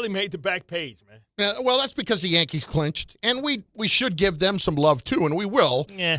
barely made the back page, man. Well, that's because the Yankees clinched, and we should give them some love too, and we will. Yeah.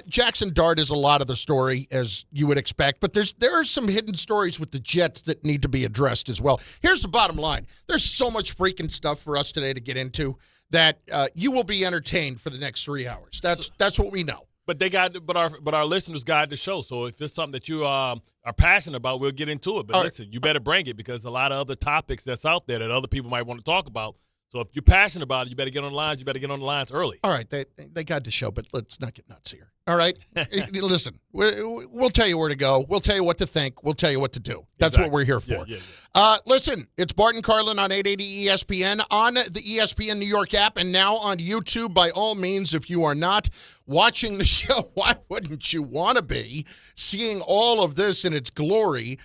Jaxson Dart is a lot of the story, as you would expect, but there are some hidden stories with the Jets that need to be addressed as well. Here's the bottom line: there's so much freaking stuff for us today to get into that you will be entertained for the next 3 hours. That's what we know. But our listeners guide the show. So if it's something that you are passionate about, we'll get into it. But listen, you better bring it because a lot of other topics that's out there that other people might want to talk about. So if you're passionate about it, you better get on the lines. You better get on the lines early. All right, they got the show, but let's not get nuts here. All right, listen, we'll tell you where to go. We'll tell you what to think. We'll tell you what to do. That's what we're here for. Listen, it's Bart and Carlin on 880 ESPN, on the ESPN New York app, and now on YouTube. By all means, if you are not watching the show, why wouldn't you want to be seeing all of this in its glory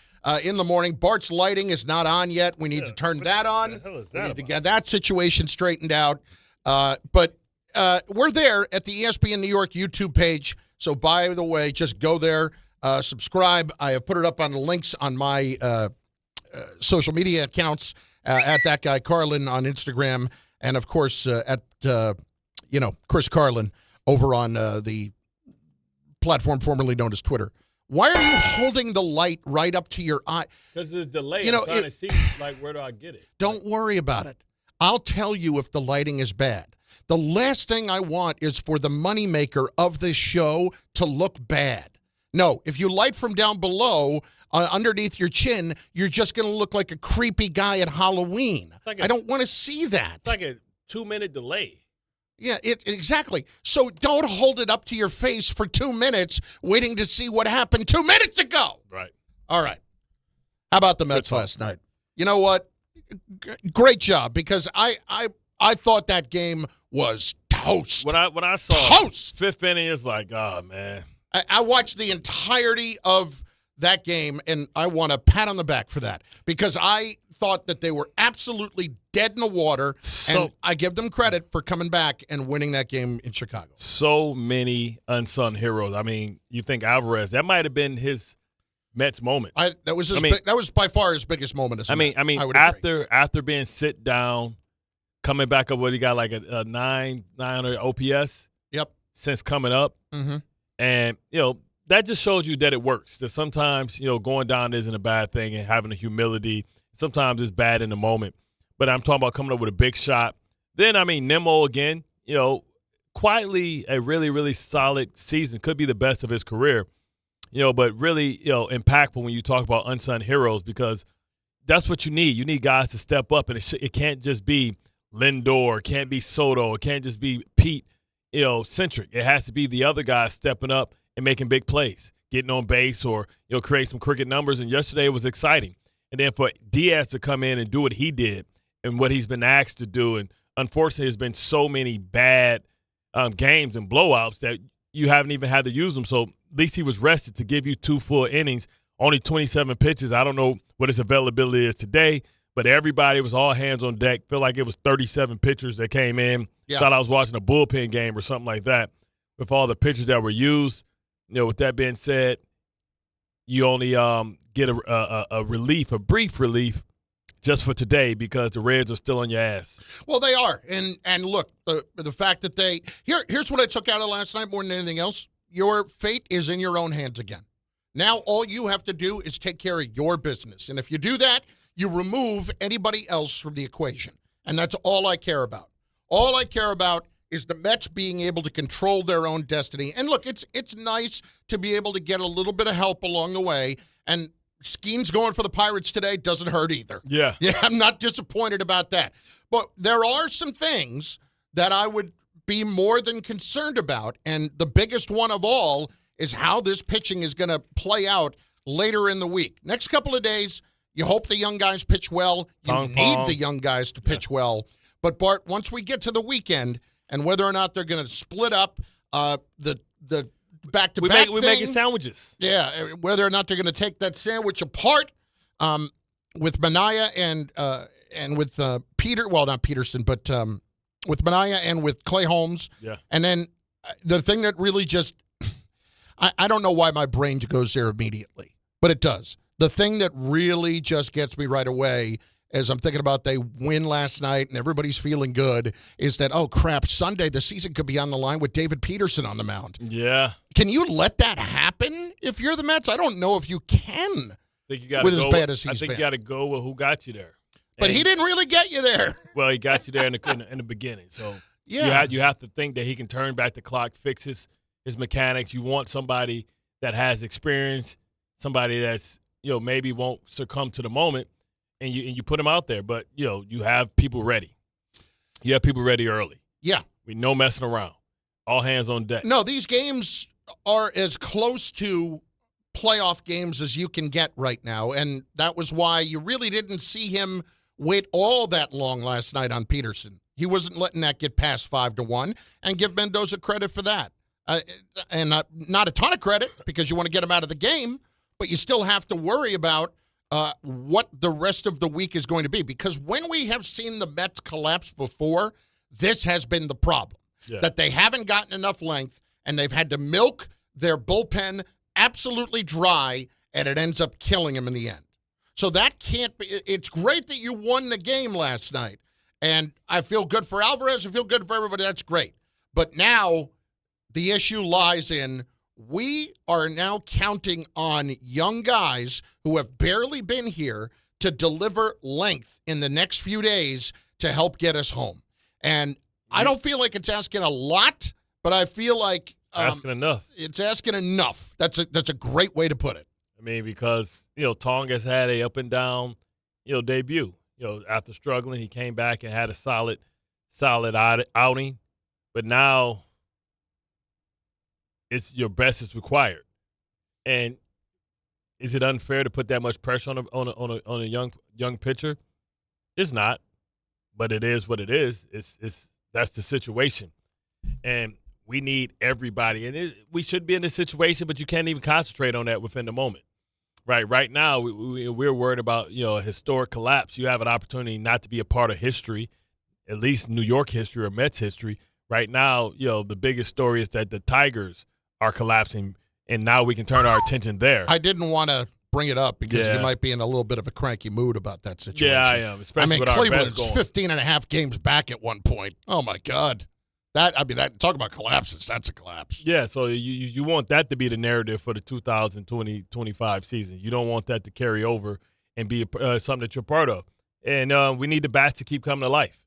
in the morning? Bart's lighting is not on yet. We need to turn that on. We need to get that situation straightened out. But we're there at the ESPN New York YouTube page. So, by the way, just go there, subscribe. I have put it up on the links on my social media accounts at that guy Carlin on Instagram, and of course at Chris Carlin over on the platform formerly known as Twitter. Why are you holding the light right up to your eye? Because there's delay. I'm trying to see, where do I get it? Don't worry about it. I'll tell you if the lighting is bad. The last thing I want is for the moneymaker of this show to look bad. No, if you light from down below, underneath your chin, you're just going to look like a creepy guy at Halloween. I don't want to see that. It's like a 2-minute delay. Yeah, exactly. So don't hold it up to your face for 2 minutes waiting to see what happened 2 minutes ago. Right. All right. How about the Mets last night? You know what? Great job, because I thought that game was toast. When I saw toast. Fifth inning, it's like, oh, man. I watched the entirety of that game, and I want a pat on the back for that, because I thought that they were absolutely dead in the water, and I give them credit for coming back and winning that game in Chicago. So many unsung heroes. I mean, you think Alvarez, that might have been his Mets moment. That was by far his biggest moment as a Met. I mean, after being sit down, coming back up, he got like a 900 OPS. Yep. Since coming up. Mm-hmm. And, that just shows you that it works. That sometimes, going down isn't a bad thing, and having the humility. Sometimes it's bad in the moment. But I'm talking about coming up with a big shot. Then, Nimmo again, quietly a really, really solid season. Could be the best of his career. But really, impactful when you talk about unsung heroes, because that's what you need. You need guys to step up, and it can't just be Lindor, it can't be Soto, it can't just be Pete, centric. It has to be the other guys stepping up and making big plays, getting on base, or create some cricket numbers. And yesterday was exciting. And then for Diaz to come in and do what he did and what he's been asked to do, and unfortunately there's been so many bad games and blowouts that you haven't even had to use them. So at least he was rested to give you 2 full innings, only 27 pitches. I don't know what his availability is today, but everybody was all hands on deck. Feel like it was 37 pitchers that came in. Yeah. Thought I was watching a bullpen game or something like that with all the pitchers that were used. With that being said, you only get a relief, a brief relief, just for today, because the Reds are still on your ass. Well, they are. And look, the fact that here's what I took out of last night more than anything else. Your fate is in your own hands again. Now all you have to do is take care of your business. And if you do that, you remove anybody else from the equation. And that's all I care about. All I care about is the Mets being able to control their own destiny. And look, it's nice to be able to get a little bit of help along the way. And Skeens going for the Pirates today doesn't hurt either. Yeah, I'm not disappointed about that. But there are some things that I would be more than concerned about. And the biggest one of all is how this pitching is going to play out later in the week. Next couple of days, you hope the young guys pitch well. You need the young guys to pitch well. But, Bart, once we get to the weekend, and whether or not they're going to split up the back-to-back thing. We're making sandwiches. Yeah, whether or not they're going to take that sandwich apart with Manaea and with Peter. Well, not Peterson, but with Manaea and with Clay Holmes. Yeah. And then the thing that really just I don't know why my brain goes there immediately, but it does. The thing that really just gets me right away as I'm thinking about they win last night and everybody's feeling good, is that, oh, crap, Sunday the season could be on the line with David Peterson on the mound. Yeah. Can you let that happen if you're the Mets? I don't know if you can with as bad as he's been. I think you got to go with who got you there. But he didn't really get you there. Well, he got you there in the beginning. So you have to think that he can turn back the clock, fix his mechanics. You want somebody that has experience, somebody that's, maybe won't succumb to the moment, and you put him out there. But, you have people ready. You have people ready early. Yeah. With no messing around. All hands on deck. No, these games are as close to playoff games as you can get right now, and that was why you really didn't see him wait all that long last night on Peterson. He wasn't letting that get past 5-1, and give Mendoza credit for that. And not a ton of credit because you want to get him out of the game, but you still have to worry about what the rest of the week is going to be. Because when we have seen the Mets collapse before, this has been the problem. Yeah. That they haven't gotten enough length, and they've had to milk their bullpen absolutely dry, and it ends up killing them in the end. So that can't be. It's great that you won the game last night, and I feel good for Alvarez. I feel good for everybody. That's great. But now the issue lies in we are now counting on young guys who have barely been here to deliver length in the next few days to help get us home. And I don't feel like it's asking a lot, but I feel like asking enough. It's asking enough. That's a great way to put it. I mean, because, Tong has had a up and down, debut. After struggling, he came back and had a solid outing. But now it's your best is required. And is it unfair to put that much pressure on a young pitcher? It's not. But it is what it is. That's the situation. And we need everybody. And we should be in this situation, but you can't even concentrate on that within the moment. Right now, we're worried about, a historic collapse. You have an opportunity not to be a part of history, at least New York history or Mets history. Right now, the biggest story is that the Tigers are collapsing, and now we can turn our attention there. I didn't want to bring it up because you might be in a little bit of a cranky mood about that situation. Yeah, I am, especially with Cleveland's our best going. 15.5 games back at one point. Oh, my God. Talk about collapses. That's a collapse. Yeah, so you want that to be the narrative for the 2020-25 season. You don't want that to carry over and be something that you're part of. And we need the bats to keep coming to life,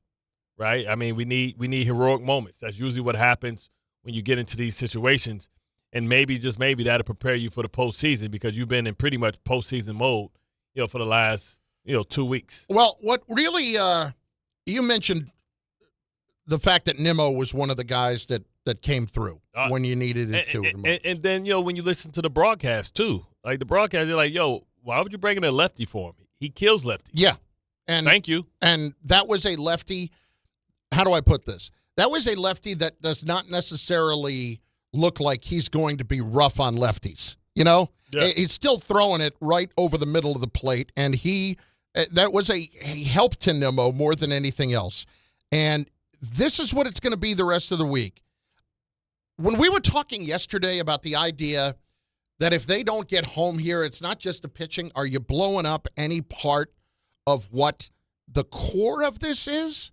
right? I mean, we need heroic moments. That's usually what happens when you get into these situations. And maybe, just maybe, that'll prepare you for the postseason because you've been in pretty much postseason mode, for the last, 2 weeks. Well, what really you mentioned the fact that Nimmo was one of the guys that came through when you needed it to. And then, when you listen to the broadcast, too. Like, the broadcast, they're like, why would you bring in a lefty for him? He kills lefties. Yeah. And thank you. And that was a lefty. How do I put this? That was a lefty that does not necessarily look like he's going to be rough on lefties. Yeah. He's still throwing it right over the middle of the plate, and he helped to Nimmo more than anything else. And this is what it's going to be the rest of the week. When we were talking yesterday about the idea that if they don't get home here, it's not just the pitching. Are you blowing up any part of what the core of this is?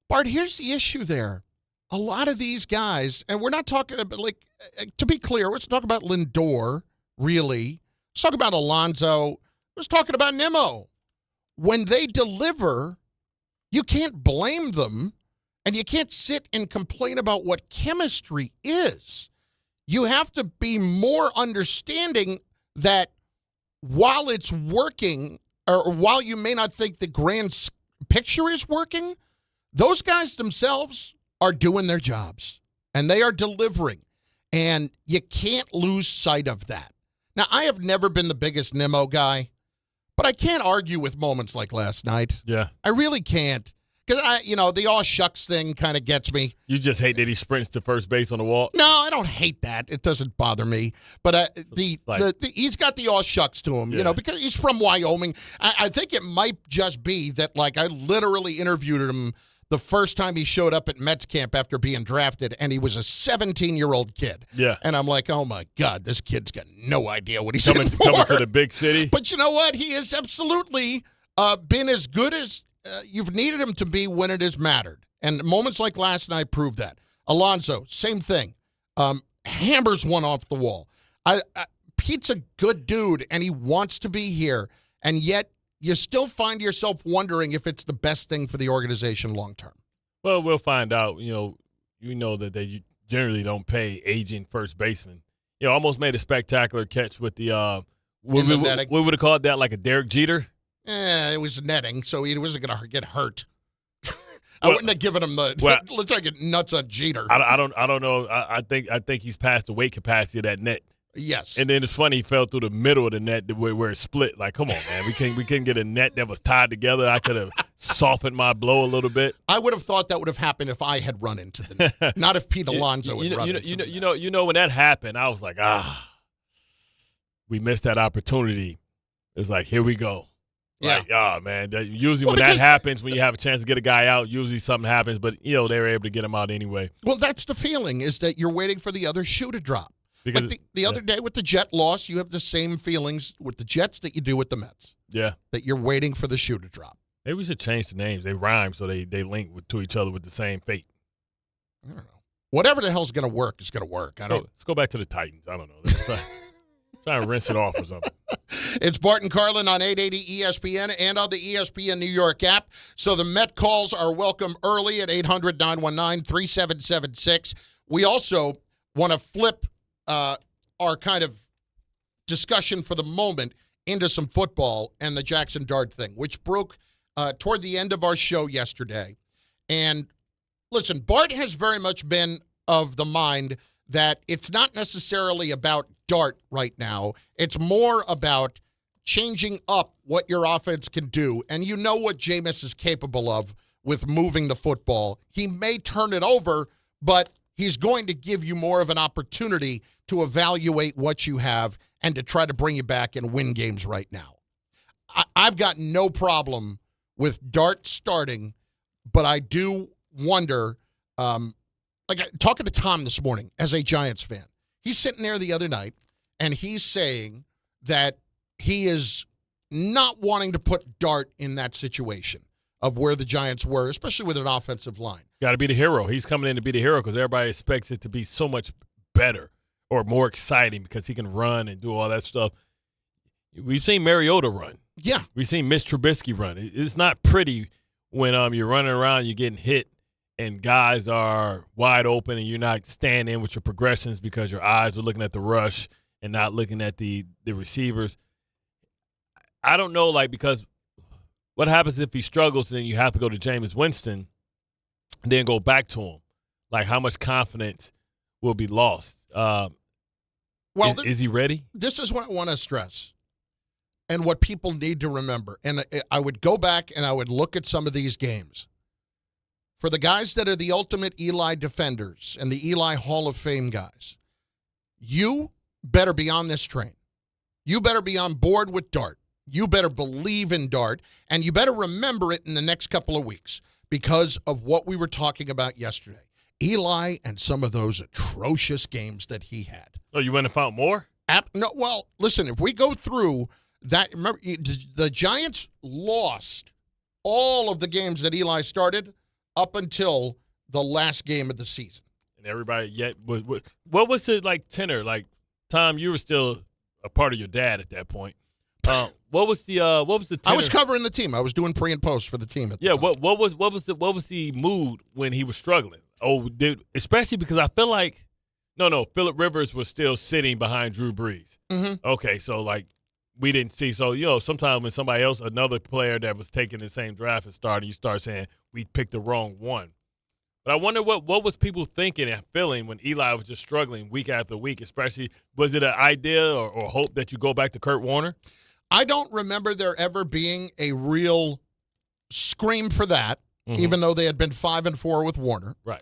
Bart, here's the issue there. A lot of these guys, and we're not talking about, to be clear, let's talk about Lindor, really. Let's talk about Alonso. Let's talk about Nimmo. When they deliver, you can't blame them. And you can't sit and complain about what chemistry is. You have to be more understanding that while it's working, or while you may not think the grand picture is working, those guys themselves are doing their jobs. And they are delivering. And you can't lose sight of that. Now, I have never been the biggest Nimmo guy, but I can't argue with moments like last night. Yeah. I really can't. Because, the all shucks thing kind of gets me. You just hate that he sprints to first base on the walk? No, I don't hate that. It doesn't bother me. But he's got the all shucks to him, because he's from Wyoming. I think it might just be that, I literally interviewed him the first time he showed up at Mets camp after being drafted, and he was a 17-year-old kid. Yeah. And I'm like, oh, my God, this kid's got no idea what he's coming to the big city. But you know what? He is absolutely been as good as you've needed him to be when it has mattered. And moments like last night proved that. Alonso, same thing. Hammers one off the wall. Pete's a good dude, and he wants to be here. And yet you still find yourself wondering if it's the best thing for the organization long term. Well, we'll find out. You know that they generally don't pay aging first baseman. Almost made a spectacular catch with the what would have called that, like a Derek Jeter? It was netting, so he wasn't going to get hurt. I wouldn't have given him the let's not get nuts on Jeter. I don't know. I think he's past the weight capacity of that net. Yes. And then it's funny, he fell through the middle of the net where it split. Like, come on, man. We couldn't get a net that was tied together. I could have softened my blow a little bit. I would have thought that would have happened if I had run into the net, not if Pete Alonso had run into the net. When that happened, I was like, we missed that opportunity. It's like, here we go. Yeah. Like, man. Usually when that happens, when you have a chance to get a guy out, usually something happens. But, they were able to get him out anyway. Well, that's the feeling, is that you're waiting for the other shoe to drop. Because like the other day with the Jet loss, you have the same feelings with the Jets that you do with the Mets. Yeah. That you're waiting for the shoe to drop. Maybe we should change the names. They rhyme, so they link to each other with the same fate. I don't know. Whatever the hell's going to work is going to work. Let's go back to the Titans. I don't know. Let's try and rinse it off or something. It's Bart Carlin on 880 ESPN and on the ESPN New York app. So the Met calls are welcome early at 800-919-3776. We also want to flip our kind of discussion for the moment into some football and the Jaxson Dart thing, which broke toward the end of our show yesterday. And listen, Bart has very much been of the mind that it's not necessarily about Dart right now. It's more about changing up what your offense can do. And you know what Jameis is capable of with moving the football. He may turn it over, but he's going to give you more of an opportunity to evaluate what you have and to try to bring you back and win games right now. I've got no problem with Dart starting, but I do wonder, talking to Tom this morning as a Giants fan, he's sitting there the other night, and he's saying that he is not wanting to put Dart in that situation of where the Giants were, especially with an offensive line. Got to be the hero. He's coming in to be the hero because everybody expects it to be so much better or more exciting because he can run and do all that stuff. We've seen Mariota run. Yeah. We've seen Mitch Trubisky run. It's not pretty when you're running around, you're getting hit, and guys are wide open and you're not standing with your progressions because your eyes are looking at the rush and not looking at the receivers. I don't know, because what happens if he struggles and then you have to go to Jameis Winston and then go back to him? Like, how much confidence will be lost? Is he ready? This is what I want to stress and what people need to remember. And I would go back and I would look at some of these games. For the guys that are the ultimate Eli defenders and the Eli Hall of Fame guys, you better be on this train. You better be on board with Dart. You better believe in Dart, and you better remember it in the next couple of weeks because of what we were talking about yesterday. Eli and some of those atrocious games that he had. Oh, you went and found more? No, well, listen, if we go through that, remember, the Giants lost all of the games that Eli started up until the last game of the season. And everybody what was it like tenor? Like, Tom, you were still a part of your dad at that point. What was the tenor? I was covering the team. I was doing pre and post for the team at the time. What was the mood when he was struggling? Oh, dude, especially because I feel like Phillip Rivers was still sitting behind Drew Brees. Mm-hmm. Okay, so we didn't see. So sometimes when somebody else, another player that was taking the same draft and starting, you start saying we picked the wrong one. But I wonder what was people thinking and feeling when Eli was just struggling week after week, especially was it an idea or hope that you go back to Kurt Warner? I don't remember there ever being a real scream for that, even though they had been 5-4 with Warner. Right.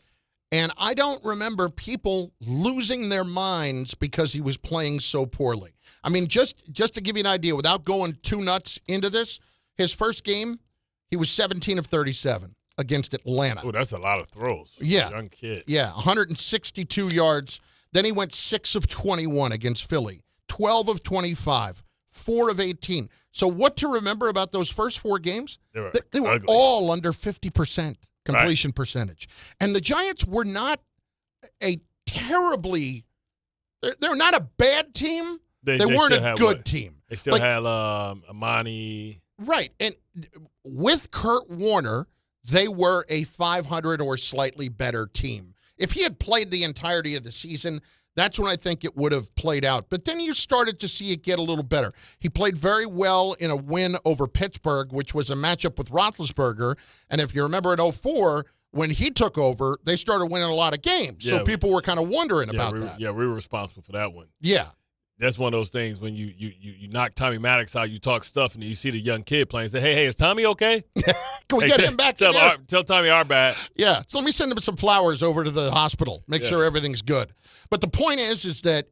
And I don't remember people losing their minds because he was playing so poorly. I mean, just to give you an idea, without going too nuts into this, his first game, he was 17 of 37 against Atlanta. Oh, that's a lot of throws. Yeah. Young kid. Yeah, 162 yards. Then he went 6 of 21 against Philly, 12 of 25. 4 of 18. So what to remember about those first 4 games? They were ugly. all under 50% completion percentage. And the Giants were not a terribly – they're not a bad team. They weren't a good team. They still had Amani. Right. And with Kurt Warner, they were a 500 or slightly better team. If he had played the entirety of the season, that's when I think it would have played out. But then you started to see it get a little better. He played very well in a win over Pittsburgh, which was a matchup with Roethlisberger. And if you remember in 2004, when he took over, they started winning a lot of games. So people were kind of wondering about that. Yeah, we were responsible for that one. Yeah. That's one of those things when you knock Tommy Maddox out, you talk stuff, and you see the young kid playing. Say, hey, is Tommy okay? Can we get him back in there? Tell Tommy our bad. Yeah, so let me send him some flowers over to the hospital. Make sure everything's good. But the point is that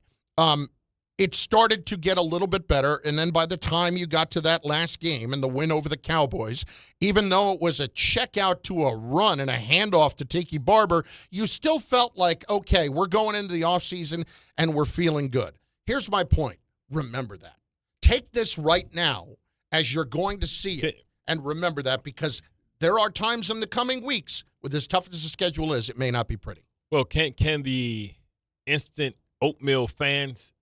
it started to get a little bit better, and then by the time you got to that last game and the win over the Cowboys, even though it was a check out to a run and a handoff to Tiki Barber, you still felt like, okay, we're going into the offseason and we're feeling good. Here's my point. Remember that. Take this right now as you're going to see it, and remember that because there are times in the coming weeks, with as tough as the schedule is, it may not be pretty. Well, can the instant oatmeal fans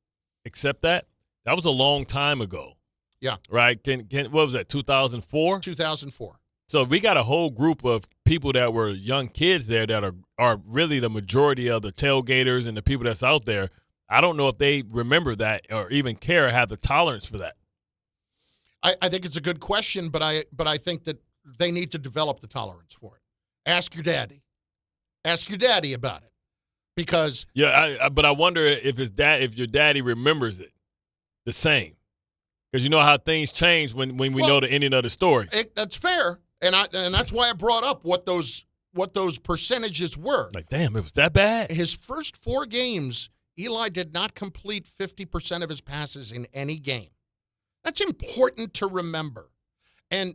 accept that? That was a long time ago. Yeah. Right? What was that, 2004? 2004. So we got a whole group of people that were young kids there that are really the majority of the tailgaters and the people that's out there. I don't know if they remember that or even care or have the tolerance for that. I think it's a good question, but I think that they need to develop the tolerance for it. Ask your daddy. Ask your daddy about it. Because but I wonder if your daddy remembers it the same. Because you know how things change when we know the ending of the story. That's fair. And that's why I brought up what those percentages were. Like, damn, it was that bad? His first 4 games, Eli did not complete 50% of his passes in any game. That's important to remember. And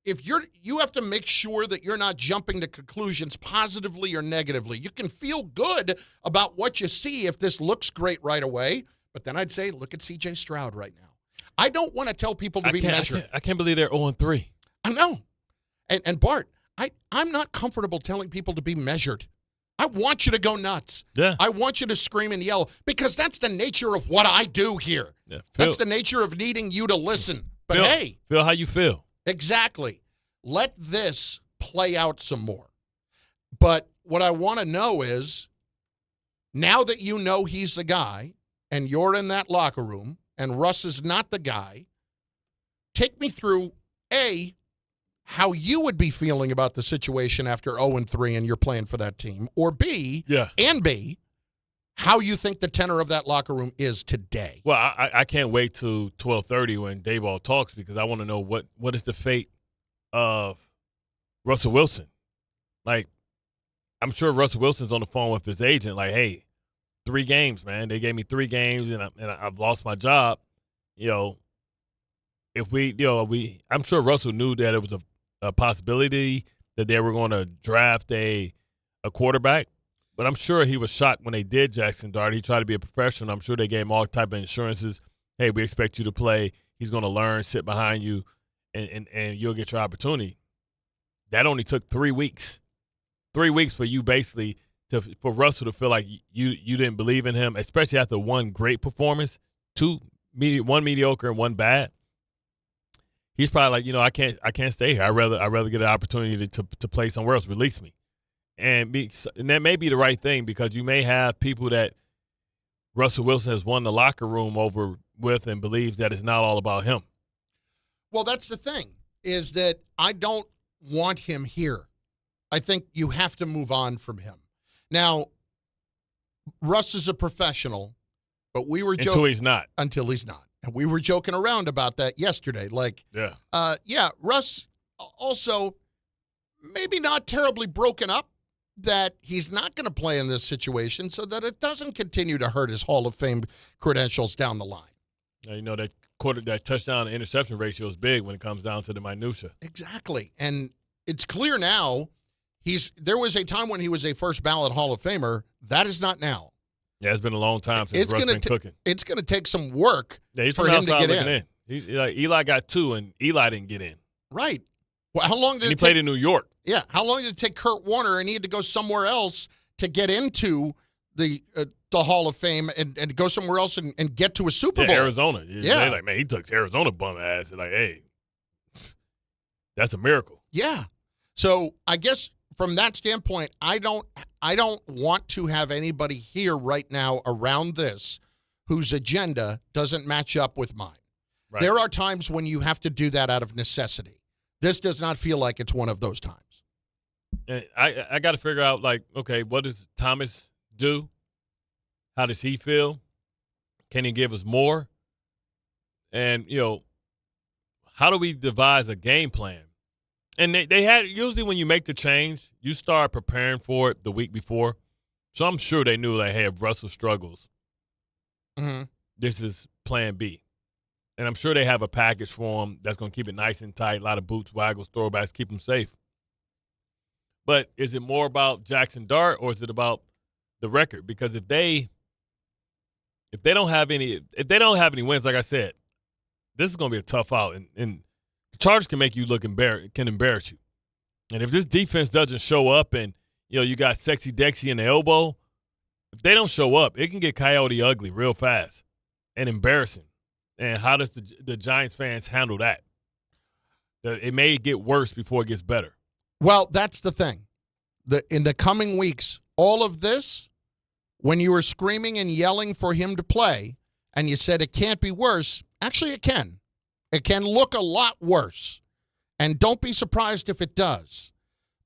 if you have to make sure that you're not jumping to conclusions positively or negatively. You can feel good about what you see if this looks great right away, but then I'd say look at C.J. Stroud right now. I don't want to tell people to be measured. I can't believe they're 0-3. I know. And Bart, I'm not comfortable telling people to be measured. I want you to go nuts. Yeah. I want you to scream and yell because that's the nature of what I do here. Yeah. That's the nature of needing you to listen. But feel how you feel. Exactly. Let this play out some more. But what I want to know is now that you know he's the guy and you're in that locker room and Russ is not the guy, take me through, A, how you would be feeling about the situation after 0-3 and you're playing for that team, or B, how you think the tenor of that locker room is today. Well, I can't wait till 12:30 when Dayball talks because I want to know what is the fate of Russell Wilson. Like, I'm sure Russell Wilson's on the phone with his agent like, hey, 3 games, man. They gave me 3 games and I've lost my job. You know, I'm sure Russell knew that it was a possibility that they were going to draft a quarterback. But I'm sure he was shocked when they did Jaxson Dart. He tried to be a professional. I'm sure they gave him all type of insurances. Hey, we expect you to play. He's going to learn, sit behind you, and you'll get your opportunity. That only took 3 weeks. 3 weeks for you basically for Russell to feel like you didn't believe in him, especially after 1 great performance, 1 mediocre and 1 bad. He's probably like, I can't stay here. I'd rather get an opportunity to play somewhere else. Release me. And that may be the right thing because you may have people that Russell Wilson has won the locker room over with and believes that it's not all about him. Well, that's the thing, is that I don't want him here. I think you have to move on from him. Now, Russ is a professional, but we were joking. Until he's not. Until he's not. And we were joking around about that yesterday. Like, Russ also maybe not terribly broken up that he's not going to play in this situation so that it doesn't continue to hurt his Hall of Fame credentials down the line. You know, that touchdown to interception ratio is big when it comes down to the minutia. Exactly. And it's clear now there was a time when he was a first ballot Hall of Famer. That is not now. Yeah, it's been a long time since Russ been cooking. It's going to take some work he's for him to get in. Eli got 2, and Eli didn't get in. Right. Well, how long did he played in New York? Yeah. How long did it take Kurt Warner, and he had to go somewhere else to get into the Hall of Fame and go somewhere else and get to a Super Bowl? Arizona. Yeah. They're like, man, he took Arizona bum ass. They're like, hey, that's a miracle. Yeah. So I guess from that standpoint, I don't want to have anybody here right now around this whose agenda doesn't match up with mine. Right. There are times when you have to do that out of necessity. This does not feel like it's one of those times. And I got to figure out, like, okay, what does Thomas do? How does he feel? Can he give us more? And, how do we devise a game plan? And they had, usually when you make the change, you start preparing for it the week before. So I'm sure they knew, like, hey, if Russell struggles, this is plan B. And I'm sure they have a package for him that's going to keep it nice and tight, a lot of boots, waggles, throwbacks, keep him safe. But is it more about Jaxson Dart, or is it about the record? Because if they don't have any wins, like I said, this is going to be a tough out, and the Chargers can make you look embarrass you. And if this defense doesn't show up, and you got Sexy Dexy in the elbow, if they don't show up, it can get coyote ugly real fast and embarrassing. And how does the Giants fans handle that? It may get worse before it gets better. Well, that's the thing. In the coming weeks, all of this, when you were screaming and yelling for him to play, and you said it can't be worse, actually it can. It can look a lot worse. And don't be surprised if it does.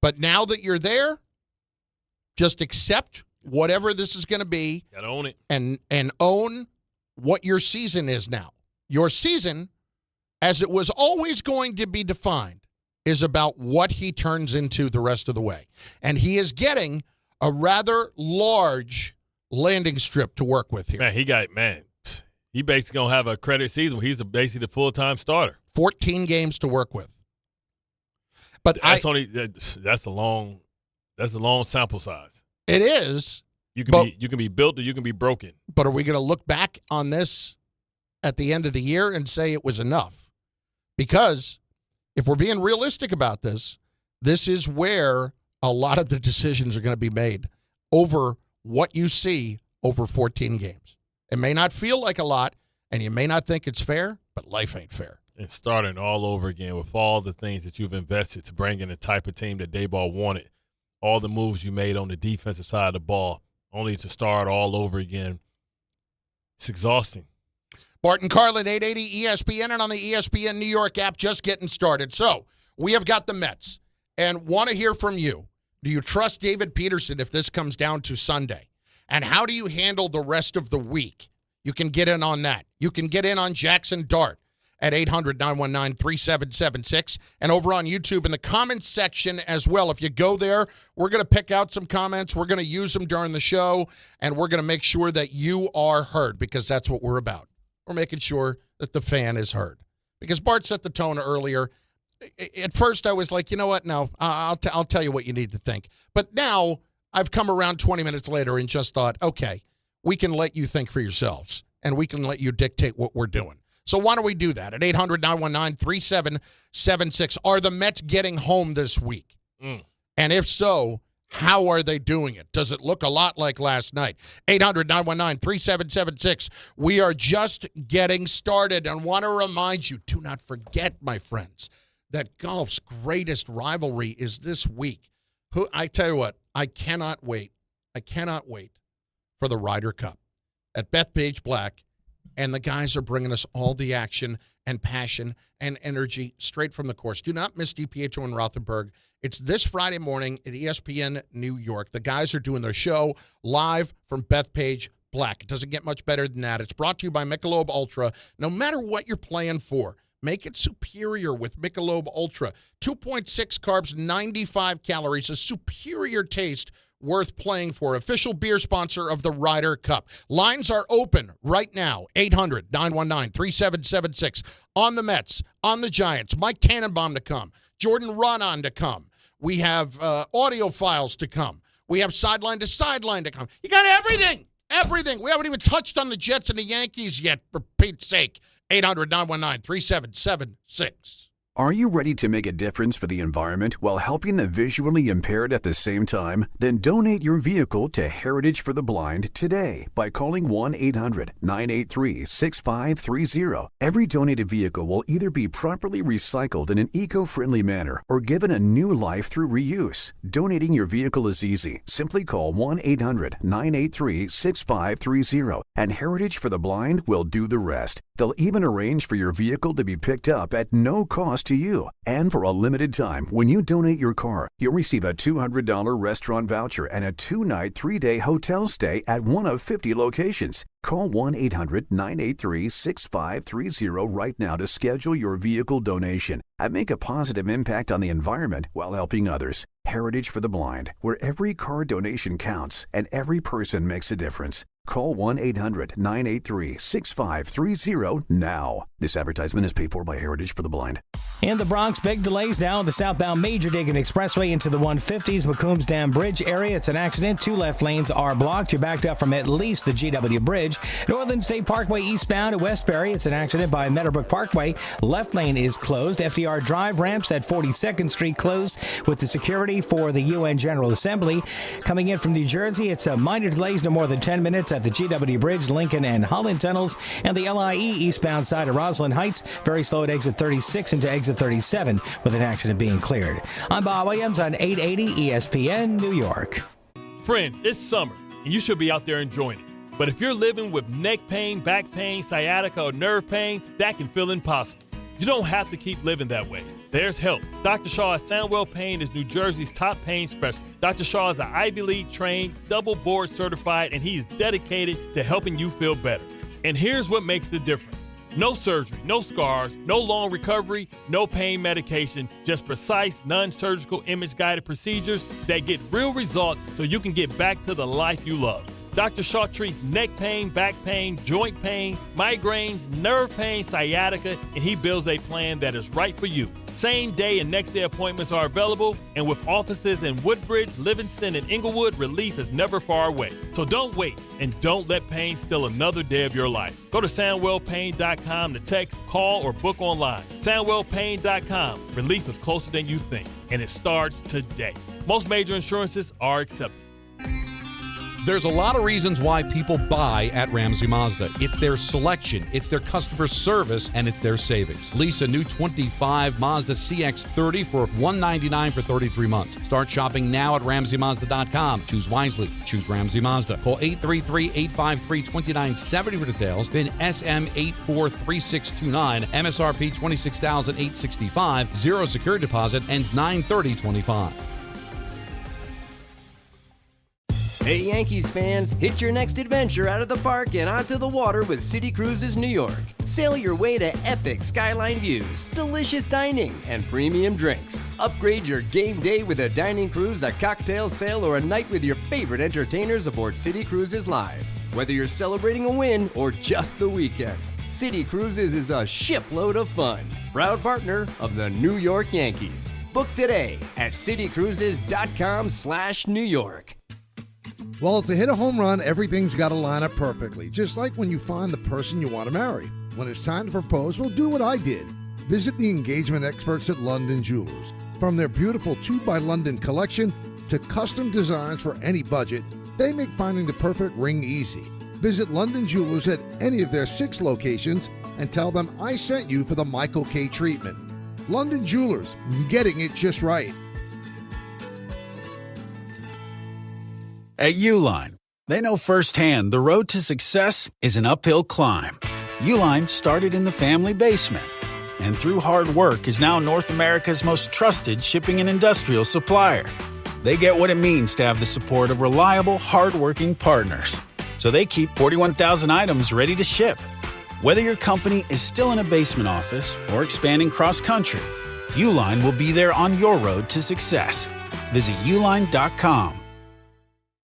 But now that you're there, just accept whatever this is going to be. Got to own it. And own what your season is now. Your season, as it was always going to be defined, is about what he turns into the rest of the way. And he is getting a rather large landing strip to work with here. He basically going to have a credit season. He's basically the full-time starter. 14 games to work with. But that's a long sample size. It is. You can be built or you can be broken. But are we going to look back on this at the end of the year and say it was enough? Because if we're being realistic about this is where a lot of the decisions are going to be made over what you see over 14 games. It may not feel like a lot, and you may not think it's fair, but life ain't fair. And starting all over again with all the things that you've invested to bring in the type of team that Daboll wanted, all the moves you made on the defensive side of the ball, only to start all over again. It's exhausting. Bart Carlin, 880 ESPN, and on the ESPN New York app, just getting started. So we have got the Mets, and want to hear from you. Do you trust David Peterson if this comes down to Sunday? And how do you handle the rest of the week? You can get in on that. You can get in on Jaxson Dart at 800-919-3776 and over on YouTube in the comments section as well. If you go there, we're going to pick out some comments. We're going to use them during the show, and we're going to make sure that you are heard, because that's what we're about. We're making sure that the fan is heard. Because Bart set the tone earlier. At first, I was like, you know what? No, I'll tell you what you need to think. But now I've come around 20 minutes later and just thought, okay, we can let you think for yourselves, and we can let you dictate what we're doing. So why don't we do that? At 800-919-3776, are the Mets getting home this week? And if so, how are they doing it? Does it look a lot like last night? 800-919-3776. We are just getting started, and want to remind you, do not forget, my friends, that golf's greatest rivalry is this week. I tell you what, I cannot wait. I cannot wait for the Ryder Cup at Bethpage Black, and the guys are bringing us all the action and passion and energy straight from the course. Do not miss DiPietro and Rothenberg. It's this Friday morning at ESPN New York. The guys are doing their show live from Bethpage Black. It doesn't get much better than that. It's brought to you by Michelob Ultra. No matter what you're playing for, make it superior with Michelob Ultra. 2.6 carbs, 95 calories, a superior taste worth playing for. Official beer sponsor of the Ryder Cup. Lines are open right now. 800-919-3776. On the Mets, on the Giants. Mike Tannenbaum to come. Jordan Raanan to come. We have audio files to come. We have sideline to sideline to come. You got everything. Everything. We haven't even touched on the Jets and the Yankees yet, for Pete's sake. 800-919-3776. Are you ready to make a difference for the environment while helping the visually impaired at the same time? Then donate your vehicle to Heritage for the Blind today by calling 1-800-983-6530. Every donated vehicle will either be properly recycled in an eco-friendly manner or given a new life through reuse. Donating your vehicle is easy. Simply call 1-800-983-6530 and Heritage for the Blind will do the rest. They'll even arrange for your vehicle to be picked up at no cost to you. And for a limited time, when you donate your car, you'll receive a $200 restaurant voucher and a 2-night, 3-day hotel stay at one of 50 locations. Call 1-800-983-6530 right now to schedule your vehicle donation and make a positive impact on the environment while helping others. Heritage for the Blind, where every car donation counts and every person makes a difference. Call 1-800-983-6530 now. This advertisement is paid for by Heritage for the Blind. In the Bronx, big delays now on the southbound Major Diggin Expressway into the 150s McCombs Dam Bridge area. It's an accident. 2 left lanes are blocked. You're backed up from at least the GW Bridge. Northern State Parkway eastbound at Westbury. It's an accident by Meadowbrook Parkway. Left lane is closed. FDR Drive ramps at 42nd Street closed with the security for the UN General Assembly. Coming in from New Jersey, it's a minor delays, no more than 10 minutes at the GW Bridge, Lincoln and Holland tunnels, and the LIE eastbound side of Roslyn Heights. Very slow at exit 36 into exit 37 with an accident being cleared. I'm Bob Williams on 880 ESPN New York. Friends, it's summer, and you should be out there enjoying it. But if you're living with neck pain, back pain, sciatica, or nerve pain, that can feel impossible. You don't have to keep living that way. There's help. Dr. Shaw at Sandwell Pain is New Jersey's top pain specialist. Dr. Shaw is an Ivy League trained, double board certified, and he's dedicated to helping you feel better. And here's what makes the difference. No surgery, no scars, no long recovery, no pain medication, just precise, non-surgical image-guided procedures that get real results so you can get back to the life you love. Dr. Shaw treats neck pain, back pain, joint pain, migraines, nerve pain, sciatica, and he builds a plan that is right for you. Same day and next day appointments are available, and with offices in Woodbridge, Livingston, and Inglewood, relief is never far away. So don't wait, and don't let pain steal another day of your life. Go to SandwellPain.com to text, call, or book online. SandwellPain.com. Relief is closer than you think, and it starts today. Most major insurances are accepted. There's a lot of reasons why people buy at Ramsey Mazda. It's their selection, it's their customer service, and it's their savings. Lease a new 25 Mazda CX-30 for $199 for 33 months. Start shopping now at RamseyMazda.com. Choose wisely. Choose Ramsey Mazda. Call 833-853-2970 for details. Then SM843629. MSRP $26,865. Zero security deposit. Ends 9/30/25. Hey Yankees fans, hit your next adventure out of the park and onto the water with City Cruises New York. Sail your way to epic skyline views, delicious dining, and premium drinks. Upgrade your game day with a dining cruise, a cocktail sail, or a night with your favorite entertainers aboard City Cruises Live. Whether you're celebrating a win or just the weekend, City Cruises is a shipload of fun. Proud partner of the New York Yankees. Book today at citycruises.com/New York. Well, to hit a home run, everything's got to line up perfectly, just like when you find the person you want to marry. When it's time to propose, well, do what I did. Visit the engagement experts at London Jewelers. From their beautiful 2 by London collection to custom designs for any budget, they make finding the perfect ring easy. Visit London Jewelers at any of their 6 locations and tell them I sent you for the Michael K. treatment. London Jewelers, getting it just right. At Uline, they know firsthand the road to success is an uphill climb. Uline started in the family basement, and through hard work is now North America's most trusted shipping and industrial supplier. They get what it means to have the support of reliable, hard-working partners. So they keep 41,000 items ready to ship. Whether your company is still in a basement office or expanding cross-country, Uline will be there on your road to success. Visit uline.com.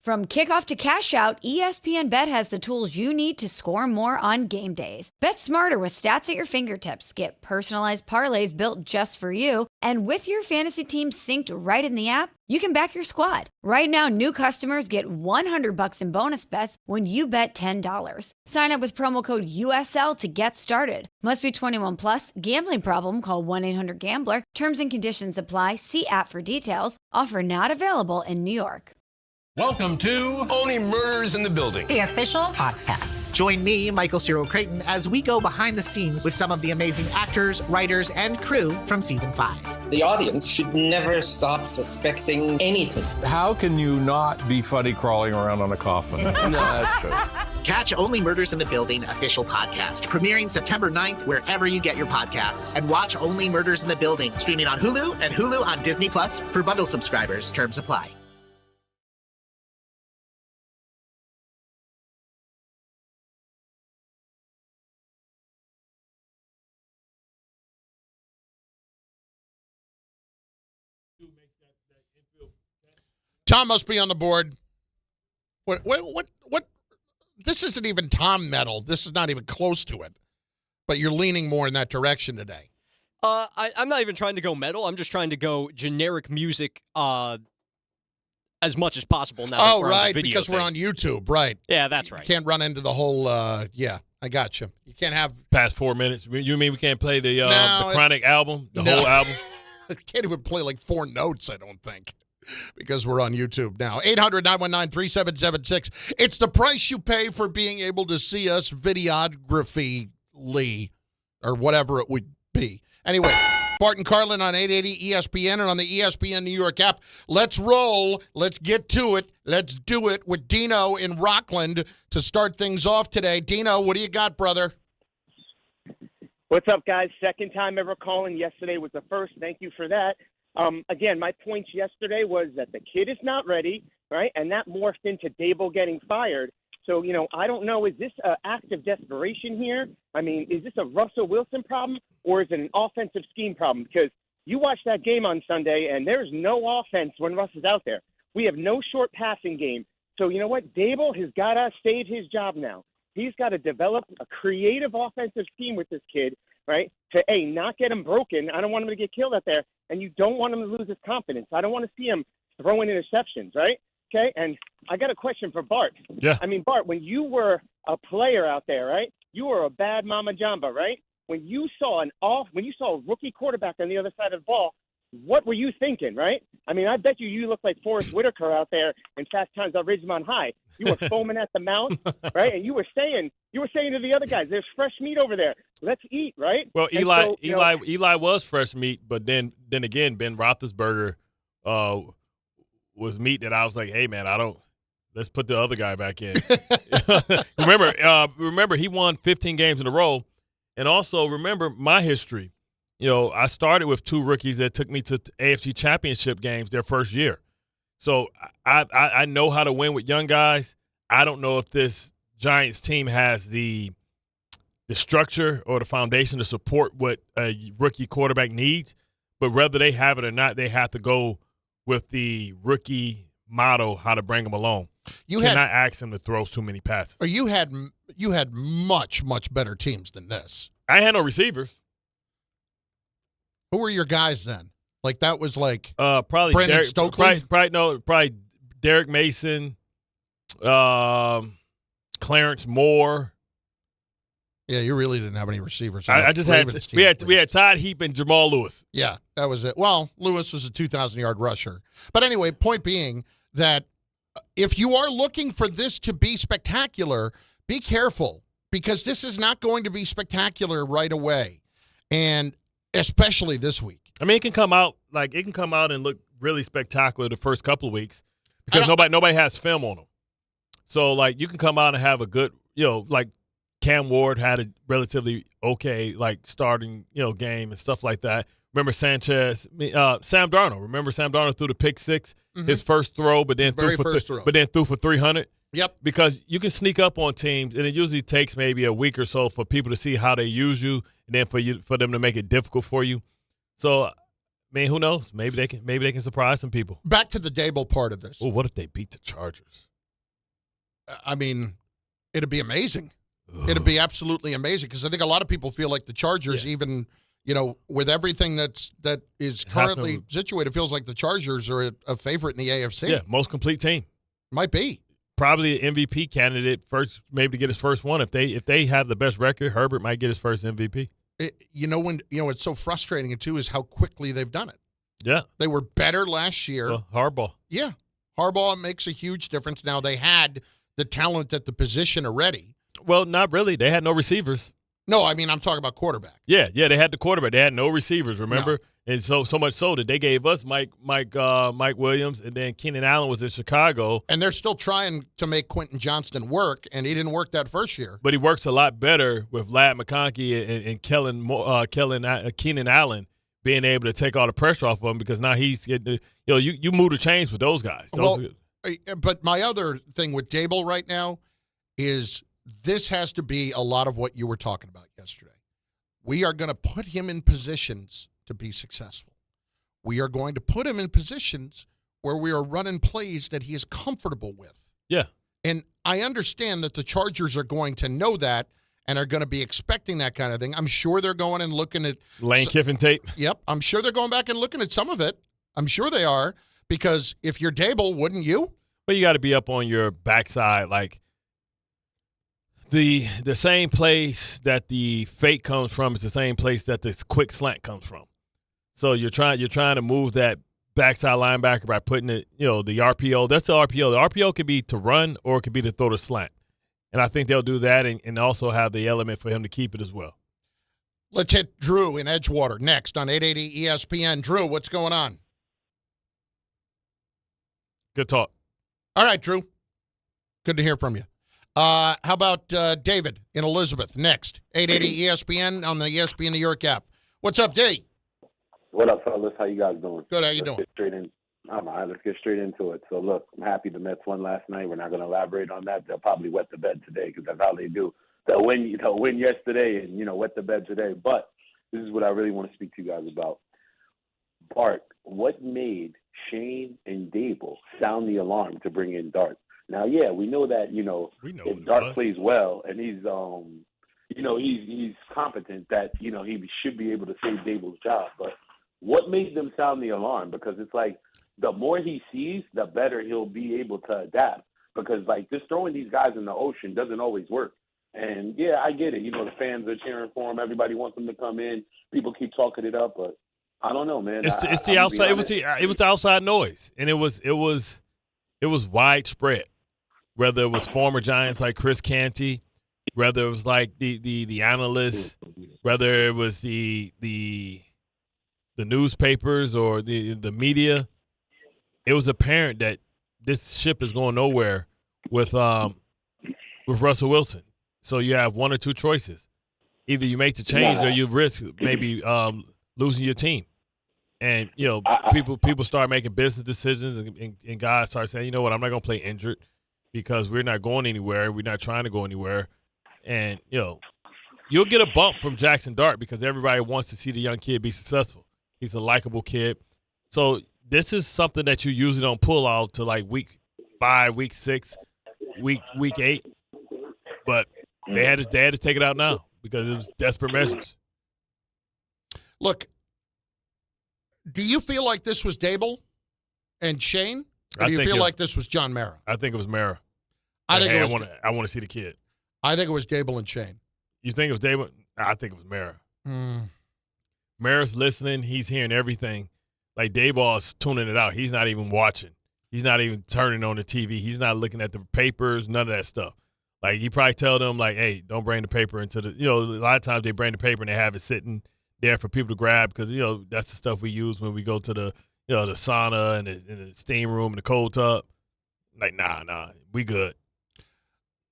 From kickoff to cash out, ESPN Bet has the tools you need to score more on game days. Bet smarter with stats at your fingertips. Get personalized parlays built just for you. And with your fantasy team synced right in the app, you can back your squad. Right now, new customers get $100 in bonus bets when you bet $10. Sign up with promo code USL to get started. Must be 21 plus. Gambling problem? Call 1-800-GAMBLER. Terms and conditions apply. See app for details. Offer not available in New York. Welcome to Only Murders in the Building, the official podcast. Join me, Michael Cyril Creighton, as we go behind the scenes with some of the amazing actors, writers, and crew from season 5. The audience should never stop suspecting anything. How can you not be funny crawling around on a coffin? No, that's true. Catch Only Murders in the Building official podcast, premiering September 9th wherever you get your podcasts. And watch Only Murders in the Building, streaming on Hulu and Hulu on Disney Plus for bundle subscribers. Terms apply. Tom must be on the board. What? This isn't even Tom metal. This is not even close to it. But you're leaning more in that direction today. I'm not even trying to go metal. I'm just trying to go generic music as much as possible now. Oh, right, because we're on YouTube, right. Yeah, that's right. You can't run into the whole, yeah, I got you. You can't have... Past 4 minutes. You mean we can't play the Chronic album, the whole album? I can't even play like 4 notes, I don't think, because we're on YouTube now. 800-919-3776. It's the price you pay for being able to see us videographically, or whatever it would be. Anyway, Bart Carlin on 880 ESPN and on the ESPN New York app. Let's roll. Let's get to it. Let's do it with Dino in Rockland to start things off today. Dino, what do you got, brother? What's up, guys? Second time ever calling. Yesterday was the first. Thank you for that. Again, my points yesterday was that the kid is not ready, right? And that morphed into Dable getting fired. So, I don't know, is this an act of desperation here? I mean, is this a Russell Wilson problem or is it an offensive scheme problem? Because you watch that game on Sunday and there's no offense when Russ is out there. We have no short passing game. So, you know what? Dable has got to save his job now. He's got to develop a creative offensive scheme with this kid, right, to, A, not get him broken. I don't want him to get killed out there, and you don't want him to lose his confidence. I don't want to see him throwing interceptions, right? Okay, and I got a question for Bart. Yeah. I mean, Bart, when you were a player out there, right, you were a bad mama jamba, right? When you saw a rookie quarterback on the other side of the ball, what were you thinking, right? I mean, I bet you look like Forrest Whitaker out there in Fast Times at Ridgemont High. You were foaming at the mouth, right? And you were saying to the other guys, "There's fresh meat over there. Let's eat," right? Well, Eli was fresh meat, but then again, Ben Roethlisberger was meat that I was like, "Hey, man, let's put the other guy back in." Remember, he won 15 games in a row, and also remember my history. I started with 2 rookies that took me to AFC Championship games their first year. So I know how to win with young guys. I don't know if this Giants team has the structure or the foundation to support what a rookie quarterback needs. But whether they have it or not, they have to go with the rookie model, how to bring them along. You cannot ask him to throw too many passes. Or you had much, much better teams than this. I had no receivers. Who were your guys then? Like that was like probably Brandon Stokely? Probably Derek Mason, Clarence Moore. Yeah, you really didn't have any receivers. I just we had Todd Heap and Jamal Lewis. Yeah, that was it. Well, Lewis was a 2,000-yard rusher. But anyway, point being that if you are looking for this to be spectacular, be careful because this is not going to be spectacular right away. And especially this week. I mean, it can come out and look really spectacular the first couple of weeks because nobody has film on them. So, you can come out and have a good, like Cam Ward had a relatively okay, starting, game and stuff like that. Remember Sam Darnold. Remember Sam Darnold threw the pick 6, his first throw, but then threw for 300. Yep. Because you can sneak up on teams, and it usually takes maybe a week or so for people to see how they use you, and then for them to make it difficult for you. So, I mean, who knows? Maybe they can surprise some people. Back to the Dable part of this. Well, what if they beat the Chargers? I mean, it'd be amazing. It'd be absolutely amazing because I think a lot of people feel like the Chargers, even with everything that is currently situated, feels like the Chargers are a favorite in the AFC. Yeah, most complete team. Might be. Probably an MVP candidate first, maybe to get his first one. If they have the best record, Herbert might get his first MVP. It's so frustrating too is how quickly they've done it. Yeah, they were better last year. Harbaugh. Yeah, Harbaugh makes a huge difference. Now they had the talent at the position already. Well, not really. They had no receivers. No, I mean I'm talking about quarterback. Yeah, they had the quarterback. They had no receivers. Remember, no. And so much so that they gave us Mike Williams, and then Keenan Allen was in Chicago. And they're still trying to make Quentin Johnston work, and he didn't work that first year. But he works a lot better with Ladd McConkey and Keenan Allen being able to take all the pressure off of him because now he's getting you move the chains with those guys. But my other thing with Dable right now is this has to be a lot of what you were talking about yesterday. We are going to put him in positions to be successful. We are going to put him in positions where we are running plays that he is comfortable with. Yeah. And I understand that the Chargers are going to know that and are going to be expecting that kind of thing. I'm sure they're going and looking at Lane Kiffin tape. Yep. I'm sure they're going back and looking at some of it. I'm sure they are because if you're Dable, wouldn't you? Well, you got to be up on your backside like the same place that the fake comes from is the same place that this quick slant comes from. So you're trying to move that backside linebacker by putting it, the RPO. That's the RPO. The RPO could be to run or it could be to throw the slant. And I think they'll do that and also have the element for him to keep it as well. Let's hit Drew in Edgewater next on 880 ESPN. Drew, what's going on? Good talk. All right, Drew. Good to hear from you. How about David in Elizabeth next? 880 ESPN on the ESPN New York app. What's up, D? What up, fellas? How you guys doing? Good. How you doing? Let's get straight into it. So, look, I'm happy the Mets won last night. We're not going to elaborate on that. They'll probably wet the bed today because that's how they do. They'll win yesterday and, wet the bed today. But this is what I really want to speak to you guys about. Bart, what made Shane and Dable sound the alarm to bring in Dart? Now, yeah, we know that, if Dart plays well and he's competent, that, he should be able to save Dable's job. But what made them sound the alarm? Because it's like the more he sees, the better he'll be able to adapt. Because, like, just throwing these guys in the ocean doesn't always work. And, yeah, I get it. The fans are cheering for him. Everybody wants him to come in. People keep talking it up. But I don't know, man. It's the outside. It was outside noise. And it was widespread. Whether it was former Giants like Chris Canty, whether it was like the analysts, whether it was the newspapers or the media, it was apparent that this ship is going nowhere with Russell Wilson. So you have one or two choices: either you make the change or you risk maybe losing your team. And people start making business decisions, and guys start saying, you know what, I'm not going to play injured. Because we're not going anywhere. We're not trying to go anywhere. And, you'll get a bump from Jaxson Dart because everybody wants to see the young kid be successful. He's a likable kid. So this is something that you usually don't pull out to like week 5, week 6, week 8. But they had to take it out now because it was desperate measures. Look, do you feel like this was Dable and Shane? Or do you feel like this was John Mara? I think it was Mara. I want to see the kid. I think it was Dable and Shane. You think it was Dable? I think it was Mara. Mara's listening. He's hearing everything. Like Dayball's tuning it out. He's not even watching. He's not even turning on the TV. He's not looking at the papers, none of that stuff. Like he probably tell them like, hey, don't bring the paper into the, a lot of times they bring the paper and they have it sitting there for people to grab because, that's the stuff we use when we go to the, the sauna and the steam room and the cold tub. Like, nah, we good.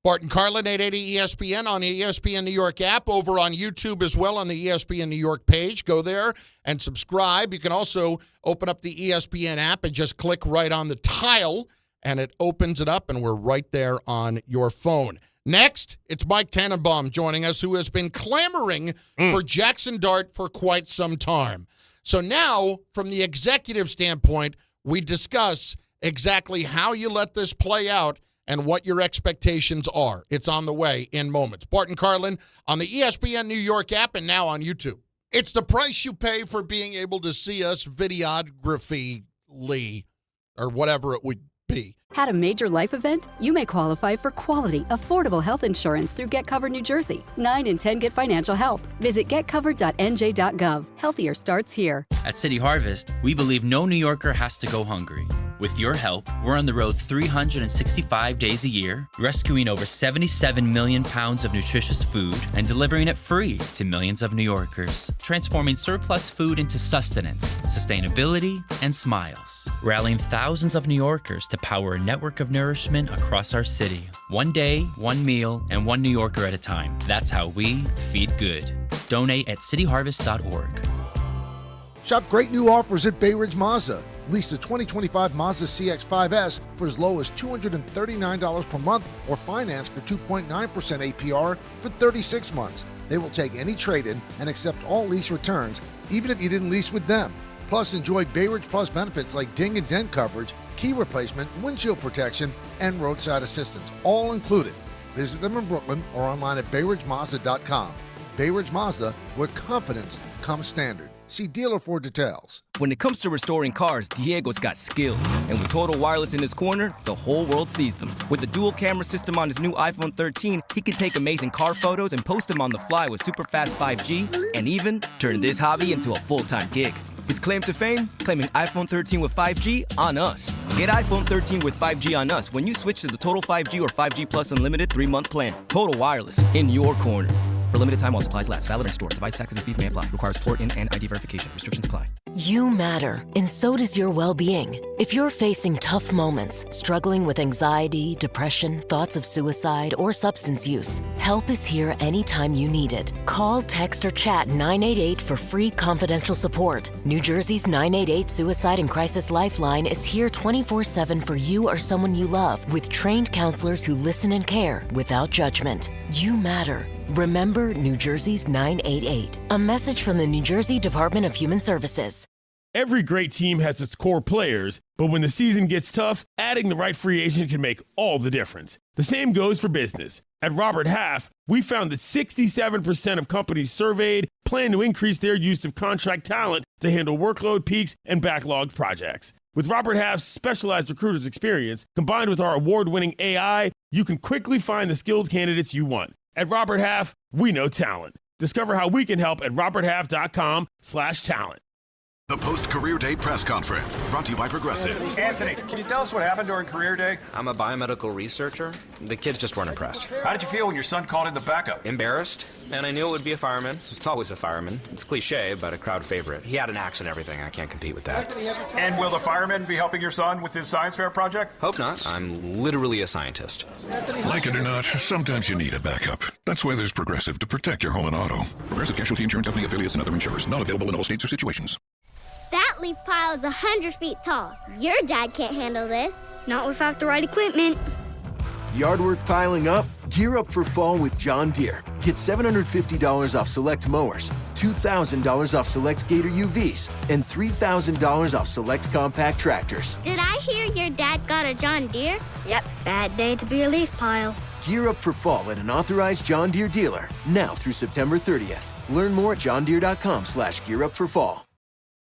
Bart Carlin, 880 ESPN on the ESPN New York app, over on YouTube as well on the ESPN New York page. Go there and subscribe. You can also open up the ESPN app and just click right on the tile, and it opens it up, and we're right there on your phone. Next, it's Mike Tannenbaum joining us, who has been clamoring for Jaxson Dart for quite some time. So now, from the executive standpoint, we discuss exactly how you let this play out and what your expectations are. It's on the way in moments. Bart Carlin on the ESPN New York app and now on YouTube. It's the price you pay for being able to see us videographically or whatever it would be. Had a major life event? You may qualify for quality, affordable health insurance through Get Covered New Jersey. 9 in 10 get financial help. Visit getcovered.nj.gov. Healthier starts here. At City Harvest, we believe no New Yorker has to go hungry. With your help, we're on the road 365 days a year, rescuing over 77 million pounds of nutritious food and delivering it free to millions of New Yorkers, transforming surplus food into sustenance, sustainability, and smiles, rallying thousands of New Yorkers to power a network of nourishment across our city. One day, one meal, and one New Yorker at a time. That's how we feed good. Donate at cityharvest.org. Shop great new offers at Bay Ridge Mazda. Lease the 2025 Mazda CX-5S for as low as $239 per month or finance for 2.9% APR for 36 months. They will take any trade-in and accept all lease returns, even if you didn't lease with them. Plus, enjoy Bay Ridge Plus benefits like ding and dent coverage, key replacement, windshield protection, and roadside assistance, all included. Visit them in Brooklyn or online at BayRidgeMazda.com. Bay Ridge Mazda, where confidence comes standard. See dealer for details. When it comes to restoring cars, Diego's got skills. And with Total Wireless in his corner, the whole world sees them. With the dual camera system on his new iPhone 13, he can take amazing car photos and post them on the fly with super fast 5G, and even turn this hobby into a full-time gig. His claim to fame? Claiming iPhone 13 with 5G on us. Get iPhone 13 with 5G on us when you switch to the Total 5G or 5G Plus Unlimited 3-month plan. Total Wireless, in your corner. For limited time while supplies last. Valid in store. Device taxes and fees may apply. Requires port in and ID verification. Restrictions apply. You matter, and so does your well-being. If you're facing tough moments, struggling with anxiety, depression, thoughts of suicide, or substance use, help is here anytime you need it. Call, text, or chat 988 for free confidential support. New Jersey's 988 Suicide and Crisis Lifeline is here 24/7 for you or someone you love, with trained counselors who listen and care without judgment. You matter. Remember New Jersey's 988. A message from the New Jersey Department of Human Services. Every great team has its core players, but when the season gets tough, adding the right free agent can make all the difference. The same goes for business. At Robert Half, we found that 67% of companies surveyed plan to increase their use of contract talent to handle workload peaks and backlogged projects. With Robert Half's specialized recruiters experience, combined with our award-winning AI, you can quickly find the skilled candidates you want. At Robert Half, we know talent. Discover how we can help at roberthalf.com/talent. The post-career day press conference brought to you by Progressive. Anthony, can you tell us what happened during career day? I'm a biomedical researcher. The kids just weren't impressed. How did you feel when your son called in the backup? Embarrassed, and I knew it would be a fireman. It's always a fireman. It's cliche, but a crowd favorite. He had an axe and everything. I can't compete with that. And will the fireman be helping your son with his science fair project? Hope not. I'm literally a scientist. Like it or not, sometimes you need a backup. That's why there's Progressive to protect your home and auto. Progressive Casualty Insurance Company affiliates and other insurers. Not available in all states or situations. That leaf pile is 100 feet tall. Your dad can't handle this. Not without the right equipment. Yard work piling up? Gear up for fall with John Deere. Get $750 off select mowers, $2,000 off select Gator UVs, and $3,000 off select compact tractors. Did I hear your dad got a John Deere? Yep, bad day to be a leaf pile. Gear up for fall at an authorized John Deere dealer, now through September 30th. Learn more at johndeere.com/gearupforfall.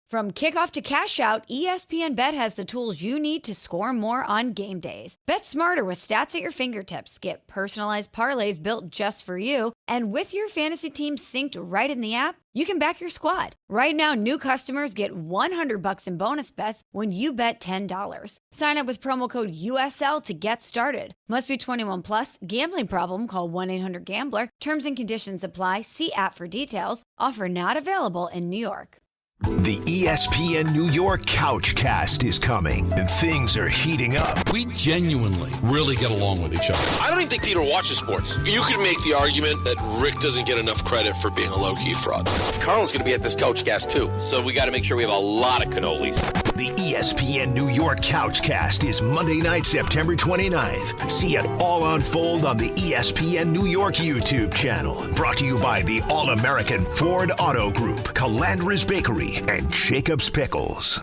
From kickoff to cash out, ESPN Bet has the tools you need to score more on game days. Bet smarter with stats at your fingertips. Get personalized parlays built just for you. And with your fantasy team synced right in the app, you can back your squad. Right now, new customers get $100 in bonus bets when you bet $10. Sign up with promo code USL to get started. Must be 21 plus. Gambling problem? Call 1-800-GAMBLER. Terms and conditions apply. See app for details. Offer not available in New York. The ESPN New York Couchcast is coming, and things are heating up. We genuinely really get along with each other. I don't even think Peter watches sports. You could make the argument that Rick doesn't get enough credit for being a low-key fraud. Carlin's going to be at this Couchcast, too, so we got to make sure we have a lot of cannolis. The ESPN New York Couchcast is Monday night, September 29th. See it all unfold on the ESPN New York YouTube channel. Brought to you by the All-American Ford Auto Group, Calandra's Bakery, and Jacob's Pickles.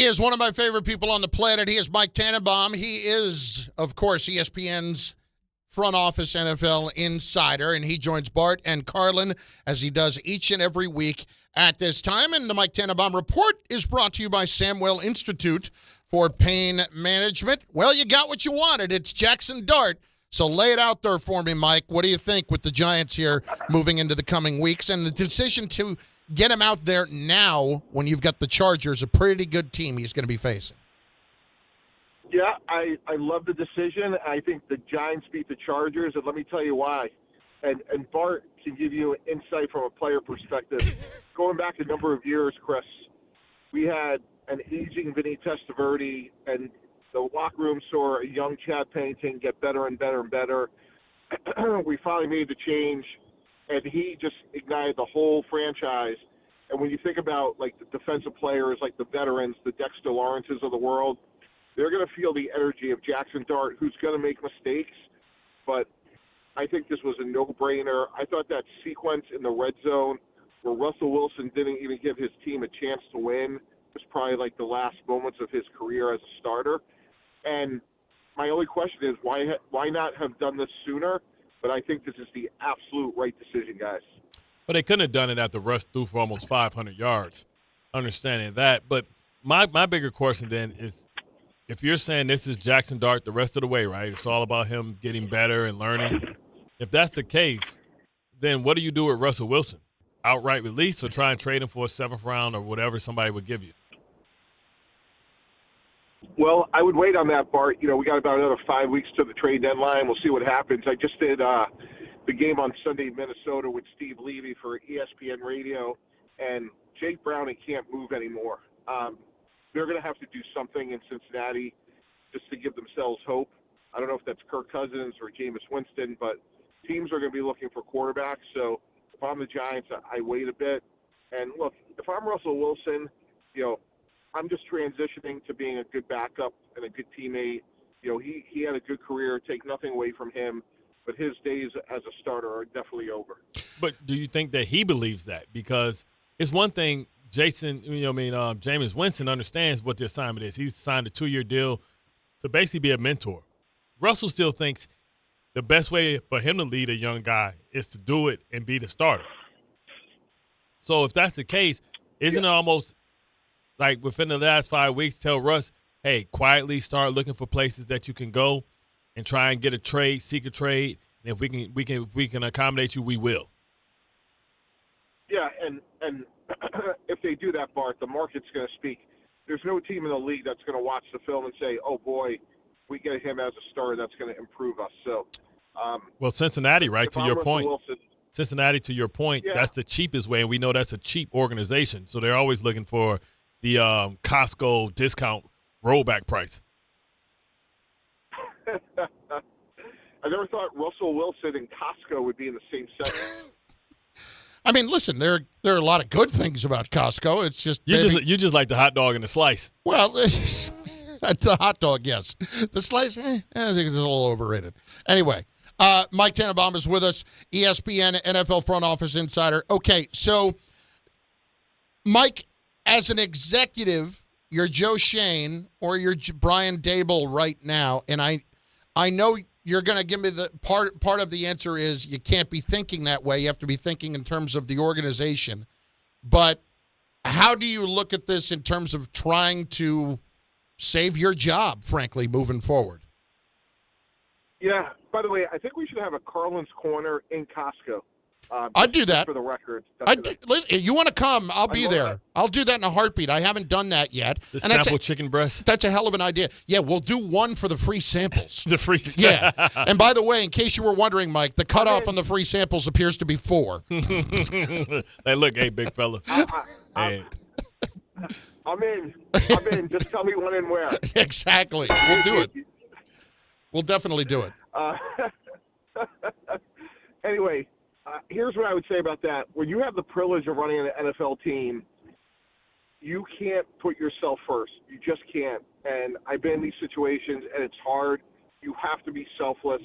He is one of my favorite people on the planet. He is Mike Tannenbaum. He is, of course, ESPN's front office NFL insider, and he joins Bart and Carlin as he does each and every week at this time. And the Mike Tannenbaum Report is brought to you by Samwell Institute for Pain Management. Well, you got what you wanted. It's Jaxson Dart. So lay it out there for me, Mike. What do you think with the Giants here moving into the coming weeks and the decision to get him out there now when you've got the Chargers, a pretty good team he's going to be facing? Yeah, I love the decision. I think the Giants beat the Chargers, and let me tell you why. And Bart can give you an insight from a player perspective. Going back a number of years, Chris, we had an aging Vinny Testaverde, and the locker room saw a young Chad Pennington get better and better and better. We finally made the change, and he just ignited the whole franchise. And when you think about, like, the defensive players, like the veterans, the Dexter Lawrences of the world, they're going to feel the energy of Jaxson Dart, who's going to make mistakes. But I think this was a no-brainer. I thought that sequence in the red zone where Russell Wilson didn't even give his team a chance to win was probably like the last moments of his career as a starter. And my only question is, why not have done this sooner? But I think this is the absolute right decision, guys. But they couldn't have done it after Russ threw for almost 500 yards. Understanding that. But my bigger question then is, if you're saying this is Jaxson Dart the rest of the way, right? It's all about him getting better and learning. If that's the case, then what do you do with Russell Wilson? Outright release or try and trade him for a 7th round or whatever somebody would give you? Well, I would wait on that, Bart. You know, we got about another 5 weeks to the trade deadline. We'll see what happens. I just did the game on Sunday in Minnesota with Steve Levy for ESPN Radio, and Jake Browning can't move anymore. They're going to have to do something in Cincinnati just to give themselves hope. I don't know if that's Kirk Cousins or Jameis Winston, but teams are going to be looking for quarterbacks. So if I'm the Giants, I wait a bit. And look, if I'm Russell Wilson, you know, I'm just transitioning to being a good backup and a good teammate. You know, he had a good career. Take nothing away from him, but his days as a starter are definitely over. But do you think that he believes that? Because it's one thing, Jameis Winston understands what the assignment is. He's signed a 2-year deal to basically be a mentor. Russell still thinks the best way for him to lead a young guy is to do it and be the starter. So if that's the case, isn't it almost like within the last 5 weeks, tell Russ, hey, quietly start looking for places that you can go and try and get a trade, seek a trade. And if we can accommodate you, we will. Yeah, and if they do that, Bart, the market's going to speak. There's no team in the league that's going to watch the film and say, oh, boy, we get him as a starter, that's going to improve us. So, well, Cincinnati, right, to your point. Cincinnati, to your point, yeah. That's the cheapest way, and we know that's a cheap organization. So they're always looking for the Costco discount rollback price. I never thought Russell Wilson and Costco would be in the same segment. I mean, listen, there are a lot of good things about Costco. It's just you just like the hot dog and the slice. Well, that's a hot dog, yes. The slice, I think it's a little overrated. Anyway, Mike Tannenbaum is with us, ESPN NFL front office insider. Okay, so Mike, as an executive, you're Joe Shane or you're Brian Dable right now, and I know you're going to give me the part of the answer is you can't be thinking that way. You have to be thinking in terms of the organization. But how do you look at this in terms of trying to save your job, frankly, moving forward? Yeah. By the way, I think we should have a Carlin's Corner in Costco. I'd do that. For the record. Listen, you want to come, I'll be there. That. I'll do that in a heartbeat. I haven't done that yet. The sample chicken breast? That's a hell of an idea. Yeah, we'll do one for the free samples. The free Yeah. And by the way, in case you were wondering, Mike, the cutoff on the free samples appears to be 4. Hey, look, hey, big fella. Hey. I'm in. Just tell me when and where. Exactly. We'll do it. We'll definitely do it. Anyway, here's what I would say about that. When you have the privilege of running an NFL team, you can't put yourself first. You just can't. And I've been in these situations, and it's hard. You have to be selfless.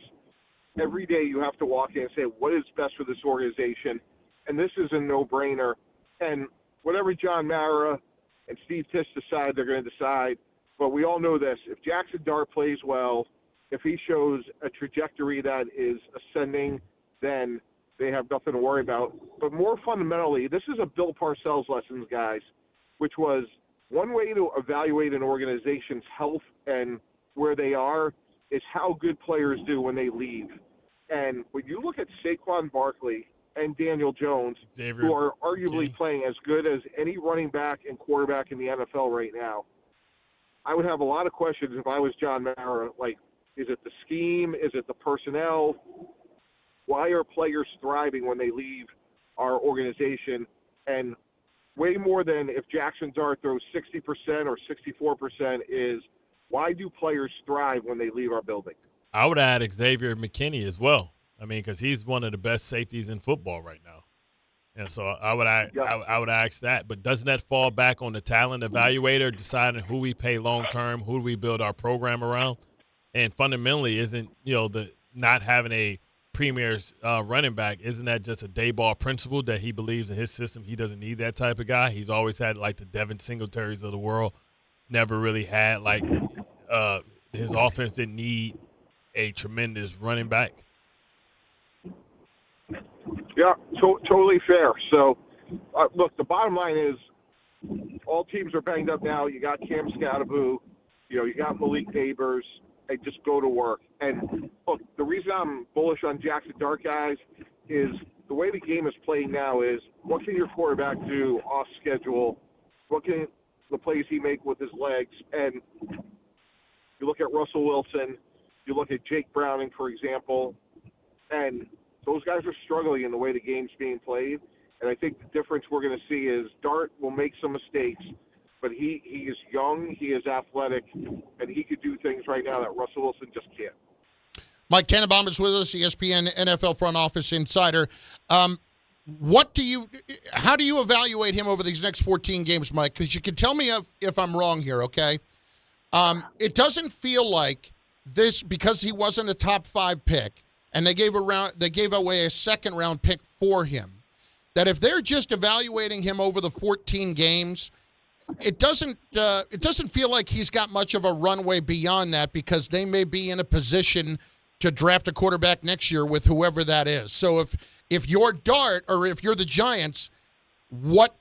Every day you have to walk in and say, what is best for this organization? And this is a no-brainer. And whatever John Mara and Steve Tisch decide, they're going to decide. But we all know this. If Jaxson Dart plays well, if he shows a trajectory that is ascending, then they have nothing to worry about. But more fundamentally, this is a Bill Parcells lessons, guys, which was one way to evaluate an organization's health and where they are is how good players do when they leave. And when you look at Saquon Barkley and Daniel Jones, who are arguably playing as good as any running back and quarterback in the NFL right now, I would have a lot of questions if I was John Mara. Like, is it the scheme? Is it the personnel? Why are players thriving when they leave our organization? And way more than if Jaxson Dart throws 60% or 64% is why do players thrive when they leave our building? I would add Xavier McKinney as well. I mean, because he's one of the best safeties in football right now. And so I would ask that. But doesn't that fall back on the talent evaluator deciding who we pay long term, who we build our program around? And fundamentally, isn't the not having a premier running back, isn't that just a day ball principle that he believes in his system? He doesn't need that type of guy. He's always had like the Devin Singletaries of the world. Never really had his offense didn't need a tremendous running back. Yeah, totally fair. So, look, the bottom line is all teams are banged up now. You got Cam Scattaboo, you got Malik Neighbors, and just go to work. And, look, the reason I'm bullish on Jaxson Dart, guys, is the way the game is playing now is what can your quarterback do off schedule? What can the plays he make with his legs? And you look at Russell Wilson, you look at Jake Browning, for example, and those guys are struggling in the way the game's being played. And I think the difference we're going to see is Dart will make some mistakes, but he is young, he is athletic, and he could do things right now that Russell Wilson just can't. Mike Tannenbaum is with us, ESPN NFL front office insider. How do you evaluate him over these next 14 games, Mike? Because you can tell me if I'm wrong here, okay? It doesn't feel like this, because he wasn't a top 5 pick, and they gave away a second-round pick for him, that if they're just evaluating him over the 14 games, it doesn't feel like he's got much of a runway beyond that, because they may be in a position to draft a quarterback next year with whoever that is. So if you're Dart, or if you're the Giants, what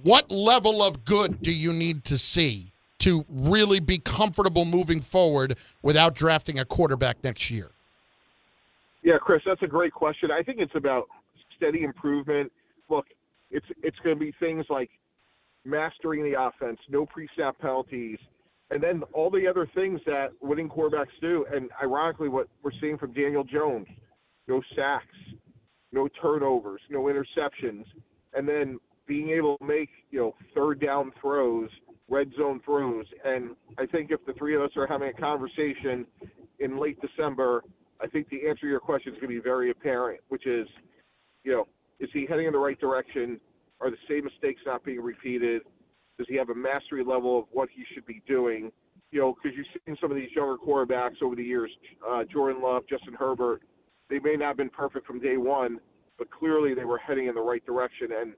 level of good do you need to see to really be comfortable moving forward without drafting a quarterback next year? Yeah, Chris, that's a great question. I think it's about steady improvement. Look, it's going to be things like mastering the offense, no pre-snap penalties, and then all the other things that winning quarterbacks do. And ironically, what we're seeing from Daniel Jones, no sacks, no turnovers, no interceptions, and then being able to make, third down throws, red zone throws. And I think if the three of us are having a conversation in late December, I think the answer to your question is going to be very apparent, which is, is he heading in the right direction? Are the same mistakes not being repeated? Does he have a mastery level of what he should be doing? Because you've seen some of these younger quarterbacks over the years, Jordan Love, Justin Herbert, they may not have been perfect from day one, but clearly they were heading in the right direction, and,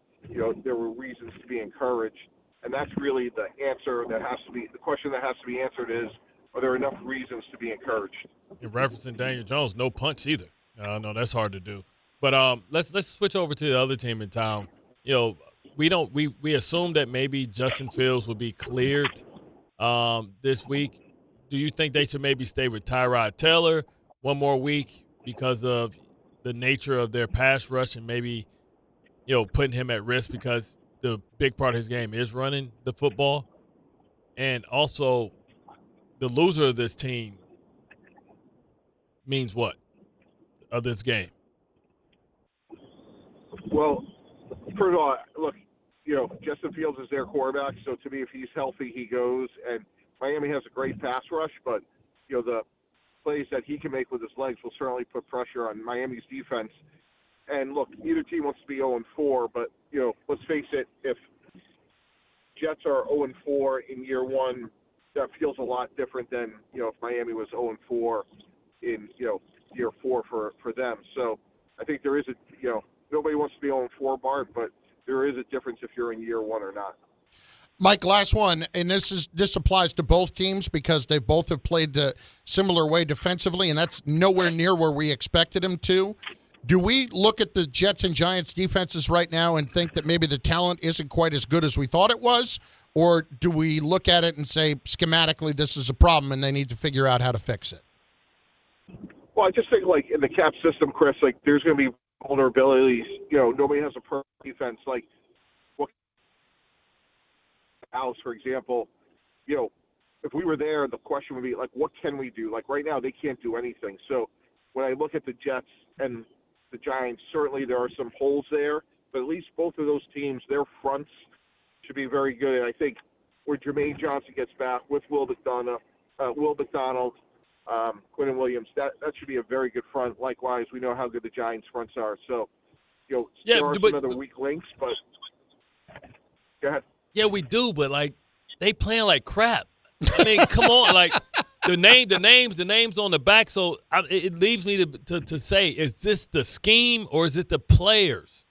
there were reasons to be encouraged. And that's really the answer the question that has to be answered is, are there enough reasons to be encouraged? In referencing Daniel Jones, no punts either. No, that's hard to do. But let's switch over to the other team in town. We assume that maybe Justin Fields will be cleared this week. Do you think they should maybe stay with Tyrod Taylor one more week because of the nature of their pass rush and maybe, putting him at risk because the big part of his game is running the football? And also, the loser of this team means what of this game? Well, first of all, look, Justin Fields is their quarterback, so to me, if he's healthy, he goes. And Miami has a great pass rush, but, the plays that he can make with his legs will certainly put pressure on Miami's defense. And, look, neither team wants to be 0-4, but, let's face it, if Jets are 0-4 in year one, that feels a lot different than, if Miami was 0-4 in, year 4 for them. So I think there is nobody wants to be 0-4, Bart, but there is a difference if you're in year one or not. Mike, last one, and this applies to both teams because they both have played the similar way defensively, and that's nowhere near where we expected them to. Do we look at the Jets and Giants defenses right now and think that maybe the talent isn't quite as good as we thought it was? Or do we look at it and say, schematically, this is a problem and they need to figure out how to fix it? Well, I just think, like, in the cap system, Chris, like, there's going to be vulnerabilities. You know, nobody has a perfect defense. Like, Alice, for example, you know, if we were there, the question would be, like, what can we do? Like, right now, they can't do anything. So when I look at the Jets and the Giants, certainly there are some holes there, but at least both of those teams, their fronts should be very good. And I think when Jermaine Johnson gets back with Will McDonald, Quinn Williams, that should be a very good front. Likewise, we know how good the Giants' fronts are. So, you know, there are some other weak links, but go ahead. Yeah, we do, but, like, they playing like crap. I mean, come on, like, the names on the back. So it leaves me to say, is this the scheme or is it the players?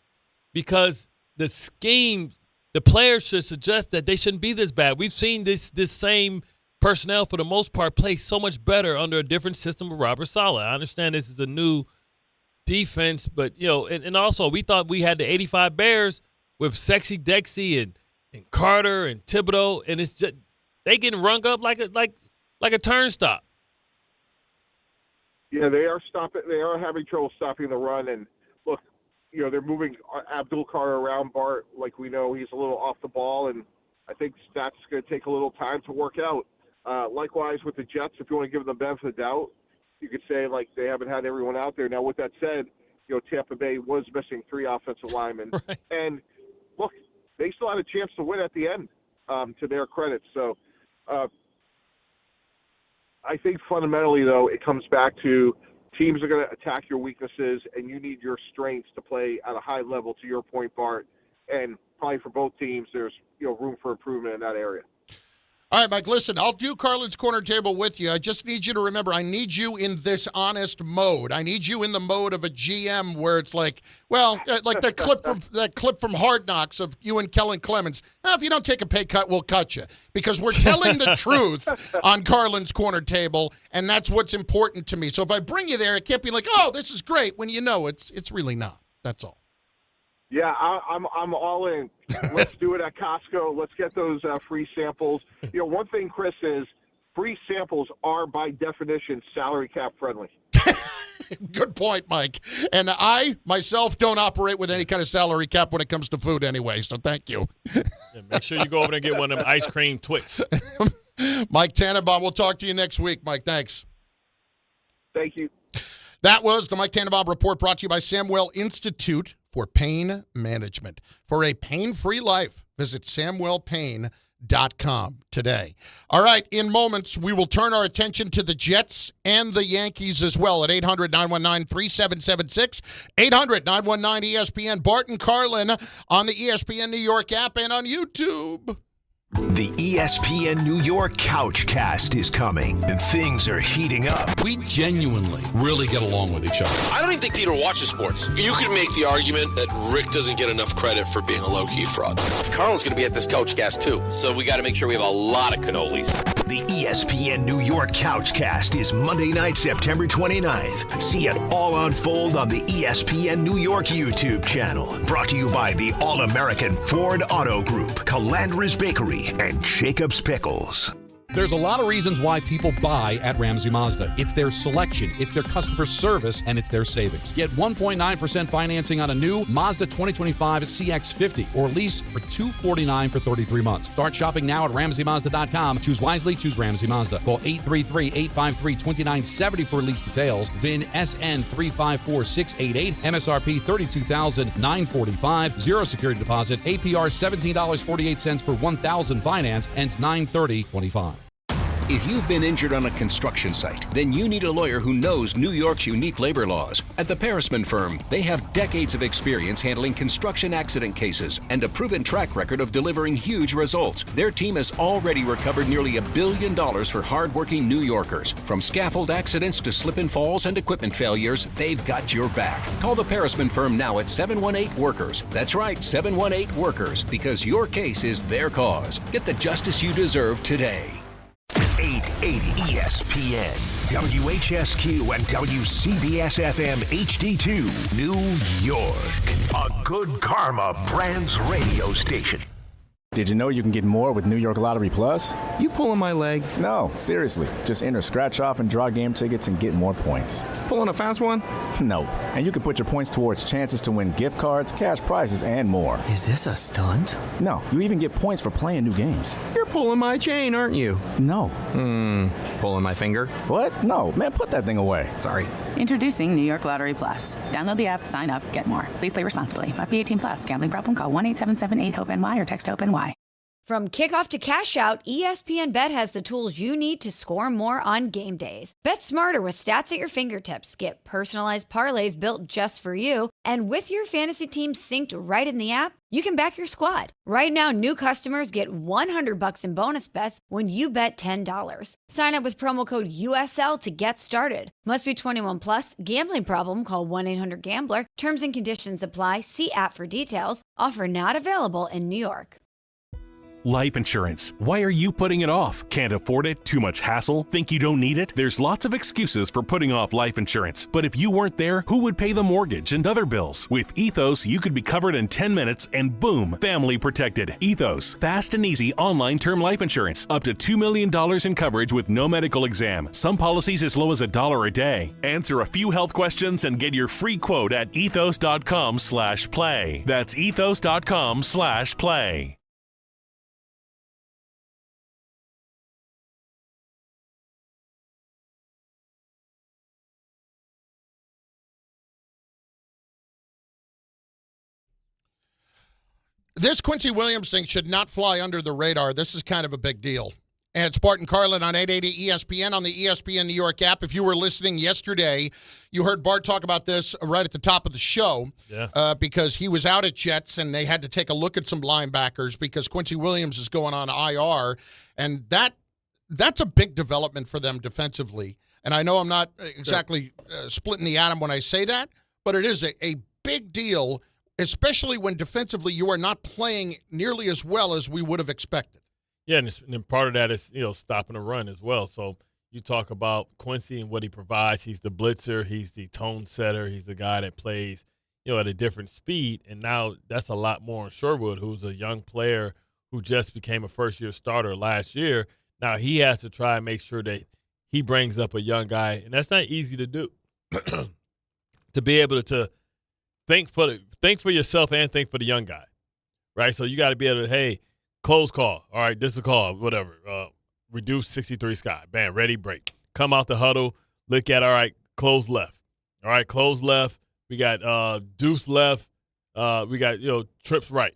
Because the scheme, the players should suggest that they shouldn't be this bad. We've seen this same personnel, for the most part, play so much better under a different system with Robert Saleh. I understand this is a new defense, but, you know, and also we thought we had the 85 Bears with Sexy Dexy and Carter and Thibodeau, and it's just they getting rung up like a turnstile. Yeah, they are stopping. They are having trouble stopping the run. And look, you know, they're moving Abdul Carter around. Bart, like we know, he's a little off the ball, and I think that's going to take a little time to work out. Likewise with the Jets, if you want to give them the benefit of the doubt, you could say like they haven't had everyone out there. Now, with that said, you know, Tampa Bay was missing 3 offensive linemen, right. And look, they still had a chance to win at the end, to their credit. So I think fundamentally, though, it comes back to teams are going to attack your weaknesses, and you need your strengths to play at a high level, to your point, Bart. And probably for both teams, there's, you know, room for improvement in that area. All right, Mike, listen, I'll do Carlin's Corner Table with you. I just need you to remember, I need you in this honest mode. I need you in the mode of a GM where it's like, well, like that clip from Hard Knocks of you and Kellen Clemens. If you don't take a pay cut, we'll cut you. Because we're telling the truth on Carlin's Corner Table, and that's what's important to me. So if I bring you there, it can't be like, oh, this is great, when you know it's really not. That's all. Yeah, I'm all in. Let's do it at Costco. Let's get those free samples. You know, one thing, Chris, is free samples are by definition salary cap friendly. Good point, Mike. And I, myself, don't operate with any kind of salary cap when it comes to food anyway, so thank you. Yeah, make sure you go over there and get one of them ice cream Twix. Mike Tannenbaum, we'll talk to you next week. Mike, thanks. Thank you. That was the Mike Tannenbaum Report, brought to you by Samwell Institute for Pain Management. For a pain-free life, visit SamwellPain.com today. All right, in moments, we will turn our attention to the Jets and the Yankees as well at 800-919-3776, 800-919-ESPN. Bart Carlin on the ESPN New York app and on YouTube. The ESPN New York Couchcast is coming, and things are heating up. We genuinely really get along with each other. I don't even think Peter watches sports. You could make the argument that Rick doesn't get enough credit for being a low-key fraud. Carlin's going to be at this Couchcast, too, so we got to make sure we have a lot of cannolis. The ESPN New York Couchcast is Monday night, September 29th. See it all unfold on the ESPN New York YouTube channel. Brought to you by the All-American Ford Auto Group, Calandra's Bakery, and Jacob's Pickles. There's a lot of reasons why people buy at Ramsey Mazda. It's their selection, it's their customer service, and it's their savings. Get 1.9% financing on a new Mazda 2025 CX-50 or lease for $249 for 33 months. Start shopping now at RamseyMazda.com. Choose wisely, choose Ramsey Mazda. Call 833-853-2970 for lease details. VIN SN 354688. MSRP $32,945. Zero security deposit. APR $17.48 per 1,000 finance. Ends 9/30/25. If you've been injured on a construction site, then you need a lawyer who knows New York's unique labor laws. At the Parisman Firm, they have decades of experience handling construction accident cases and a proven track record of delivering huge results. Their team has already recovered nearly $1 billion for hardworking New Yorkers. From scaffold accidents to slip and falls and equipment failures, they've got your back. Call the Parisman Firm now at 718-WORKERS. That's right, 718-WORKERS, because your case is their cause. Get the justice you deserve today. 880 ESPN, WHSQ, and WCBS-FM HD2, New York. A Good Karma Brands radio station. Did you know you can get more with New York Lottery Plus? You pulling my leg? No, seriously. Just enter scratch off and draw game tickets and get more points. Pulling a fast one? No. And you can put your points towards chances to win gift cards, cash prizes, and more. Is this a stunt? No. You even get points for playing new games. You're pulling my chain, aren't you? No. Pulling my finger? What? No. Man, put that thing away. Sorry. Introducing New York Lottery Plus. Download the app, sign up, get more. Please play responsibly. Must be 18 plus. Gambling problem? Call 1-877-8-HOPE-NY or text HOPE-NY. From kickoff to cash out, ESPN Bet has the tools you need to score more on game days. Bet smarter with stats at your fingertips. Get personalized parlays built just for you. And with your fantasy team synced right in the app, you can back your squad. Right now, new customers get $100 in bonus bets when you bet $10. Sign up with promo code USL to get started. Must be 21 plus. Gambling problem? Call 1-800-GAMBLER. Terms and conditions apply. See app for details. Offer not available in New York. Life insurance. Why are you putting it off? Can't afford it? Too much hassle? Think you don't need it? There's lots of excuses for putting off life insurance. But if you weren't there, who would pay the mortgage and other bills? With Ethos, you could be covered in 10 minutes and boom, family protected. Ethos, fast and easy online term life insurance. Up to $2 million in coverage with no medical exam. Some policies as low as $1 a day. Answer a few health questions and get your free quote at ethos.com/play. That's ethos.com/play. This Quincy Williams thing should not fly under the radar. This is kind of a big deal. And it's Bart Carlin on 880 ESPN on the ESPN New York app. If you were listening yesterday, you heard Bart talk about this right at the top of the show because he was out at Jets and they had to take a look at some linebackers because Quincy Williams is going on IR. And that's a big development for them defensively. And I know I'm not exactly splitting the atom when I say that, but it is a big deal, especially when defensively you are not playing nearly as well as we would have expected. Yeah, and part of that is, stopping the run as well. So you talk about Quincy and what he provides. He's the blitzer. He's the tone setter. He's the guy that plays, at a different speed. And now that's a lot more on Sherwood, who's a young player who just became a first-year starter last year. Now he has to try and make sure that he brings up a young guy, and that's not easy to do. To be able to think for yourself and think for the young guy, right? So you got to be able to, hey, close call. All right, this is a call, whatever. Reduce 63 Sky. Bam, ready, break. Come out the huddle, look at, all right, close left. All right, close left. We got deuce left. We got, trips right.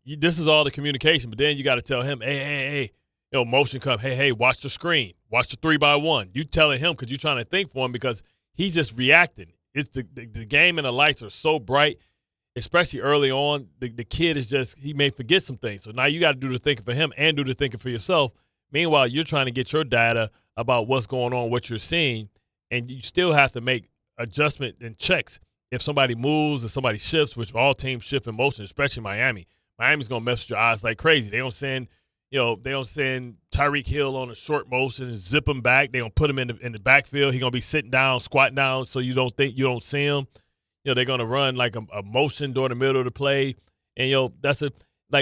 This is all the communication, but then you got to tell him, hey, motion come. Hey, watch the screen. Watch the 3x1. You telling him because you're trying to think for him because he's just reacting. It's the game and the lights are so bright, especially early on. The kid is just, he may forget some things. So now you got to do the thinking for him and do the thinking for yourself. Meanwhile, you're trying to get your data about what's going on, what you're seeing, and you still have to make adjustment and checks. If somebody moves or somebody shifts, which all teams shift in motion, especially Miami. Miami's going to mess with your eyes like crazy. They don't send Tyreek Hill on a short motion and zip him back. They don't put him in the backfield. He's going to be sitting down, squatting down, so you don't see him. They're going to run like a motion during the middle of the play. And, that's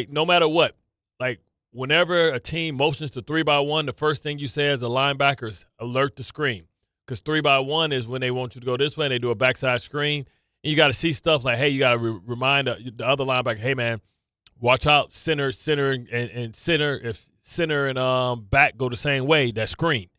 no matter what, whenever a team motions to 3x1, the first thing you say as a linebacker is alert the screen. Because 3x1 is when they want you to go this way and they do a backside screen. And you got to see stuff like, hey, you got to remind the other linebacker, hey, man, watch out, center, and center. If center and back go the same way, that's screen.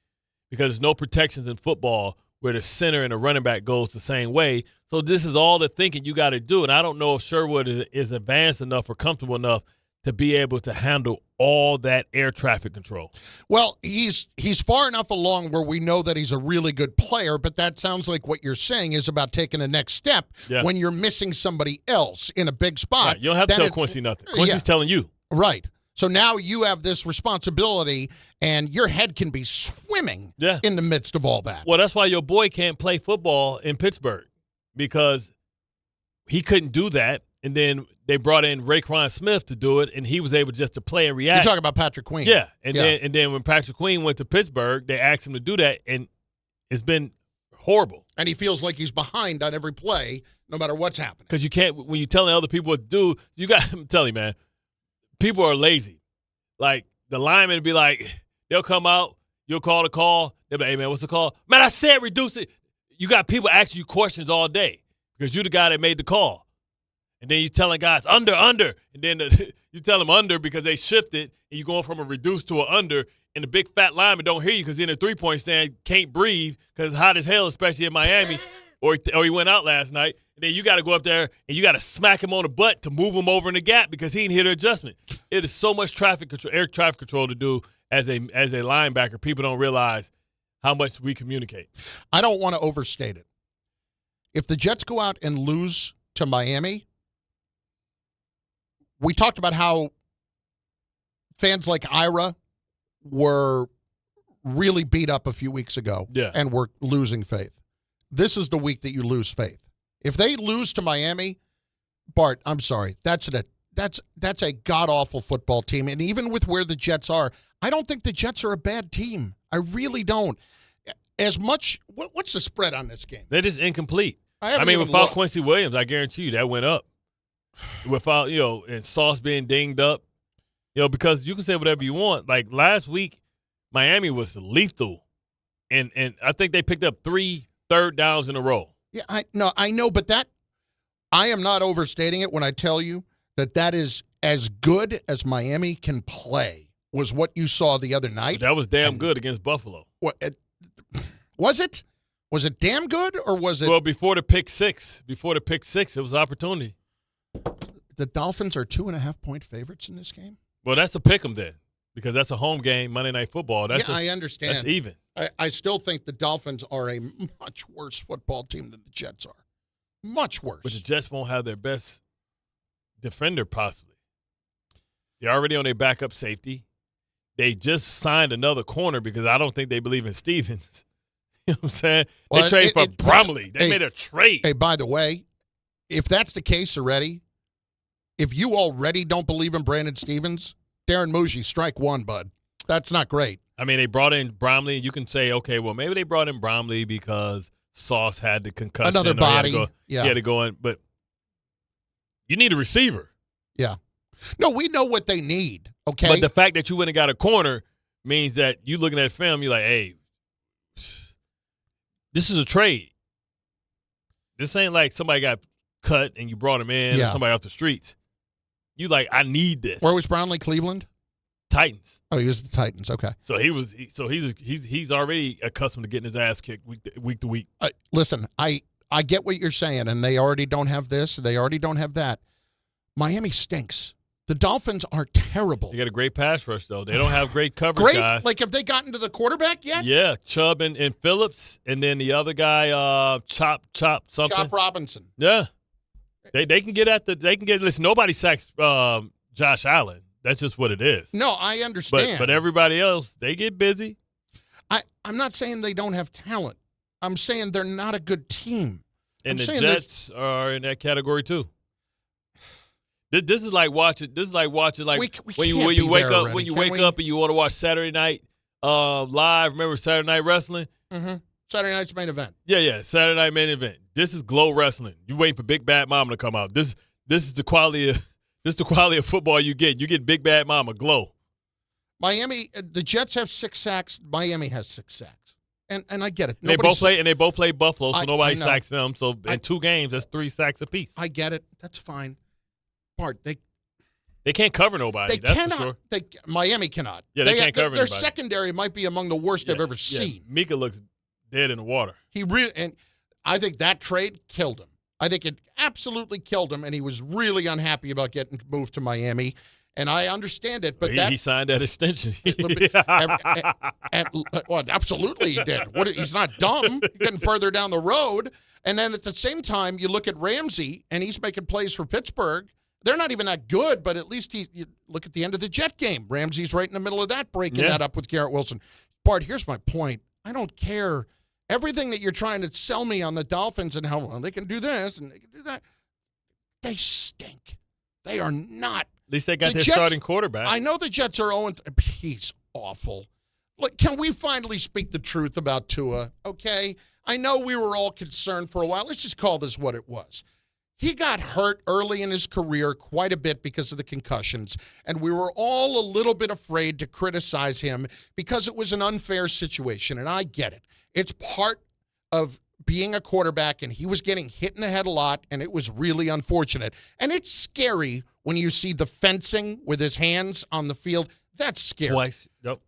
Because there's no protections in football where the center and the running back goes the same way. So this is all the thinking you got to do. And I don't know if Sherwood is advanced enough or comfortable enough to be able to handle all that air traffic control? Well, he's far enough along where we know that he's a really good player, but that sounds like what you're saying is about taking the next step when you're missing somebody else in a big spot. Right. You don't have to tell Quincy nothing. Quincy's telling you. Right. So now you have this responsibility, and your head can be swimming in the midst of all that. Well, that's why your boy can't play football in Pittsburgh, because he couldn't do that. And then they brought in Raekwon Smith to do it, and he was able just to play and react. You're talking about Patrick Queen. Yeah. And then when Patrick Queen went to Pittsburgh, they asked him to do that, and it's been horrible. And he feels like he's behind on every play, no matter what's happening. Because you can't, when you're telling other people what to do, you got, I'm telling you, man, people are lazy. Like, the linemen will be like, they'll come out, you'll call the call, they'll be like, hey, man, what's the call? Man, I said reduce it. You got people asking you questions all day because you're the guy that made the call. And then you're telling guys, under. And then you tell them under because they shifted, and you're going from a reduced to an under, and the big fat lineman don't hear you because he's in a three-point stand, can't breathe because it's hot as hell, especially in Miami, or he went out last night. And then you got to go up there, and you got to smack him on the butt to move him over in the gap because he didn't hear the adjustment. It is so much air traffic control to do as a linebacker. People don't realize how much we communicate. I don't want to overstate it. If the Jets go out and lose to Miami, we talked about how fans like Ira were really beat up a few weeks ago and were losing faith. This is the week that you lose faith. If they lose to Miami, Bart, I'm sorry, that's a god-awful football team. And even with where the Jets are, I don't think the Jets are a bad team. I really don't. As much, what's the spread on this game? They're just incomplete. Without Quincy Williams, I guarantee you that went up. Without, and Sauce being dinged up, because you can say whatever you want. Like last week, Miami was lethal, and I think they picked up 3 third downs in a row. Yeah, I know, but I am not overstating it when I tell you that is as good as Miami can play. Was what you saw the other night. That was damn good against Buffalo. What was it? Was it damn good, or was it? Well, before the pick six, it was opportunity. The Dolphins are 2.5-point favorites in this game. Well, that's a pick 'em then, because that's a home game, Monday Night Football. I understand. That's even. I still think the Dolphins are a much worse football team than the Jets are. Much worse. But the Jets won't have their best defender possibly. They're already on their backup safety. They just signed another corner because I don't think they believe in Stevens. You know what I'm saying? They traded for Bromley. They made a trade. Hey, by the way, if that's the case already, if you already don't believe in Brandon Stevens, Darren Muji, strike one, bud. That's not great. I mean, they brought in Bromley. You can say, okay, well, maybe they brought in Bromley because Sauce had the concussion. Another body. He had to go in. But you need a receiver. Yeah. No, we know what they need, okay? But the fact that you went and got a corner means that you looking at film, you're like, hey, this is a trade. This ain't like somebody got cut and you brought him in or somebody off the streets. You like, I need this. Where was Brownlee? Cleveland? Titans. Oh, he was the Titans. Okay. So he's already accustomed to getting his ass kicked week to week. Listen, I get what you're saying, and they already don't have this, they already don't have that. Miami stinks. The Dolphins are terrible. They got a great pass rush, though. They don't have great coverage, guys. Like, have they gotten to the quarterback yet? Yeah, Chubb and Phillips, and then the other guy, Chop something. Chop Robinson. Yeah. They can get at listen, nobody sacks Josh Allen. That's just what it is. No, I understand. But everybody else, they get busy. I'm not saying they don't have talent. I'm saying they're not a good team. And the Jets are in that category too. This is like watching like when you wake up and you want to watch Saturday Night Live. Remember Saturday Night Wrestling? Mm-hmm. Saturday night's main event. Yeah, Saturday Night main event. This is Glow Wrestling. You waiting for Big Bad Mama to come out. This is the quality of football you get. You get Big Bad Mama Glow. Miami, the Jets have 6 sacks. Miami has 6 sacks. And I get it. They both play Buffalo, so nobody sacks them. So in 2 games, that's 3 sacks apiece. I get it. That's fine. Bart, they can't cover nobody. That's for sure. Miami cannot. Yeah, they can't cover their anybody. Secondary might be among the worst I've ever seen. Mika looks dead in the water. And I think that trade killed him. I think it absolutely killed him, and he was really unhappy about getting moved to Miami. And I understand it, but he signed that extension. Well, absolutely he did. He's not dumb. He's getting further down the road. And then at the same time, you look at Ramsey, and he's making plays for Pittsburgh. They're not even that good, but at least you look at the end of the Jet game. Ramsey's right in the middle of that, breaking that up with Garrett Wilson. Bart, here's my point. I don't care. Everything that you're trying to sell me on the Dolphins and how well they can do this and they can do that, they stink. They are not. At least they got their starting quarterback. I know the Jets are 0. He's awful. Look, can we finally speak the truth about Tua, okay? I know we were all concerned for a while. Let's just call this what it was. He got hurt early in his career quite a bit because of the concussions, and we were all a little bit afraid to criticize him because it was an unfair situation, and I get it. It's part of being a quarterback, and he was getting hit in the head a lot, and it was really unfortunate. And it's scary when you see the fencing with his hands on the field. That's scary. Twice. Yep.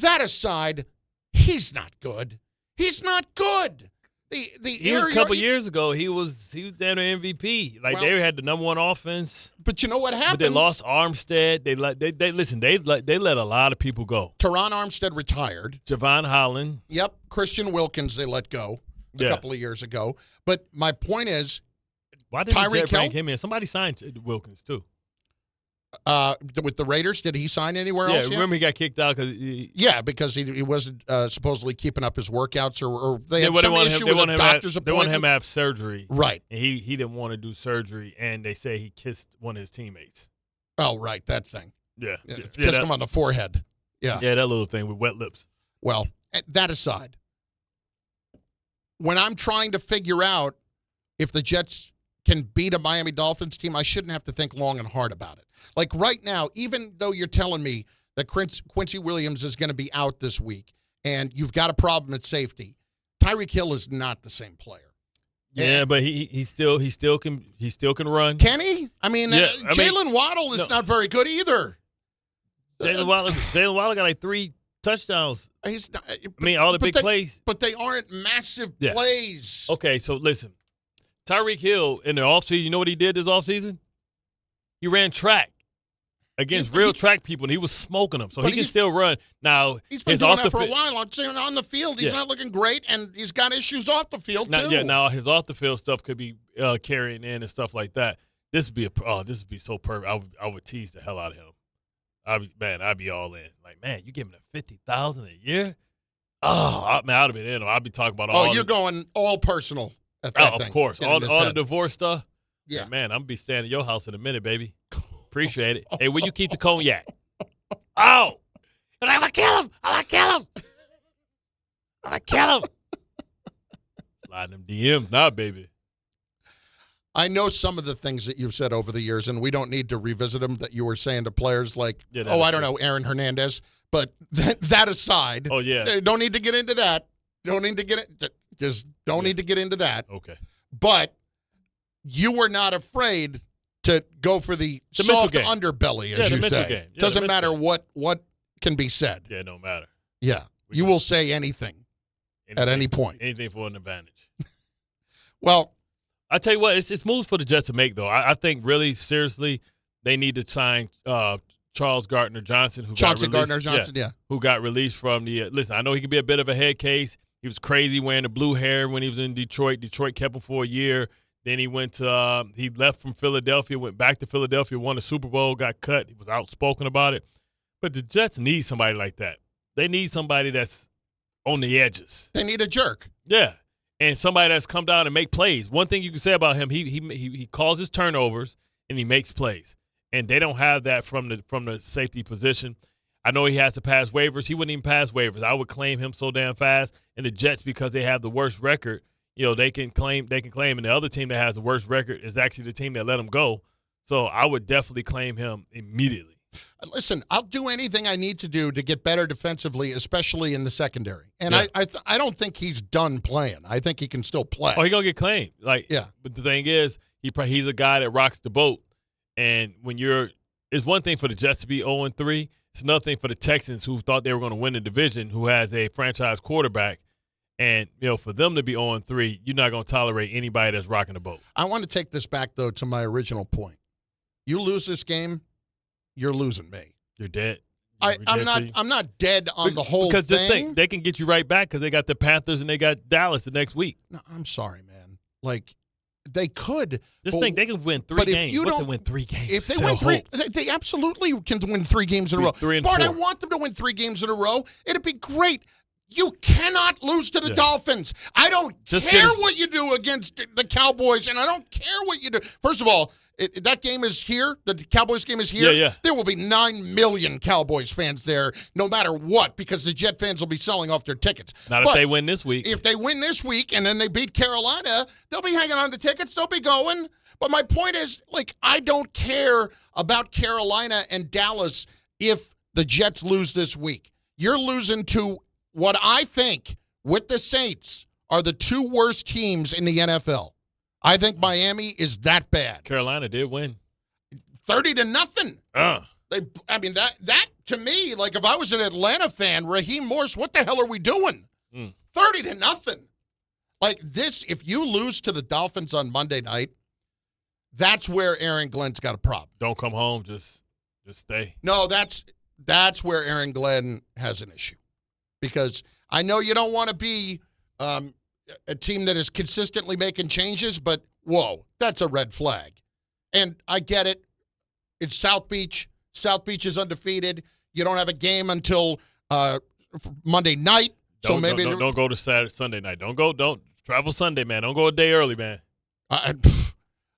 That aside, he's not good. He's not good. A couple years ago, he was damn near MVP. Like, they had the number 1 offense. But you know what happened? But they lost Armstead. They let a lot of people go. Teron Armstead retired. Javon Holland. Yep. Christian Wilkins they let go a couple of years ago. But my point is, why didn't Tyreek bring him in? Somebody signed Wilkins too. With the Raiders, did he sign anywhere else? Yeah, remember he got kicked out because he wasn't supposedly keeping up his workouts, or they had some issue with a doctor's appointment. They wanted him to have surgery, right? And he didn't want to do surgery, and they say he kissed one of his teammates. Oh, right, that thing. Yeah, kissed him on the forehead. Yeah, that little thing with wet lips. Well, that aside, when I'm trying to figure out if the Jets can beat a Miami Dolphins team, I shouldn't have to think long and hard about it. Like right now, even though you're telling me that Quincy Williams is going to be out this week and you've got a problem at safety, Tyreek Hill is not the same player. Yeah, but he still can run. Can he? I mean, Jalen Waddle is not very good either. Jalen Waddle got like 3 touchdowns. He's not, all the big plays. But they aren't massive plays. Okay, so listen. Tyreek Hill in the offseason, you know what he did this offseason? He ran track against real track people, and he was smoking them. So he can still run. Now, he's been doing that for a while. On the field, he's not looking great, and he's got issues off the field, too. Yeah, now his off-the-field stuff could be carrying in and stuff like that. This would be so perfect. I would tease the hell out of him. I'd be all in. Like, man, you give him $50,000 a year? Oh, I'd have been in. I'd be talking about all. Oh, you're going all personal at that thing. Of course. All the divorce stuff. Yeah. Like, man, I'm going to be staying at your house in a minute, baby. Appreciate it. Hey, where you keep the cognac? Oh. And I'm going to kill him. I'm going to kill him. I'm going to kill him. Sliding them DMs now, baby. I know some of the things that you've said over the years, and we don't need to revisit them, that you were saying to players like, I don't know, Aaron Hernandez. But that aside, don't need to get into that. Don't need to get it. Just don't need to get into that. Okay. But you were not afraid to go for the soft underbelly, as you say. Doesn't matter what can be said. Yeah, no matter. Yeah. You will say anything at any point. Anything for an advantage. Well, I tell you what, it's moves for the Jets to make, though. I think really, seriously, they need to sign Charles Gardner-Johnson, who got released from the listen, I know he could be a bit of a head case. He was crazy wearing the blue hair when he was in Detroit. Detroit kept him for a year. Then he went to he left from Philadelphia, went back to Philadelphia, won the Super Bowl, got cut. He was outspoken about it. But the Jets need somebody like that. They need somebody that's on the edges. They need a jerk. Yeah. And somebody that's come down and make plays. One thing you can say about him, he causes turnovers and he makes plays. And they don't have that from the safety position. I know he has to pass waivers. He wouldn't even pass waivers. I would claim him so damn fast. And the Jets, because they have the worst record, they can claim. And the other team that has the worst record is actually the team that let him go. So I would definitely claim him immediately. Listen, I'll do anything I need to do to get better defensively, especially in the secondary. And I don't think he's done playing. I think he can still play. Oh, he's going to get claimed. But the thing is, he's a guy that rocks the boat. And it's one thing for the Jets to be 0-3. It's another thing for the Texans, who thought they were going to win the division, who has a franchise quarterback. And, for them to be 0-3, you're not going to tolerate anybody that's rocking the boat. I want to take this back, though, to my original point. You lose this game, you're losing me. You're dead. I'm not dead on the whole because thing. Just think, they can get you right back because they got the Panthers and they got Dallas the next week. No, I'm sorry, man. Like, they could. Just think they can win 3 games. What's to win 3 games? If they win 3, they absolutely can win 3 games in a row. 3 and Bart, 4. I want them to win 3 games in a row. It'd be great. You cannot lose to the Dolphins. I don't care what you do against the Cowboys, and I don't care what you do. First of all, that game is here. The Cowboys game is here. Yeah. There will be 9 million Cowboys fans there, no matter what, because the Jet fans will be selling off their tickets. Not if they win this week. If they win this week and then they beat Carolina, they'll be hanging on to tickets. They'll be going. But my point is, like, I don't care about Carolina and Dallas if the Jets lose this week. You're losing to what I think, with the Saints, are the 2 worst teams in the NFL. I think Miami is that bad. Carolina did win 30-0. That to me, like if I was an Atlanta fan, Raheem Morris, what the hell are we doing? 30-0. Like this, if you lose to the Dolphins on Monday night, that's where Aaron Glenn's got a problem. Don't come home, just stay. No, that's where Aaron Glenn has an issue. Because I know you don't want to be a team that is consistently making changes, but whoa, that's a red flag. And I get it. It's South Beach. South Beach is undefeated. You don't have a game until Monday night. Don't go to Sunday night. Don't travel Sunday, man. Don't go a day early, man.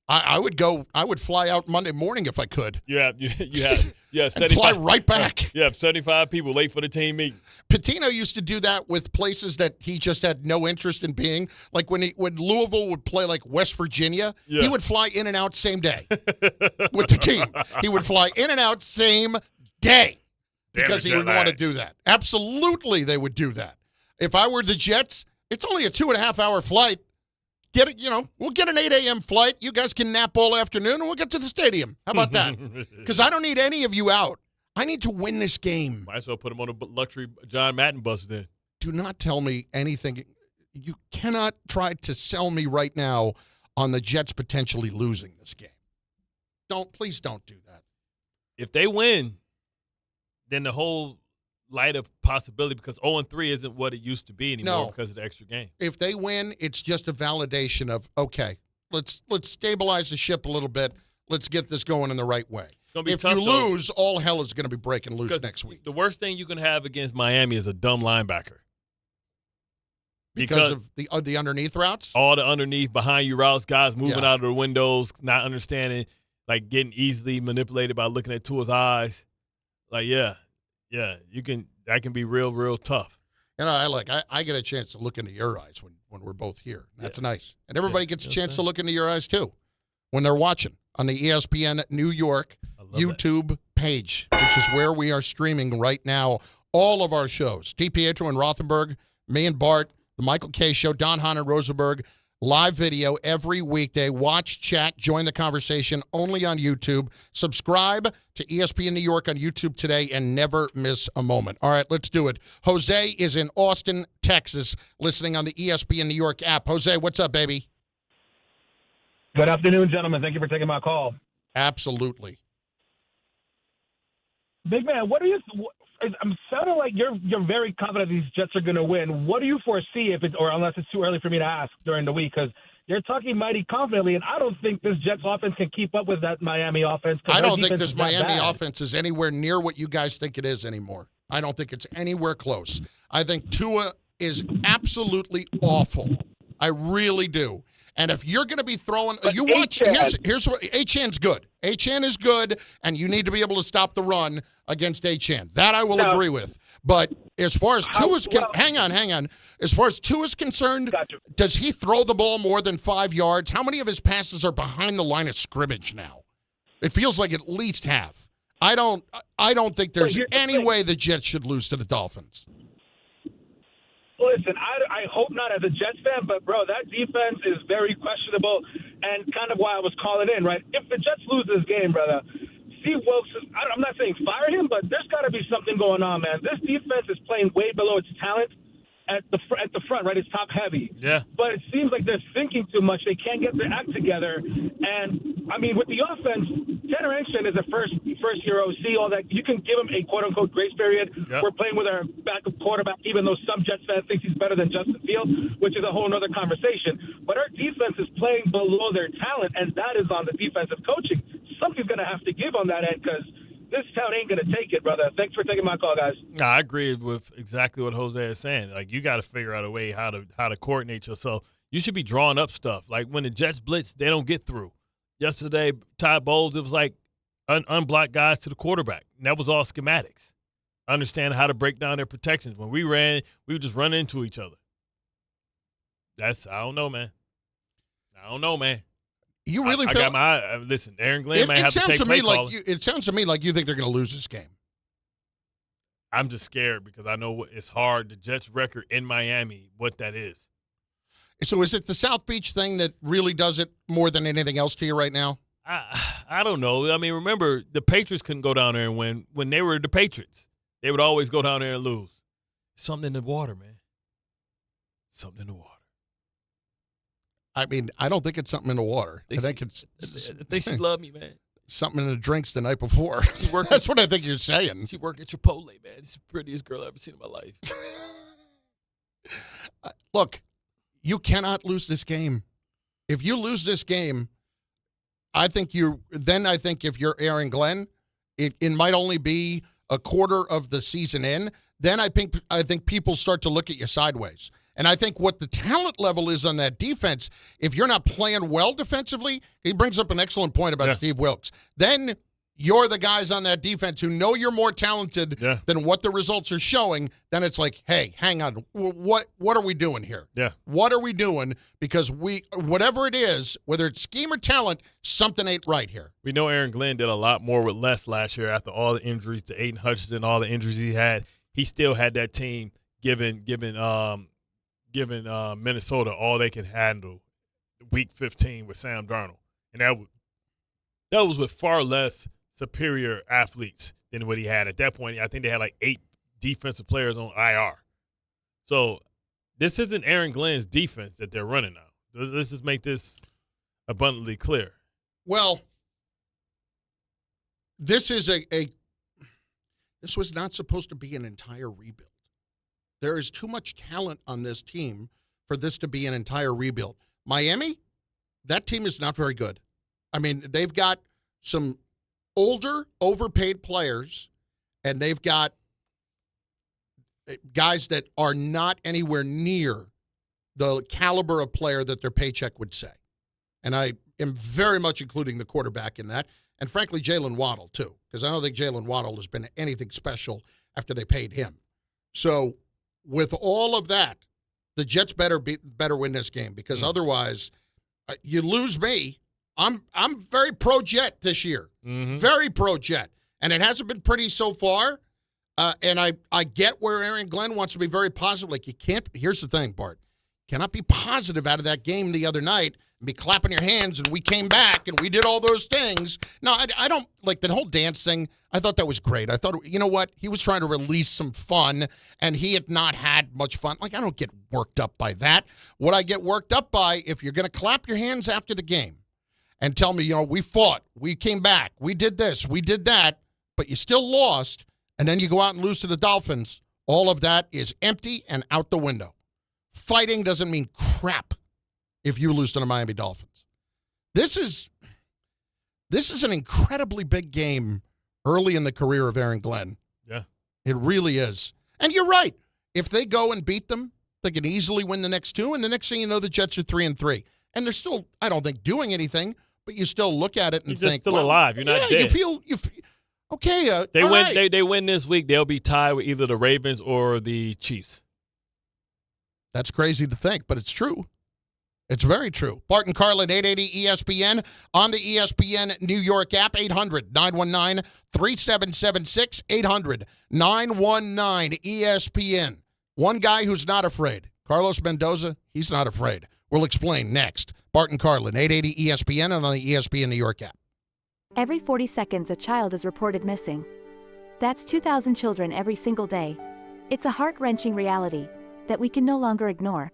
I would go. I would fly out Monday morning if I could. You have 75, fly right back. You have 75 people late for the team meeting. Patino used to do that with places that he just had no interest in being. Like when Louisville would play like West Virginia, he would fly in and out same day with the team. He would fly in and out same day because he would want to do that. Absolutely, they would do that. If I were the Jets, it's only a 2.5-hour flight. Get it, we'll get an 8 a.m. flight. You guys can nap all afternoon, and we'll get to the stadium. How about that? Because I don't need any of you out. I need to win this game. Might as well put him on a luxury John Madden bus then. Do not tell me anything. You cannot try to sell me right now on the Jets potentially losing this game. Please don't do that. If they win, then the whole light of possibility, because 0-3 isn't what it used to be anymore because of the extra game. If they win, it's just a validation of, okay, let's stabilize the ship a little bit. Let's get this going in the right way. If tough, you lose, all hell is going to be breaking loose next week. The worst thing you can have against Miami is a dumb linebacker. Because of the underneath routes? All the underneath, behind you routes, guys moving out of the windows, not understanding, like getting easily manipulated by looking at Tua's eyes. Like, yeah, you can. That can be real tough. I get a chance to look into your eyes when we're both here. That's nice. And everybody gets a chance to look into your eyes, too, when they're watching on the ESPN New York YouTube page, which is where we are streaming right now all of our shows. DiPietro and Rothenberg, me and Bart, the Michael K. Show, Don Hahn and Rosenberg, live video every weekday. Watch, chat, join the conversation only on YouTube. Subscribe to ESPN New York on YouTube today and never miss a moment. All right, let's do it. Jose is in Austin, Texas, listening on the ESPN New York app. Jose, what's up, baby? Good afternoon, gentlemen. Thank you for taking my call. Absolutely. Big man, I'm sounding like you're very confident these Jets are going to win. What do you foresee unless it's too early for me to ask during the week? Because you're talking mighty confidently, and I don't think this Jets offense can keep up with that Miami offense. I don't think this Miami offense is anywhere near what you guys think it is anymore. I don't think it's anywhere close. I think Tua is absolutely awful. I really do. And if you're going to be throwing, here's what Achane good. Achane is good, and you need to be able to stop the run against Achane. That I will agree with. But as far as Tua's hang on. As far as Tua's concerned, does he throw the ball more than 5 yards? How many of his passes are behind the line of scrimmage now? It feels like at least half. I don't think there's any way the Jets should lose to the Dolphins. Listen, I hope not as a Jets fan, but, bro, that defense is very questionable and kind of why I was calling in, right? If the Jets lose this game, brother, Steve Wilkes, I'm not saying fire him, but there's got to be something going on, man. This defense is playing way below its talent, at the front, right? It's top heavy. Yeah. But it seems like they're thinking too much. They can't get their act together. And I mean, with the offense, Tanner Engstrom is a first year OC. All that, you can give him a quote unquote grace period. Yep. We're playing with our backup quarterback, even though some Jets fans think he's better than Justin Fields, which is a whole other conversation. But our defense is playing below their talent, and that is on the defensive coaching. Something's going to have to give on that end because this town ain't going to take it, brother. Thanks for taking my call, guys. No, I agree with exactly what Jose is saying. Like, you got to figure out a way how to coordinate yourself. You should be drawing up stuff. Like, when the Jets blitz, they don't get through. Yesterday, Todd Bowles, it was like unblocked guys to the quarterback. And that was all schematics. Understand how to break down their protections. When we ran, we would just run into each other. I don't know, man. You really feel? I got my listen. Aaron Glenn may have to take play calling. It sounds to me like you think they're going to lose this game. I'm just scared because I know it's hard. The Jets' record in Miami, what that is. So is it the South Beach thing that really does it more than anything else to you right now? I don't know. I mean, remember the Patriots couldn't go down there and win when they were the Patriots. They would always go down there and lose. Something in the water, man. Something in the water. I mean, I don't think it's something in the water. I think they should love me, man. Something in the drinks the night before. That's what I think you're saying. She worked at Chipotle, man. She's the prettiest girl I've ever seen in my life. Look, you cannot lose this game. If you lose this game, I think if you're Aaron Glenn, it might only be a quarter of the season in. Then I think people start to look at you sideways. And I think what the talent level is on that defense, if you're not playing well defensively, he brings up an excellent point about Steve Wilks. Then you're the guys on that defense who know you're more talented than what the results are showing. Then it's like, hey, hang on. What are we doing here? Yeah. What are we doing? Because whatever it is, whether it's scheme or talent, something ain't right here. We know Aaron Glenn did a lot more with less last year after all the injuries to Aiden Hutchinson, all the injuries he had. He still had that team giving Minnesota all they could handle week 15 with Sam Darnold. And that was with far less superior athletes than what he had. At that point, I think they had like 8 defensive players on IR. So this isn't Aaron Glenn's defense that they're running now. Let's just make this abundantly clear. Well, this is this was not supposed to be an entire rebuild. There is too much talent on this team for this to be an entire rebuild. Miami, that team is not very good. I mean, they've got some older, overpaid players, and they've got guys that are not anywhere near the caliber of player that their paycheck would say. And I am very much including the quarterback in that. And frankly, Jalen Waddle, too, because I don't think Jalen Waddle has been anything special after they paid him. So with all of that, the Jets better win this game because otherwise you lose me. I'm very pro-Jet this year. Mm-hmm. Very pro-Jet. And it hasn't been pretty so far. And I get where Aaron Glenn wants to be very positive. Like, you can't – here's the thing, Bart. Cannot be positive out of that game the other night and be clapping your hands and we came back and we did all those things. No, I don't – like, the whole dance thing, I thought that was great. I thought, you know what? He was trying to release some fun, and he had not had much fun. Like, I don't get worked up by that. What I get worked up by, if you're going to clap your hands after the game and tell me, you know, we fought, we came back, we did this, we did that, but you still lost, and then you go out and lose to the Dolphins, all of that is empty and out the window. Fighting doesn't mean crap if you lose to the Miami Dolphins. This is an incredibly big game early in the career of Aaron Glenn. Yeah. It really is. And you're right. If they go and beat them, they can easily win the next 2, and the next thing you know, the Jets are 3-3. And they're still, I don't think, doing anything, but you still look at it and You're think, still alive. You're not dead. You feel okay. They all win. right. They win this week. They'll be tied with either the Ravens or the Chiefs. That's crazy to think, but it's true. It's very true. Bart and Carlin, 880 ESPN, on the ESPN New York app, 800-919-3776, 800-919-ESPN. One guy who's not afraid, Carlos Mendoza, he's not afraid. We'll explain next. Bart and Carlin, 880 ESPN, and on the ESPN New York app. Every 40 seconds, a child is reported missing. That's 2,000 children every single day. It's a heart-wrenching reality. that we can no longer ignore.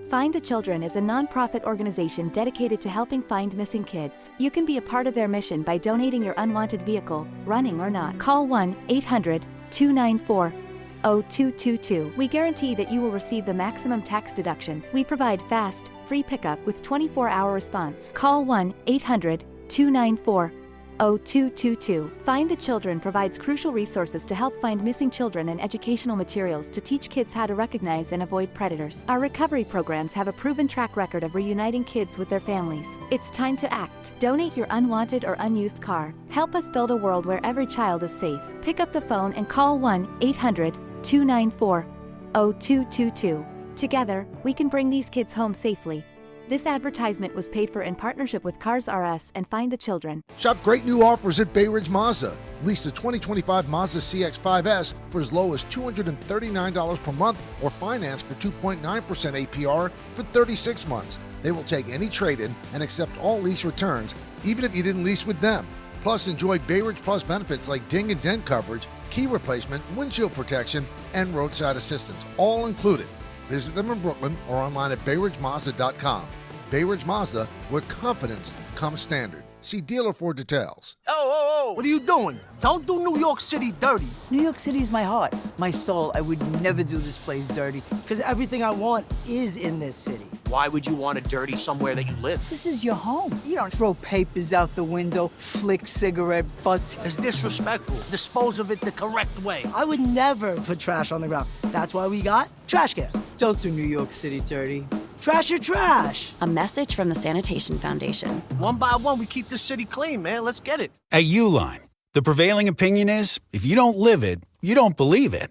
Find the Children is a non-profit organization dedicated to helping find missing kids. You can be a part of their mission by donating your unwanted vehicle, running or not. Call 1-800-294-0222. We guarantee that you will receive the maximum tax deduction. We provide fast, free pickup with 24-hour response. Call 1-800-294-0222. Find the Children provides crucial resources to help find missing children and educational materials to teach kids how to recognize and avoid predators. Our recovery programs have a proven track record of reuniting kids with their families. It's time to act. Donate your unwanted or unused car. Help us build a world where every child is safe. Pick up the phone and call 1-800-294-0222. Together, we can bring these kids home safely. This advertisement was paid for in partnership with Cars R Us and Find the Children. Shop great new offers at Bay Ridge Mazda. Lease the 2025 Mazda CX-5S for as low as $239 per month or finance for 2.9% APR for 36 months. They will take any trade-in and accept all lease returns, even if you didn't lease with them. Plus, enjoy Bay Ridge Plus benefits like ding and dent coverage, key replacement, windshield protection, and roadside assistance, all included. Visit them in Brooklyn or online at BayRidgeMazda.com. Bay Ridge Mazda, where confidence comes standard. See dealer for details. Oh, what are you doing? Don't do New York City dirty. New York City's my heart, my soul. I would never do this place dirty, because everything I want is in this city. Why would you want to dirty somewhere that you live? This is your home. You don't throw papers out the window, flick cigarette butts. It's disrespectful. Dispose of it the correct way. I would never put trash on the ground. That's why we got trash cans. Don't do New York City dirty. Trash your trash. A message from the Sanitation Foundation. One by one, we keep this city clean, man. Let's get it. At Uline, the prevailing opinion is, if you don't live it, you don't believe it.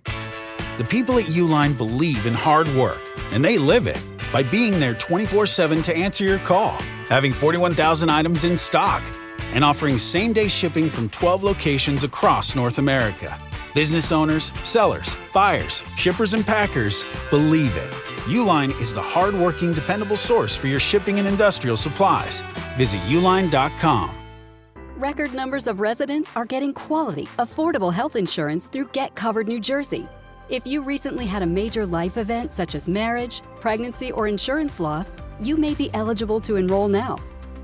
The people at Uline believe in hard work, and they live it by being there 24/7 to answer your call, having 41,000 items in stock, and offering same-day shipping from 12 locations across North America. Business owners, sellers, buyers, shippers, and packers believe it. Uline is the hard-working, dependable source for your shipping and industrial supplies. Visit uline.com. Record numbers of residents are getting quality, affordable health insurance through Get Covered New Jersey. If you recently had a major life event such as marriage, pregnancy, or insurance loss, you may be eligible to enroll now.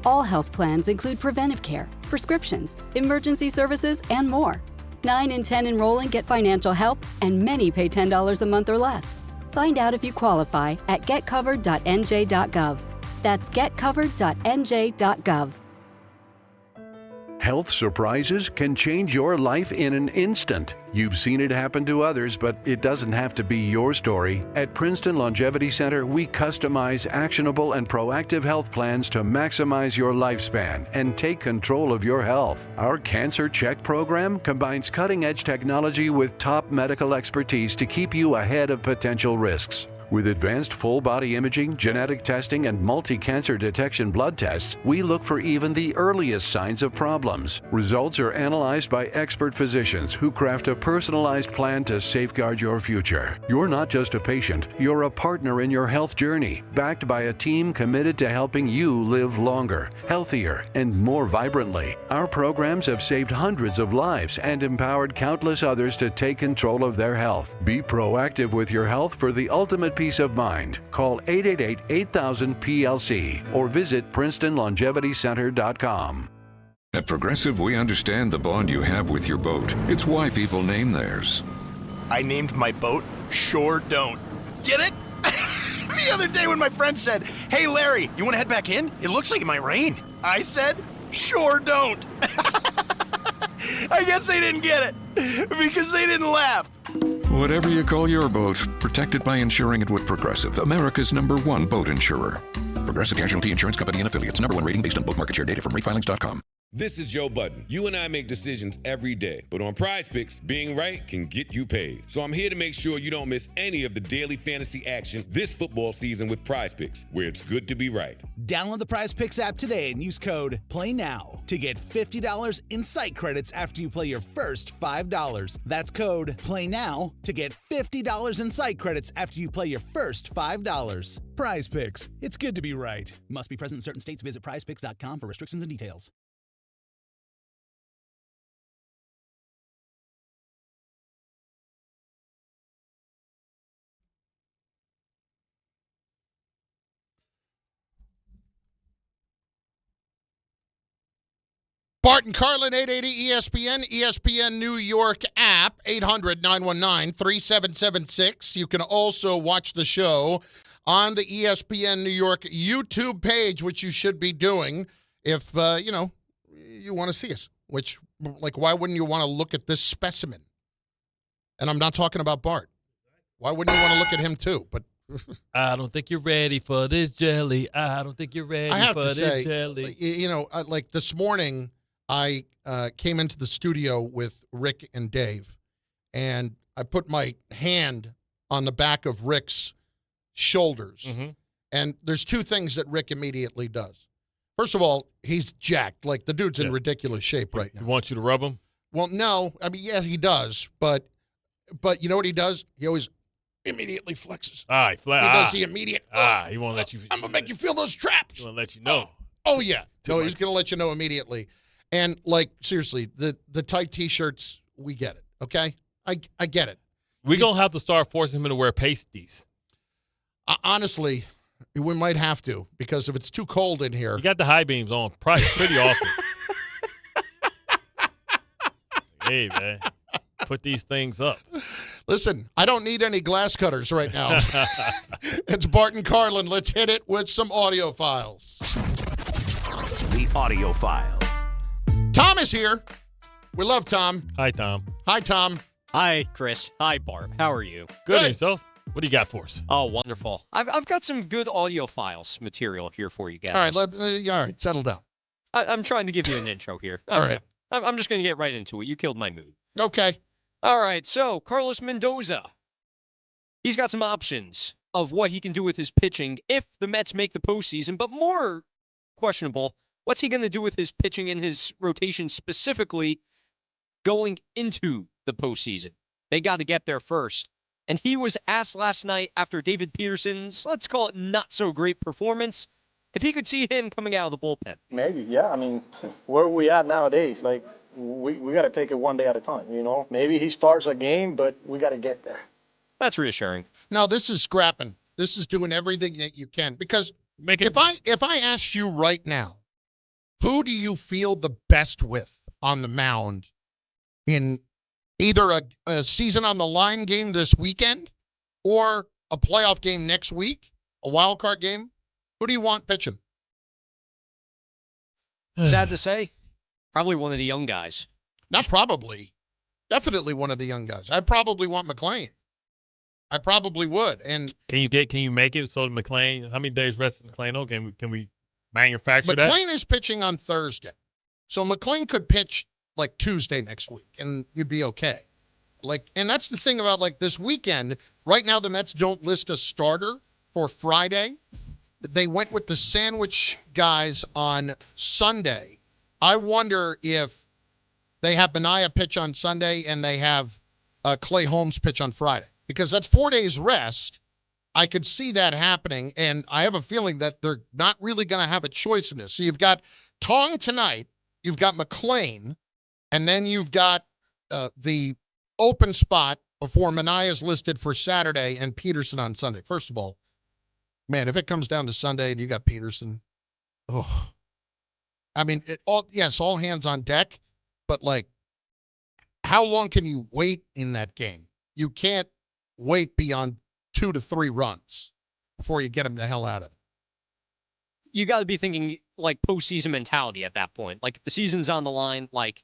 All health plans include preventive care, prescriptions, emergency services, and more. 9 in 10 enrolling get financial help, and many pay $10 a month or less. Find out if you qualify at getcovered.nj.gov. That's getcovered.nj.gov. Health surprises can change your life in an instant. You've seen it happen to others, but it doesn't have to be your story. At Princeton Longevity Center, we customize actionable and proactive health plans to maximize your lifespan and take control of your health. Our Cancer Check program combines cutting-edge technology with top medical expertise to keep you ahead of potential risks. With advanced full-body imaging, genetic testing, and multi-cancer detection blood tests, we look for even the earliest signs of problems. Results are analyzed by expert physicians who craft a personalized plan to safeguard your future. You're not just a patient, you're a partner in your health journey, backed by a team committed to helping you live longer, healthier, and more vibrantly. Our programs have saved hundreds of lives and empowered countless others to take control of their health. Be proactive with your health for the ultimate peace of mind. Call 888-8000-PLC or visit PrincetonLongevityCenter.com. At Progressive, we understand the bond you have with your boat. It's why people name theirs. I named my boat Sure Don't. Get it? The other day when my friend said, "Hey Larry, you want to head back in? It looks like it might rain." I said, "Sure don't." I guess they didn't get it because they didn't laugh. Whatever you call your boat, protected by insuring it with Progressive, America's #1 boat insurer. Progressive Casualty Insurance Company and Affiliates. #1 rating based on boat market share data from refilings.com. This is Joe Budden. You and I make decisions every day, but on Prize Picks, being right can get you paid. So I'm here to make sure you don't miss any of the daily fantasy action this football season with Prize Picks, where it's good to be right. Download the Prize Picks app today and use code PLAYNOW to get $50 in site credits after you play your first $5. That's code PLAYNOW to get $50 in site credits after you play your first $5. Prize Picks. It's good to be right. Must be present in certain states. Visit prizepicks.com for restrictions and details. Bart and Carlin, 880 ESPN, ESPN New York app, 800-919-3776. You can also watch the show on the ESPN New York YouTube page, which you should be doing if, you want to see us. Which, like, why wouldn't you want to look at this specimen? And I'm not talking about Bart. Why wouldn't you want to look at him, too? But I don't think you're ready for this jelly. I don't think you're ready for this jelly. Like this morning, I came into the studio with Rick and Dave, and I put my hand on the back of Rick's shoulders. Mm-hmm. And there's two things that Rick immediately does. First of all, he's jacked. Like, the dude's in ridiculous shape right now. He wants you to rub him? Well, no. I mean, yes, he does. But you know what he does? He always immediately flexes. All right, he does the immediate. He won't let you. I'm going to make you feel those traps. He won't let you know. Oh yeah. No, he's going to let you know immediately. And, like, seriously, the tight T-shirts, we get it, okay? I get it. We're going to have to start forcing him to wear pasties. Honestly, we might have to, because if it's too cold in here. You got the high beams on pretty often. Hey, man, put these things up. Listen, I don't need any glass cutters right now. It's Bart and Carlin. Let's hit it with some audio files. The audio file. Tom is here. We love Tom. Hi, Tom. Hi, Tom. Hi, Chris. Hi, Bart. How are you? Good. Yourself? What do you got for us? Oh, wonderful. I've got some good audio files material here for you guys. All right, settle down. I'm trying to give you an intro here. All right. I'm just going to get right into it. You killed my mood. Okay. All right, so Carlos Mendoza. He's got some options of what he can do with his pitching if the Mets make the postseason, but more questionable, what's he going to do with his pitching and his rotation specifically going into the postseason? They got to get there first. And he was asked last night after David Peterson's, let's call it not so great performance, if he could see him coming out of the bullpen. Maybe, yeah. I mean, where are we at nowadays? Like, we got to take it one day at a time, you know? Maybe he starts a game, but we got to get there. That's reassuring. No, this is scrapping. This is doing everything that you can. Because if I asked you right now, who do you feel the best with on the mound in either a season on the line game this weekend or a playoff game next week, a wild card game, who do you want pitching? Sad to say, probably one of the young guys. Not probably. Definitely one of the young guys. I'd probably want McClain. I probably would. And can you make it so McClain? How many days rest of McClain? Okay, can we manufacture that? McClain is pitching on Thursday, so McClain could pitch like Tuesday next week, and you'd be okay. And that's the thing about like this weekend. Right now, the Mets don't list a starter for Friday. They went with the sandwich guys on Sunday. I wonder if they have Benaya pitch on Sunday and they have Clay Holmes pitch on Friday, because that's 4 days rest. I could see that happening, and I have a feeling that they're not really going to have a choice in this. So you've got Tong tonight, you've got McClain, and then you've got the open spot before Manaya's listed for Saturday and Peterson on Sunday. First of all, man, if it comes down to Sunday and you got Peterson, I mean, all hands on deck, but like, how long can you wait in that game? You can't wait beyond 2 to 3 runs before you get him the hell out of it. You got to be thinking like postseason mentality at that point. Like if the season's on the line, like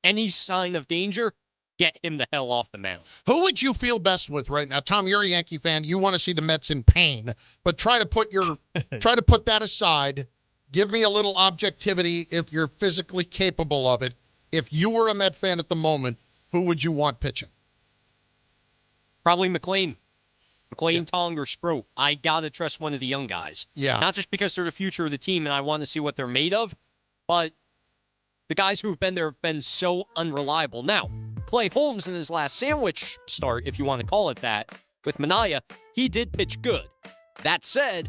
any sign of danger, get him the hell off the mound. Who would you feel best with right now? Tom, you're a Yankee fan. You want to see the Mets in pain, but try to put that aside. Give me a little objectivity if you're physically capable of it. If you were a Met fan at the moment, who would you want pitching? Probably McClain. McClain, Tong, or Sproat. I got to trust one of the young guys. Yeah. Not just because they're the future of the team and I want to see what they're made of, but the guys who've been there have been so unreliable. Now, Clay Holmes in his last sandwich start, if you want to call it that, with Manaya, he did pitch good. That said,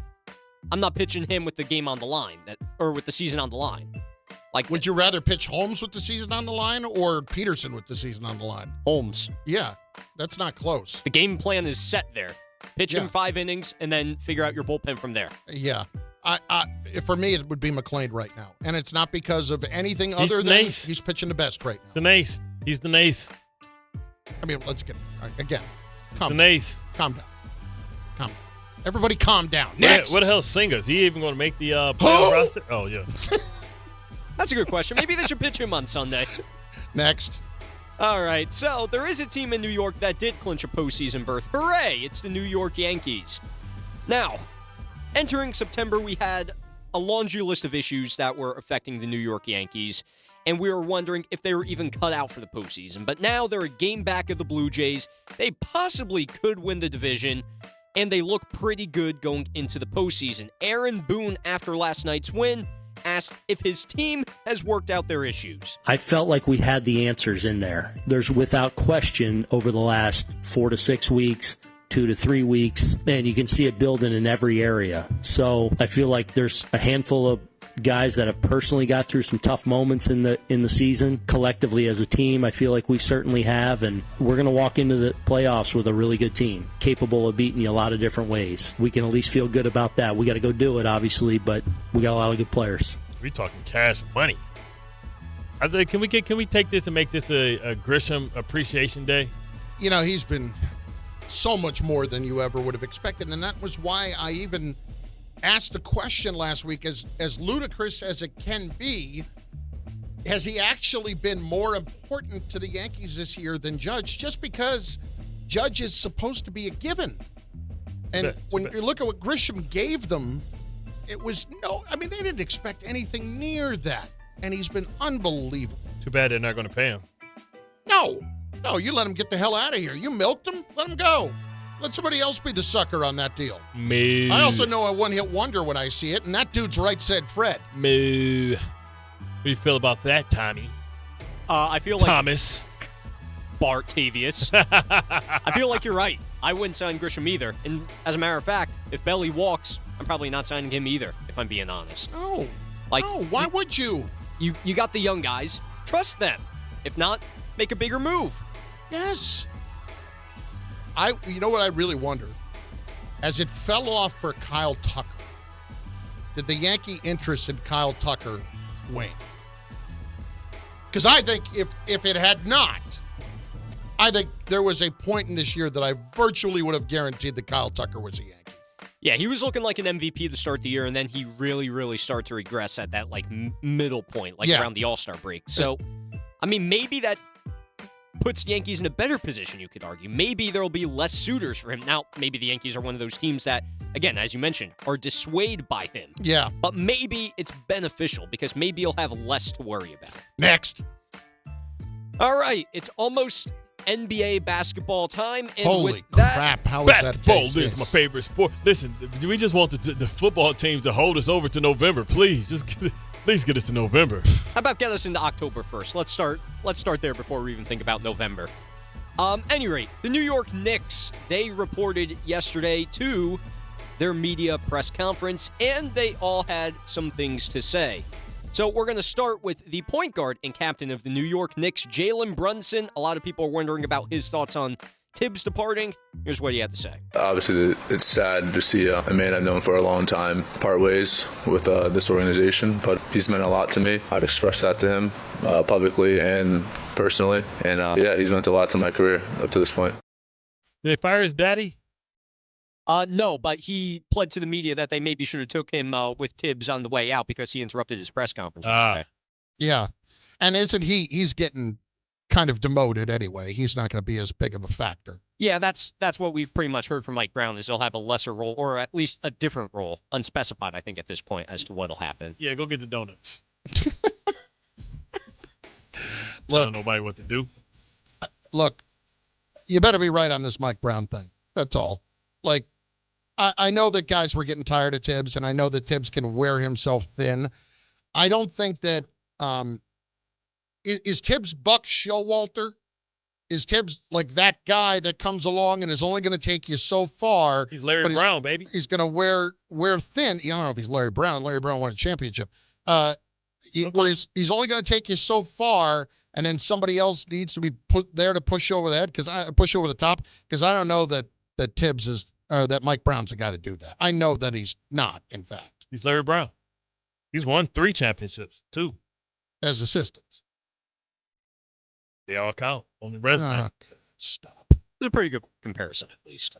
I'm not pitching him with the game on the line, or with the season on the line. Like, would you rather pitch Holmes with the season on the line or Peterson with the season on the line? Holmes. Yeah, that's not close. The game plan is set there. Pitch him 5 innings and then figure out your bullpen from there. Yeah. For me, it would be McClain right now. And it's not because of anything other than he's pitching the best right now. It's an ace. He's the ace. I mean, let's get again. It's an ace. Calm down. Calm down. Everybody calm down. Next. What the hell is Singer? Is he even going to make the playoff roster? Oh, yeah. That's a good question. Maybe they should pitch him on Sunday. Next. All right, so there is a team in New York that did clinch a postseason berth. Hooray! It's the New York Yankees. Now, entering September, we had a laundry list of issues that were affecting the New York Yankees, and we were wondering if they were even cut out for the postseason. But now they're a game back of the Blue Jays. They possibly could win the division, and they look pretty good going into the postseason. Aaron Boone, after last night's win, asked if his team has worked out their issues. I felt like we had the answers in there. There's without question over the last 4 to 6 weeks, 2 to 3 weeks, and you can see it building in every area. So I feel like there's a handful of guys that have personally got through some tough moments in the season. Collectively as a team, I feel like we certainly have, and we're going to walk into the playoffs with a really good team, capable of beating you a lot of different ways. We can at least feel good about that. We got to go do it, obviously, but we got a lot of good players. We're talking cash money. Can we take this and make this a Grisham Appreciation Day? You know, he's been so much more than you ever would have expected, and that was why I even asked the question last week, as ludicrous as it can be, has he actually been more important to the Yankees this year than Judge? Just because Judge is supposed to be a given. And when you look at what Grisham gave them, it was they didn't expect anything near that. And he's been unbelievable. Too bad they're not going to pay him. No, you let him get the hell out of here. You milked him, let him go. Let somebody else be the sucker on that deal. Moo. I also know a one-hit wonder when I see it, and that dude's right said Fred. Moo. What do you feel about that, Tommy? I feel like Thomas. Bart Tavius. I feel like you're right. I wouldn't sign Grisham either. And as a matter of fact, if Belly walks, I'm probably not signing him either, if I'm being honest. No, why would you? You got the young guys. Trust them. If not, make a bigger move. Yes. You know what I really wonder? As it fell off for Kyle Tucker, did the Yankee interest in Kyle Tucker wane? Because I think if it had not, I think there was a point in this year that I virtually would have guaranteed that Kyle Tucker was a Yankee. Yeah, he was looking like an MVP to start the year, and then he really, really started to regress at that middle point, around the All-Star break. So, I mean, maybe that puts the Yankees in a better position, you could argue. Maybe there will be less suitors for him. Now, maybe the Yankees are one of those teams that, again, as you mentioned, are dissuaded by him. Yeah. But maybe it's beneficial because maybe he'll have less to worry about. Next. All right, it's almost NBA basketball time. And Holy with that, crap, how is basketball that is my favorite sport. Listen, we just want the football teams to hold us over to November. Please, please get us to November. How about get us into October 1st? Let's start there before we even think about November. Any rate, the New York Knicks, they reported yesterday to their media press conference, and they all had some things to say. So we're going to start with the point guard and captain of the New York Knicks, Jalen Brunson. A lot of people are wondering about his thoughts on Tibbs departing. Here's what he had to say. Obviously, it's sad to see a man I've known for a long time part ways with this organization, but he's meant a lot to me. I've expressed that to him publicly and personally, and he's meant a lot to my career up to this point. Did they fire his daddy? No, but he pled to the media that they maybe should have took him with Tibbs on the way out because he interrupted his press conference yesterday. Yeah. And isn't he's getting kind of demoted anyway. He's not going to be as big of a factor. Yeah, that's what we've pretty much heard from Mike Brown is he'll have a lesser role or at least a different role, unspecified, I think, at this point as to what'll happen. Yeah, go get the donuts. Tell nobody what to do. Look, you better be right on this Mike Brown thing. That's all. Like, I know that guys were getting tired of Tibbs, and I know that Tibbs can wear himself thin. I don't think that is Tibbs Buck Showalter? Is Tibbs like that guy that comes along and is only going to take you so far? He's Larry Brown, baby. He's going to wear thin. You don't know if he's Larry Brown. Larry Brown won a championship. He's only going to take you so far, and then somebody else needs to be put there to push over the head push over the top. Because I don't know that Tibbs is that Mike Brown's the guy to do that. I know that he's not, in fact. He's Larry Brown. He's won 3 championships, 2. As assistants. They all count on the resume. Stop. It's a pretty good comparison, at least.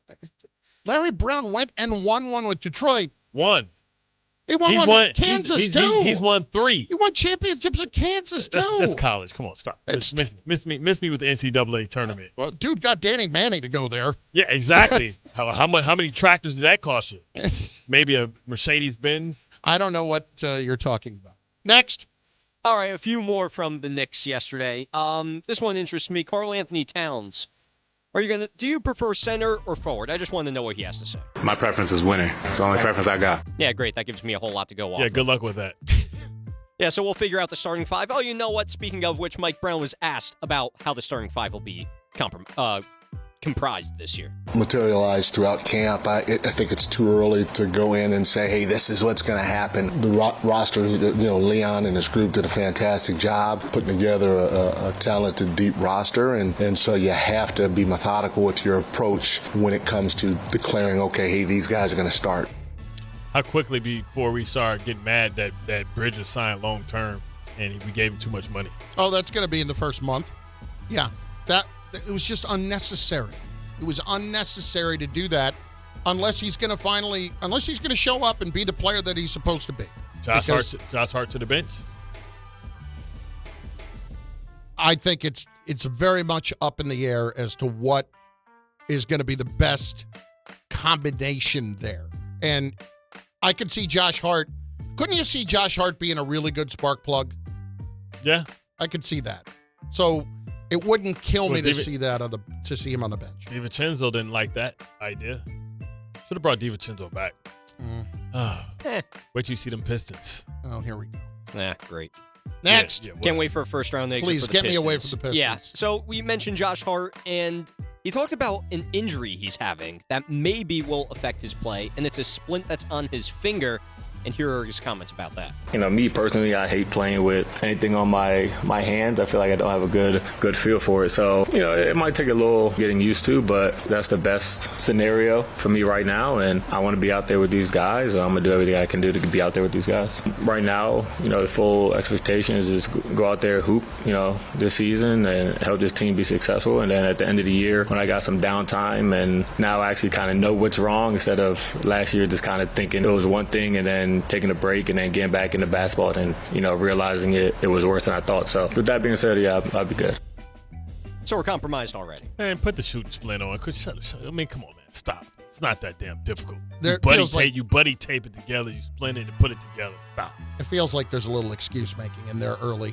Larry Brown went and won one with Detroit. Won. He won one with Kansas, too. He's won 3. He won championships at Kansas, too. That's college. Come on, stop. Miss me with the NCAA tournament. Well, dude got Danny Manning to go there. Yeah, exactly. how many tractors did that cost you? Maybe a Mercedes-Benz? I don't know what you're talking about. Next. All right, a few more from the Knicks yesterday. This one interests me. Karl Anthony Towns. Do you prefer center or forward? I just want to know what he has to say. My preference is winner. It's the only preference I got. Yeah, great. That gives me a whole lot to go off. Yeah, good luck with that. Yeah, so we'll figure out the starting 5. Oh, you know what? Speaking of which, Mike Brown was asked about how the starting 5 will be comprised this year. Materialized throughout camp. I think it's too early to go in and say, hey, this is what's going to happen. The roster, Leon and his group did a fantastic job putting together a talented, deep roster, and so you have to be methodical with your approach when it comes to declaring, okay, hey, these guys are going to start. How quickly before we start getting mad that Bridges signed long term and we gave him too much money? Oh, that's going to be in the first month. Yeah, it was just unnecessary. It was unnecessary to do that unless he's going to show up and be the player that he's supposed to be. Josh Hart to the bench? I think it's very much up in the air as to what is going to be the best combination there. And I could see Josh Hart. Couldn't you see Josh Hart being a really good spark plug? Yeah. I could see that. So it wouldn't kill me to see him on the bench. DiVincenzo didn't like that idea. Should have brought DiVincenzo back. Wait till you see them Pistons. Oh, here we go. Yeah, great. Next. Can't wait for a first-round exit. Please for the get Pistons. me away from the Pistons. Yeah. So we mentioned Josh Hart, and he talked about an injury he's having that maybe will affect his play, and it's a splint that's on his finger. And here are his comments about that. Me personally, I hate playing with anything on my hands. I feel like I don't have a good feel for it. So, it might take a little getting used to, but that's the best scenario for me right now. And I want to be out there with these guys. I'm going to do everything I can do to be out there with these guys. Right now, the full expectation is just go out there, hoop, this season and help this team be successful. And then at the end of the year, when I got some downtime and now I actually kind of know what's wrong instead of last year just kind of thinking it was one thing and then taking a break and then getting back into basketball and, realizing it was worse than I thought. So with that being said, yeah, I'll be good. So we're compromised already. Man, put the shooting splint on. Shut. I mean, come on, man. Stop. It's not that damn difficult. You buddy tape it together, you splint it and put it together. Stop. It feels like there's a little excuse making in there early.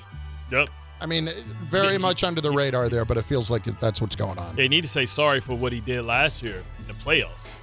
Yep. I mean, very much under the radar there, but it feels like that's what's going on. They need to say sorry for what he did last year in the playoffs.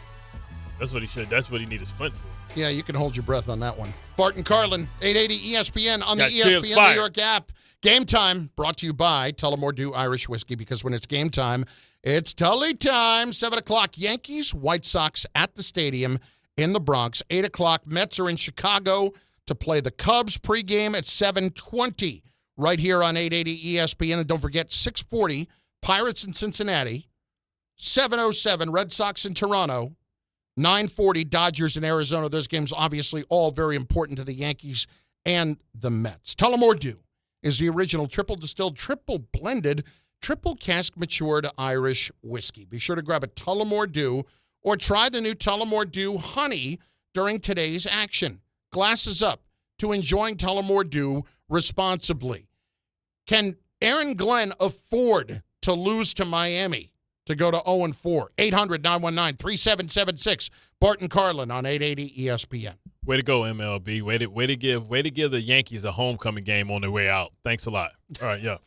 That's what he should. That's what he needed a splint for. Yeah, you can hold your breath on that one. Bart Carlin, 880 ESPN on the ESPN New York app. Game time brought to you by Tullamore Dew Irish Whiskey, because when it's game time, it's Tully time. 7 o'clock, Yankees, White Sox at the stadium in the Bronx. 8 o'clock, Mets are in Chicago to play the Cubs. Pregame at 7:20 right here on 880 ESPN. And don't forget, 6:40, Pirates in Cincinnati. 7:07, Red Sox in Toronto. 9:40, Dodgers in Arizona. Those games obviously all very important to the Yankees and the Mets. Tullamore Dew is the original triple distilled, triple blended, triple cask matured Irish whiskey. Be sure to grab a Tullamore Dew or try the new Tullamore Dew Honey during today's action. Glasses up to enjoying Tullamore Dew responsibly. Can Aaron Glenn afford to lose to Miami to go to 0-4? 800-919-3776. Bart Carlin on 880 ESPN. Way to go, MLB. Way to give the Yankees a homecoming game on their way out. Thanks a lot. All right, yeah.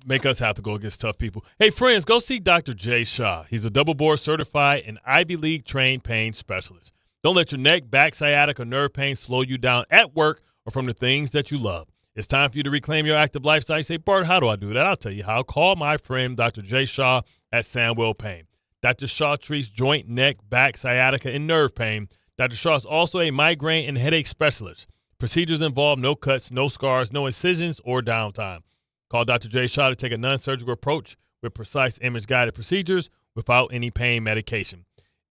Make us have to go against tough people. Hey, friends, go see Dr. Jay Shaw. He's a double board certified and Ivy League trained pain specialist. Don't let your neck, back, sciatica, or nerve pain slow you down at work or from the things that you love. It's time for you to reclaim your active lifestyle. You say, Bart, how do I do that? I'll tell you how. Call my friend Dr. Jay Shaw at Sandwell Pain. Dr. Shaw treats joint, neck, back, sciatica, and nerve pain. Dr. Shaw is also a migraine and headache specialist. Procedures involve no cuts, no scars, no incisions, or downtime. Call Dr. Jay Shaw to take a non-surgical approach with precise image-guided procedures without any pain medication.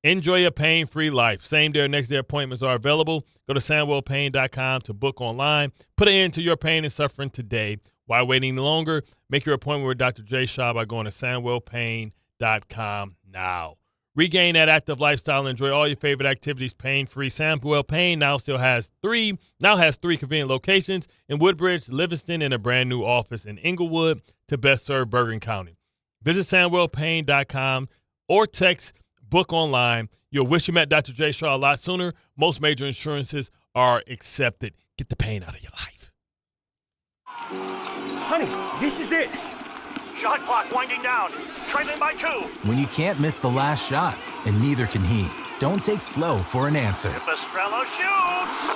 Enjoy a pain-free life. Same-day or next-day appointments are available. Go to SamwellPain.com to book online. Put an end to your pain and suffering today. Why waiting longer? Make your appointment with Dr. J. Shaw by going to SamwellPain.com now. Regain that active lifestyle and enjoy all your favorite activities pain-free. Samwell Pain now has three convenient locations in Woodbridge, Livingston, and a brand new office in Inglewood to best serve Bergen County. Visit SamwellPain.com or text book online. You'll wish you met Dr. J. Shaw a lot sooner. Most major insurances are accepted. Get the pain out of your life. Honey, this is it. Shot clock winding down. Trailing by 2. When you can't miss the last shot, and neither can he, don't take slow for an answer. Pastrello shoots.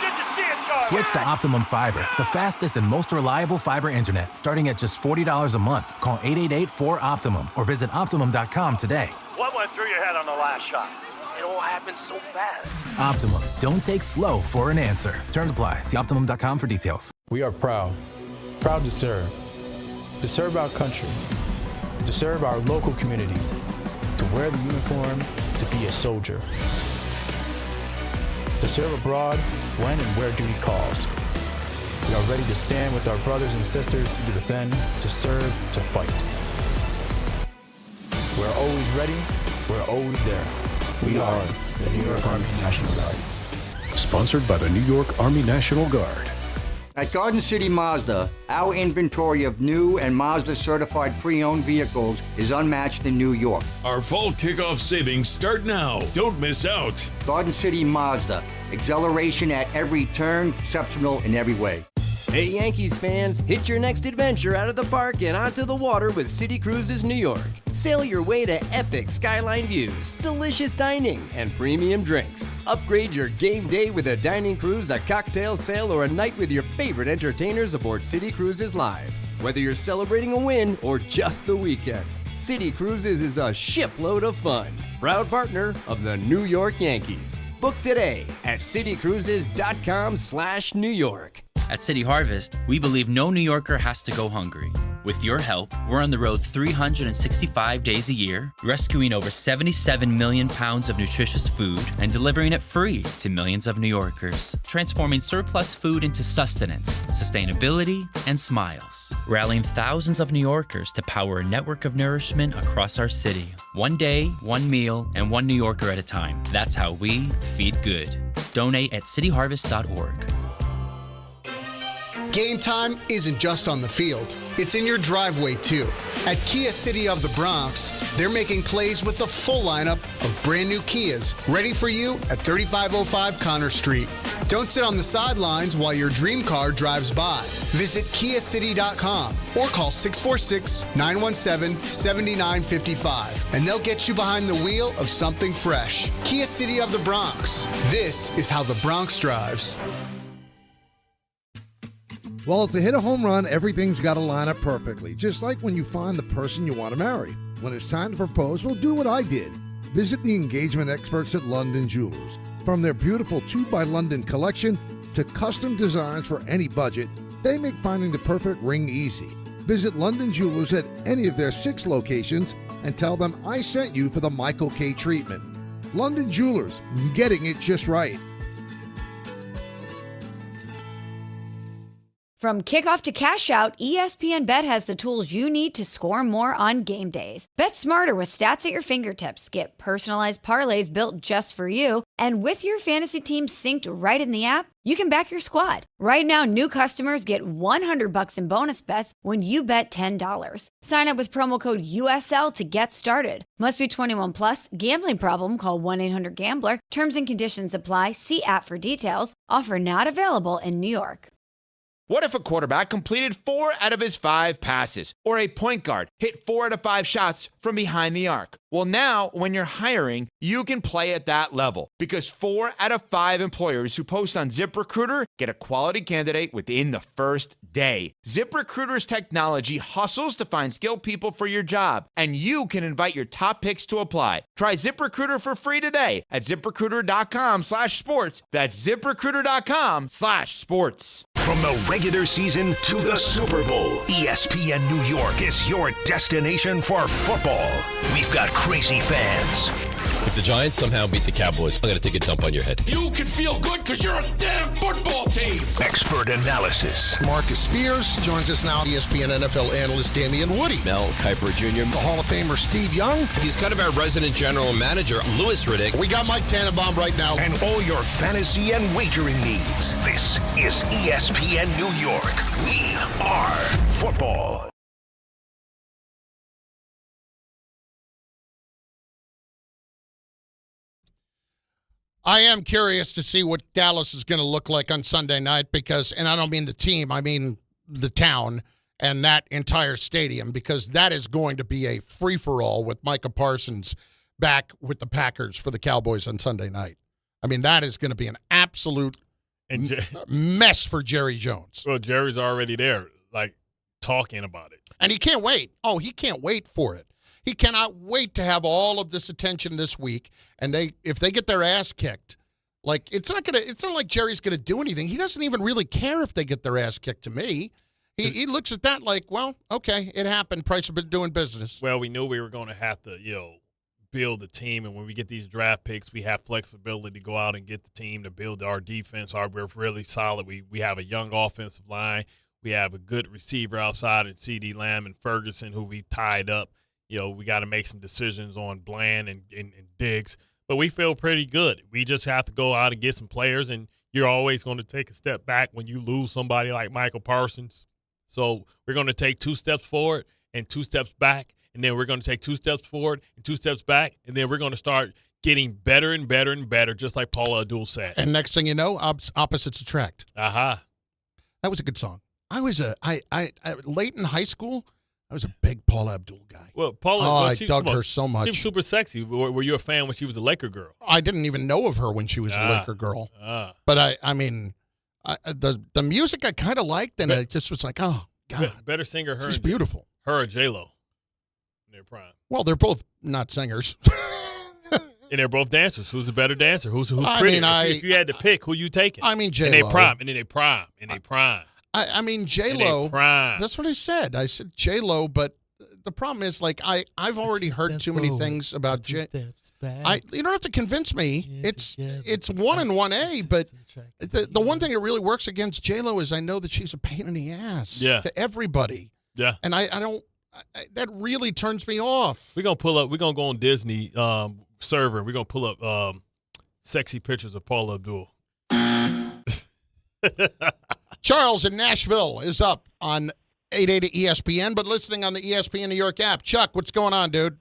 Did you see it, Carl? Switch to Optimum Fiber, the fastest and most reliable fiber internet, starting at just $40 a month. Call 888-4OPTIMUM or visit Optimum.com today. What went through your head on the last shot? It all happened so fast. Optimum. Don't take slow for an answer. Terms apply. See Optimum.com for details. We are proud to serve our country, to serve our local communities, to wear the uniform, to be a soldier, to serve abroad when and where duty calls. We are ready to stand with our brothers and sisters to defend, to serve, to fight. We're always ready, we're always there. We are the New York Army National Guard. Sponsored by the New York Army National Guard. At Garden City Mazda, our inventory of new and Mazda certified pre-owned vehicles is unmatched in New York. Our fall kickoff savings start now. Don't miss out. Garden City Mazda, exhilaration at every turn, exceptional in every way. Hey Yankees fans, hit your next adventure out of the park and onto the water with City Cruises New York. Sail your way to epic skyline views, delicious dining, and premium drinks. Upgrade your game day with a dining cruise, a cocktail sail, or a night with your favorite entertainers aboard City Cruises Live. Whether you're celebrating a win or just the weekend, City Cruises is a shipload of fun. Proud partner of the New York Yankees. Book today at citycruises.com/New York. At City Harvest, we believe no New Yorker has to go hungry. With your help, we're on the road 365 days a year, rescuing over 77 million pounds of nutritious food and delivering it free to millions of New Yorkers, transforming surplus food into sustenance, sustainability, and smiles, rallying thousands of New Yorkers to power a network of nourishment across our city. One day, one meal, and one New Yorker at a time. That's how we feed good. Donate at cityharvest.org. Game time isn't just on the field. It's in your driveway, too. At Kia City of the Bronx, they're making plays with a full lineup of brand new Kias ready for you at 3505 Connor Street. Don't sit on the sidelines while your dream car drives by. Visit KiaCity.com or call 646-917-7955 and they'll get you behind the wheel of something fresh. Kia City of the Bronx. This is how the Bronx drives. Well, to hit a home run, everything's got to line up perfectly, just like when you find the person you want to marry. When it's time to propose, well, do what I did. Visit the engagement experts at London Jewelers. From their beautiful 2 by London collection to custom designs for any budget, they make finding the perfect ring easy. Visit London Jewelers at any of their 6 locations and tell them I sent you for the Michael K. treatment. London Jewelers, getting it just right. From kickoff to cash out, ESPN Bet has the tools you need to score more on game days. Bet smarter with stats at your fingertips. Get personalized parlays built just for you. And with your fantasy team synced right in the app, you can back your squad. Right now, new customers get $100 in bonus bets when you bet $10. Sign up with promo code USL to get started. Must be 21 plus. Gambling problem? Call 1-800-GAMBLER. Terms and conditions apply. See app for details. Offer not available in New York. What if a quarterback completed 4 out of his 5 passes? Or a point guard hit 4 out of 5 shots from behind the arc? Well, now, when you're hiring, you can play at that level. Because 4 out of 5 employers who post on ZipRecruiter get a quality candidate within the first day. ZipRecruiter's technology hustles to find skilled people for your job. And you can invite your top picks to apply. Try ZipRecruiter for free today at ZipRecruiter.com/sports. That's ZipRecruiter.com/sports. From the regular season to the Super Bowl, ESPN New York is your destination for football. We've got crazy fans. If the Giants somehow beat the Cowboys, I'm going to take a dump on your head. You can feel good because you're a damn football team. Expert analysis. Marcus Spears joins us now. ESPN NFL analyst Damian Woody. Mel Kiper Jr. The Hall of Famer Steve Young. He's kind of our resident general manager, Louis Riddick. We got Mike Tannenbaum right now. And all your fantasy and wagering needs. This is ESPN New York. We are football. I am curious to see what Dallas is going to look like on Sunday night because, and I don't mean the team, I mean the town and that entire stadium, because that is going to be a free-for-all with Micah Parsons back with the Packers for the Cowboys on Sunday night. I mean, that is going to be an absolute mess for Jerry Jones. Well, Jerry's already there, like, talking about it. And he can't wait. Oh, he can't wait for it. He cannot wait to have all of this attention this week. And if they get their ass kicked, like it's not like Jerry's gonna do anything. He doesn't even really care if they get their ass kicked to me. He looks at that like, well, okay, it happened. Price have been doing business. Well, we knew we were gonna have to, build the team, and when we get these draft picks, we have flexibility to go out and get the team to build our defense. We're really solid. We have a young offensive line. We have a good receiver outside in CeeDee Lamb and Ferguson, who we tied up. We got to make some decisions on Bland and Diggs, but we feel pretty good. We just have to go out and get some players, and you're always going to take a step back when you lose somebody like Michael Parsons. So we're going to take 2 steps forward and 2 steps back, and then we're going to take 2 steps forward and 2 steps back, and then we're going to start getting better and better and better, just like Paula Abdul said. And next thing you know, opposites attract. Aha. That was a good song. I was late in high school, I was a big Paula Abdul guy. Well, Paula, I dug her so much. She was super sexy. Were you a fan when she was a Laker girl? I didn't even know of her when she was a Laker girl. But I mean, the music I kind of liked, and I just was like, oh God, better singer. She's beautiful. Her or J-Lo in their prime. Well, they're both not singers. And they're both dancers. Who's the better dancer? Who's prettier? I mean, if you had to pick, who you taking? I mean, J-Lo. And they prime. I mean, J-Lo. That's what I said. I said J-Lo, but the problem is, like, I've already heard too many things about J. You don't have to convince me. It's 1 and 1A, but the one thing that really works against J-Lo is I know that she's a pain in the ass to everybody. Yeah. And I don't. That really turns me off. We're gonna pull up. We're gonna go on Disney server. We're gonna pull up sexy pictures of Paula Abdul. Charles in Nashville is up on 880 ESPN, but listening on the ESPN New York app. Chuck, what's going on, dude?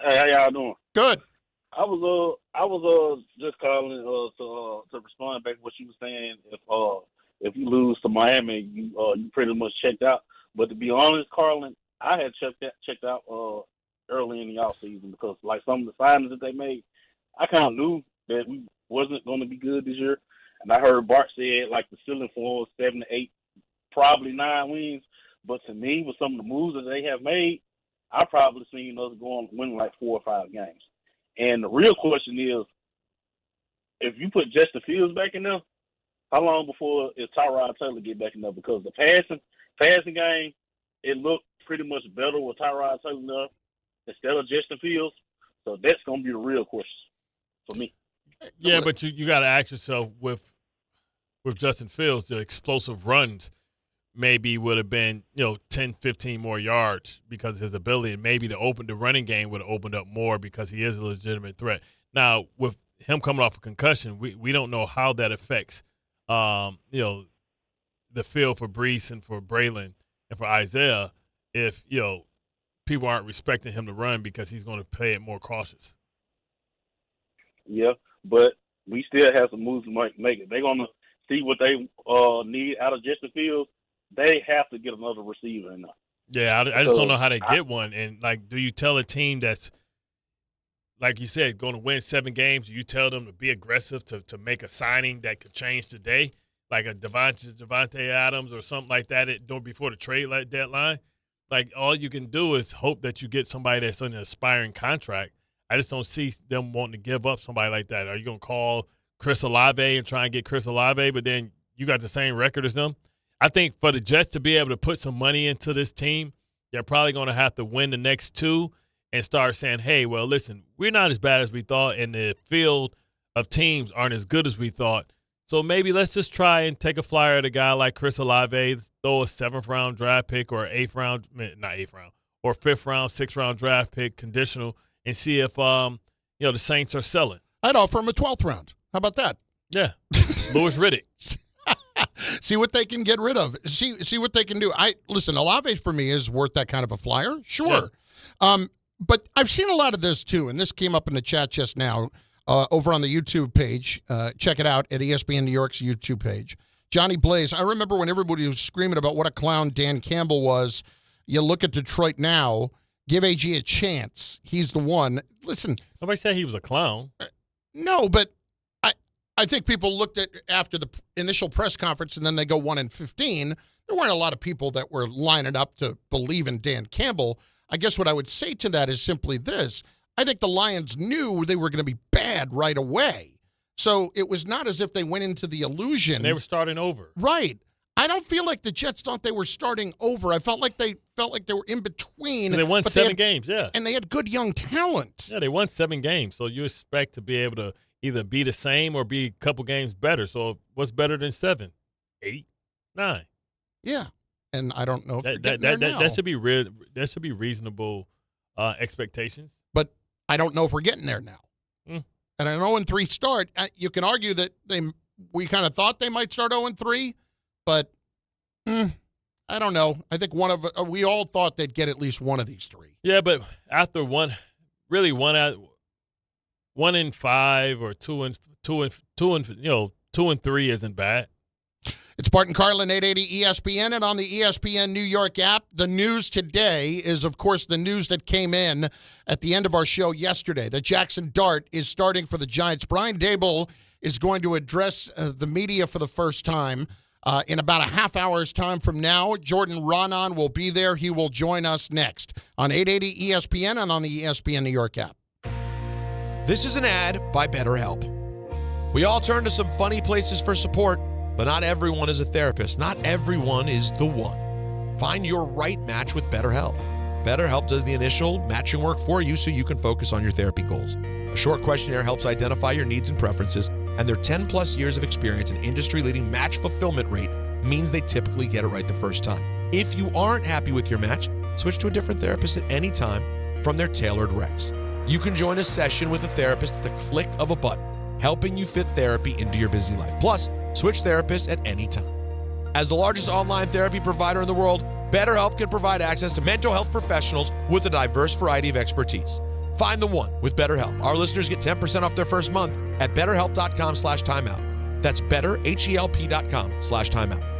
Hey, how y'all doing? Good. I was just calling to respond back to what you were saying. If you lose to Miami, you pretty much checked out. But to be honest, Carlin, I had checked out early in the offseason because like some of the signings that they made, I kind of knew that we wasn't going to be good this year. And I heard Bart said like the ceiling for 7 to 8, probably 9 wins. But to me, with some of the moves that they have made, I probably seen us winning like 4 or 5 games. And the real question is, if you put Justin Fields back in there, how long before is Tyrod Taylor get back in there? Because the passing game, it looked pretty much better with Tyrod Taylor in there instead of Justin Fields. So that's going to be the real question for me. Yeah, but you got to ask yourself with Justin Fields, the explosive runs maybe would have been 10, 15 more yards because of his ability, and maybe the running game would have opened up more because he is a legitimate threat. Now with him coming off a concussion, we don't know how that affects the field for Brees and for Braylon and for Isaiah if people aren't respecting him to run because he's going to play it more cautious. Yeah, but we still have some moves to make it. They're going to see what they need out of Justin Fields. They have to get another receiver in there. Yeah, I just don't know how they get one. And, do you tell a team that's, like you said, going to win 7 games, do you tell them to be aggressive to make a signing that could change today, like a Devontae Adams or something like that before the trade deadline? Like, all you can do is hope that you get somebody that's on an aspiring contract. I just don't see them wanting to give up somebody like that. Are you going to call Chris Olave and try and get Chris Olave, but then you got the same record as them. I think for the Jets to be able to put some money into this team, they're probably going to have to win the next two and start saying, hey, well, listen, we're not as bad as we thought, and the field of teams aren't as good as we thought. So maybe let's just try and take a flyer at a guy like Chris Olave, throw a 7th-round draft pick or 5th-round, 6th-round draft pick conditional and see if the Saints are selling. I'd offer him a 12th round. How about that? Yeah. Louis Riddick. See what they can get rid of. See what they can do. Listen, Olave for me is worth that kind of a flyer. Sure. Yeah. But I've seen a lot of this too, and this came up in the chat just now. Over on the YouTube page. Check it out at ESPN New York's YouTube page. Johnny Blaze, I remember when everybody was screaming about what a clown Dan Campbell was. You look at Detroit now, give AG a chance. He's the one. Listen. Nobody said he was a clown. No, but I think people looked at after the initial press conference and then they go 1-15. There weren't a lot of people that were lining up to believe in Dan Campbell. I guess what I would say to that is simply this. I think the Lions knew they were going to be bad right away. So it was not as if they went into the illusion. They were starting over. Right. I don't feel like the Jets thought they were starting over. I felt like they were in between. They won 7 games, yeah. And they had good young talent. Yeah, they won 7 games. So you expect to be able to either be the same or be a couple games better. So what's better than 7? 8? 9? Yeah. And I don't know if that should be reasonable expectations. But I don't know if we're getting there now. And an 0-3 start, you can argue that we kind of thought they might start 0-3, but I don't know. I think we all thought they'd get at least one of these 3. Yeah, but after 1-5 or 2-3 isn't bad. It's Bart Carlin, 880 ESPN, and on the ESPN New York app. The news today is, of course, the news that came in at the end of our show yesterday, that Jaxson Dart is starting for the Giants. Brian Daboll is going to address the media for the first time in about a half hour's time from now. Jordan Raanan will be there. He will join us next on 880 ESPN and on the ESPN New York app. This is an ad by BetterHelp. We all turn to some funny places for support, but not everyone is a therapist. Not everyone is the one. Find your right match with BetterHelp. BetterHelp does the initial matching work for you so you can focus on your therapy goals. A short questionnaire helps identify your needs and preferences, and their 10-plus years of experience and industry-leading match fulfillment rate means they typically get it right the first time. If you aren't happy with your match, switch to a different therapist at any time from their tailored recs. You can join a session with a therapist at the click of a button, helping you fit therapy into your busy life. Plus, switch therapists at any time. As the largest online therapy provider in the world, BetterHelp can provide access to mental health professionals with a diverse variety of expertise. Find the one with BetterHelp. Our listeners get 10% off their first month at BetterHelp.com/timeout. That's BetterHelp.com/timeout.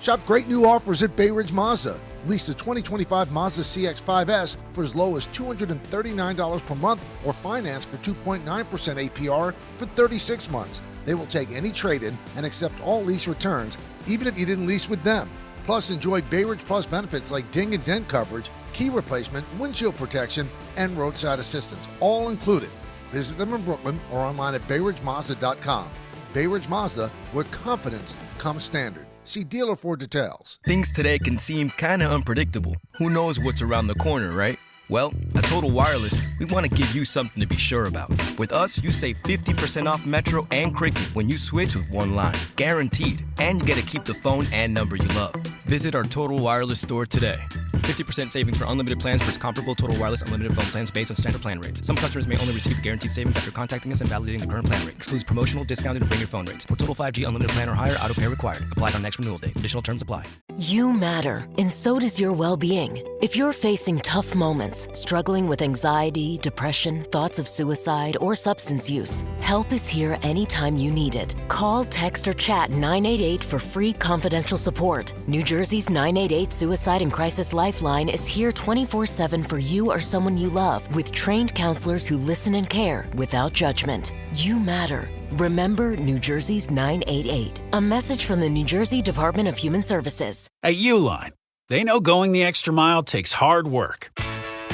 Shop great new offers at Bay Ridge Mazda. Lease the 2025 Mazda CX-5S for as low as $239 per month or finance for 2.9% APR for 36 months. They will take any trade-in and accept all lease returns, even if you didn't lease with them. Plus, enjoy Bay Ridge Plus benefits like ding and dent coverage, key replacement, windshield protection, and roadside assistance, all included. Visit them in Brooklyn or online at BayRidgeMazda.com. Bay Ridge Mazda, where confidence comes standard. See dealer for details. Things today can seem kind of unpredictable. Who knows what's around the corner, right? Well, at Total Wireless, we want to give you something to be sure about. With us, you save 50% off Metro and Cricket when you switch with one line. Guaranteed. And you get to keep the phone and number you love. Visit our Total Wireless store today. 50% savings for unlimited plans versus comparable Total Wireless unlimited phone plans based on standard plan rates. Some customers may only receive the guaranteed savings after contacting us and validating the current plan rate. Excludes promotional, discounted, and bring your phone rates. For total 5G unlimited plan or higher, auto pay required. Applied on next renewal date. Additional terms apply. You matter, and so does your well-being. If you're facing tough moments, struggling with anxiety, depression, thoughts of suicide, or substance use, help is here anytime you need it. Call, text, or chat 988 for free confidential support. New Jersey's 988 Suicide and Crisis Lifeline is here 24/7 for you or someone you love, with trained counselors who listen and care without judgment. You matter. Remember New Jersey's 988. A message from the New Jersey Department of Human Services. At Uline, they know going the extra mile takes hard work.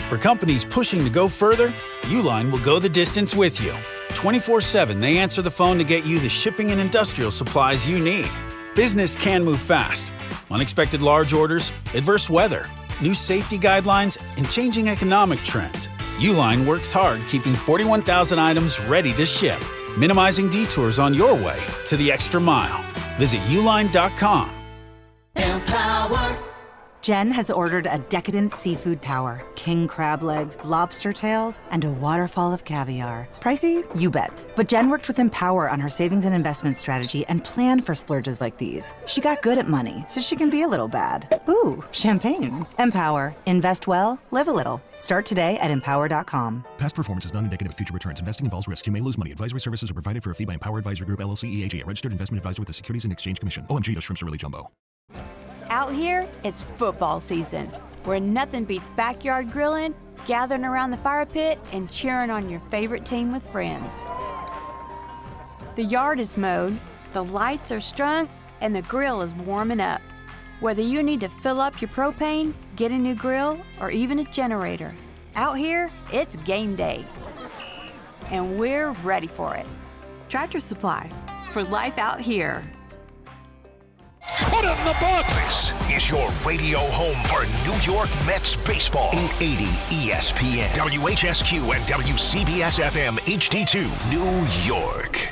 For companies pushing to go further, Uline will go the distance with you. 24/7, they answer the phone to get you the shipping and industrial supplies you need. Business can move fast. Unexpected large orders, adverse weather, new safety guidelines, and changing economic trends. Uline works hard keeping 41,000 items ready to ship, minimizing detours on your way to the extra mile. Visit uline.com. Empower. Jen has ordered a decadent seafood tower, king crab legs, lobster tails, and a waterfall of caviar. Pricey? You bet. But Jen worked with Empower on her savings and investment strategy and planned for splurges like these. She got good at money, so she can be a little bad. Ooh, champagne. Empower. Invest well, live a little. Start today at empower.com. Past performance is not indicative of future returns. Investing involves risk. You may lose money. Advisory services are provided for a fee by Empower Advisory Group, LLC, EAG, a registered investment advisor with the Securities and Exchange Commission. OMG, those shrimps are really jumbo. Out here, it's football season, where nothing beats backyard grilling, gathering around the fire pit, and cheering on your favorite team with friends. The yard is mowed, the lights are strung, and the grill is warming up. Whether you need to fill up your propane, get a new grill, or even a generator, out here, it's game day. And we're ready for it. Tractor Supply, for life out here. Put him in the box! This is your radio home for New York Mets baseball. 880 ESPN, WHSQ, and WCBS FM HD2, New York.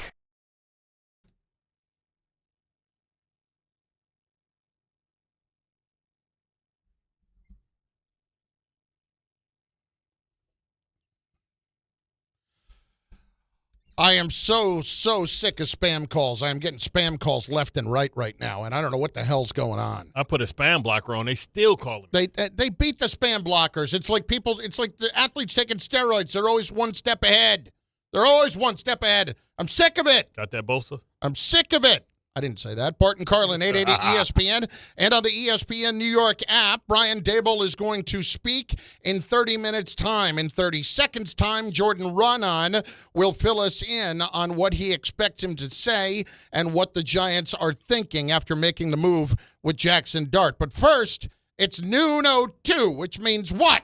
I am so sick of spam calls. I am getting spam calls left and right now, and I don't know what the hell's going on. I put a spam blocker on. They still call me. They beat the spam blockers. It's like the athletes taking steroids. They're always one step ahead. They're always one step ahead. I'm sick of it. Got that, Bosa? I'm sick of it. I didn't say that. Bart Carlin, 880 ESPN. And on the ESPN New York app, Brian Dable is going to speak in 30 minutes' time. In 30 seconds' time, Jordan Ronan will fill us in on what he expects him to say and what the Giants are thinking after making the move with Jaxson Dart. But first, it's noon 02, which means what?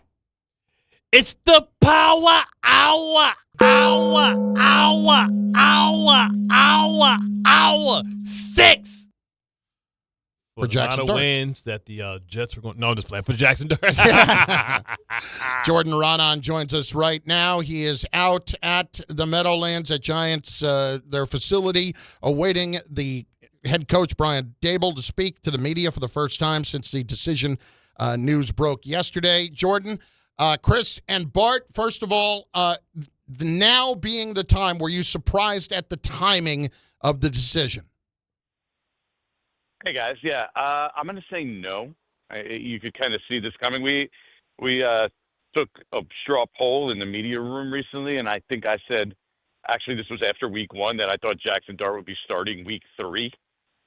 It's the power hour. Hour 6. For Jaxson Dart. Wins that the Jets are going. No, I'm just playing for Jaxson Dart. Jordan Ronan joins us right now. He is out at the Meadowlands at Giants, their facility, awaiting the head coach, Brian Dable, to speak to the media for the first time since the decision news broke yesterday. Jordan, Chris, and Bart, first of all, now being the time, were you surprised at the timing of the decision? Hey, guys. Yeah, I'm going to say no. You could kind of see this coming. We took a straw poll in the media room recently, and I think I said, actually, this was after week 1, that I thought Jaxson Dart would be starting week 3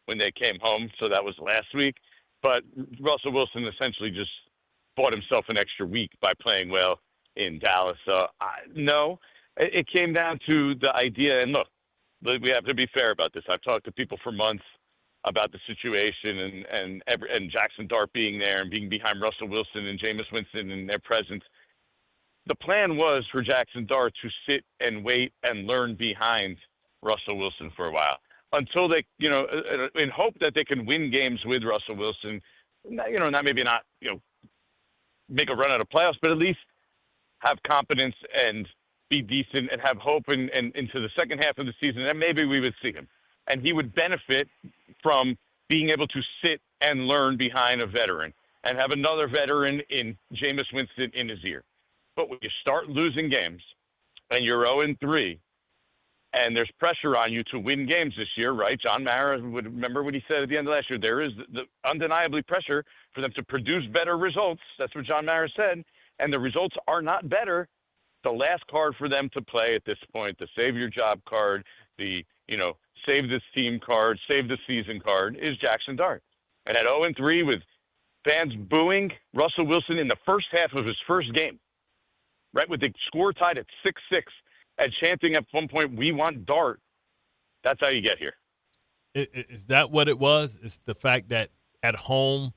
when they came home. So that was last week. But Russell Wilson essentially just bought himself an extra week by playing well in Dallas. So, no, it came down to the idea. And look, we have to be fair about this. I've talked to people for months about the situation and Jaxson Dart being there and being behind Russell Wilson and Jameis Winston and their presence. The plan was for Jaxson Dart to sit and wait and learn behind Russell Wilson for a while until they, in hope that they can win games with Russell Wilson, not make a run out of playoffs, but at least have confidence and be decent and have hope and into the second half of the season, and maybe we would see him. And he would benefit from being able to sit and learn behind a veteran and have another veteran in Jameis Winston in his ear. But when you start losing games and you're 0-3 and there's pressure on you to win games this year, right? John Mara would remember what he said at the end of last year. There is the undeniably pressure for them to produce better results. That's what John Mara said. And the results are not better. The last card for them to play at this point, the save your job card, the, save this team card, save the season card, is Jaxson Dart. And at 0-3 with fans booing Russell Wilson in the first half of his first game, right, with the score tied at 6-6 and chanting at one point, "We want Dart," that's how you get here. Is that what it was? It's the fact that at home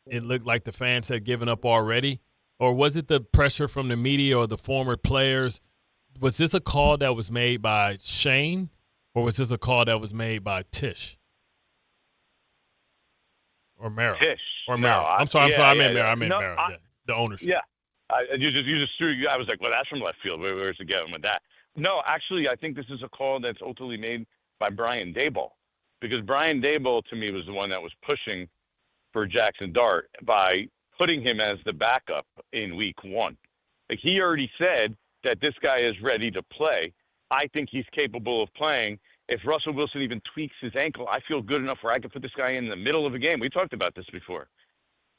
it looked like the fans had given up already? Or was it the pressure from the media or the former players was this a call that was made by Shane, or was this a call that was made by Tish? Or Merrill? Tish. Or Merrill. I'm sorry. I meant Merrill. I meant No, Merrill. The ownership. Yeah. You just threw. I was like, well, that's from left field. Where's it going with that? No, actually, I think this is a call that's ultimately made by Brian Daboll, because Brian Daboll, to me, was the one that was pushing for Jaxson Dart by putting him as the backup in week 1. Like, he already said that this guy is ready to play. I think he's capable of playing. If Russell Wilson even tweaks his ankle, I feel good enough where I could put this guy in the middle of a game. We talked about this before.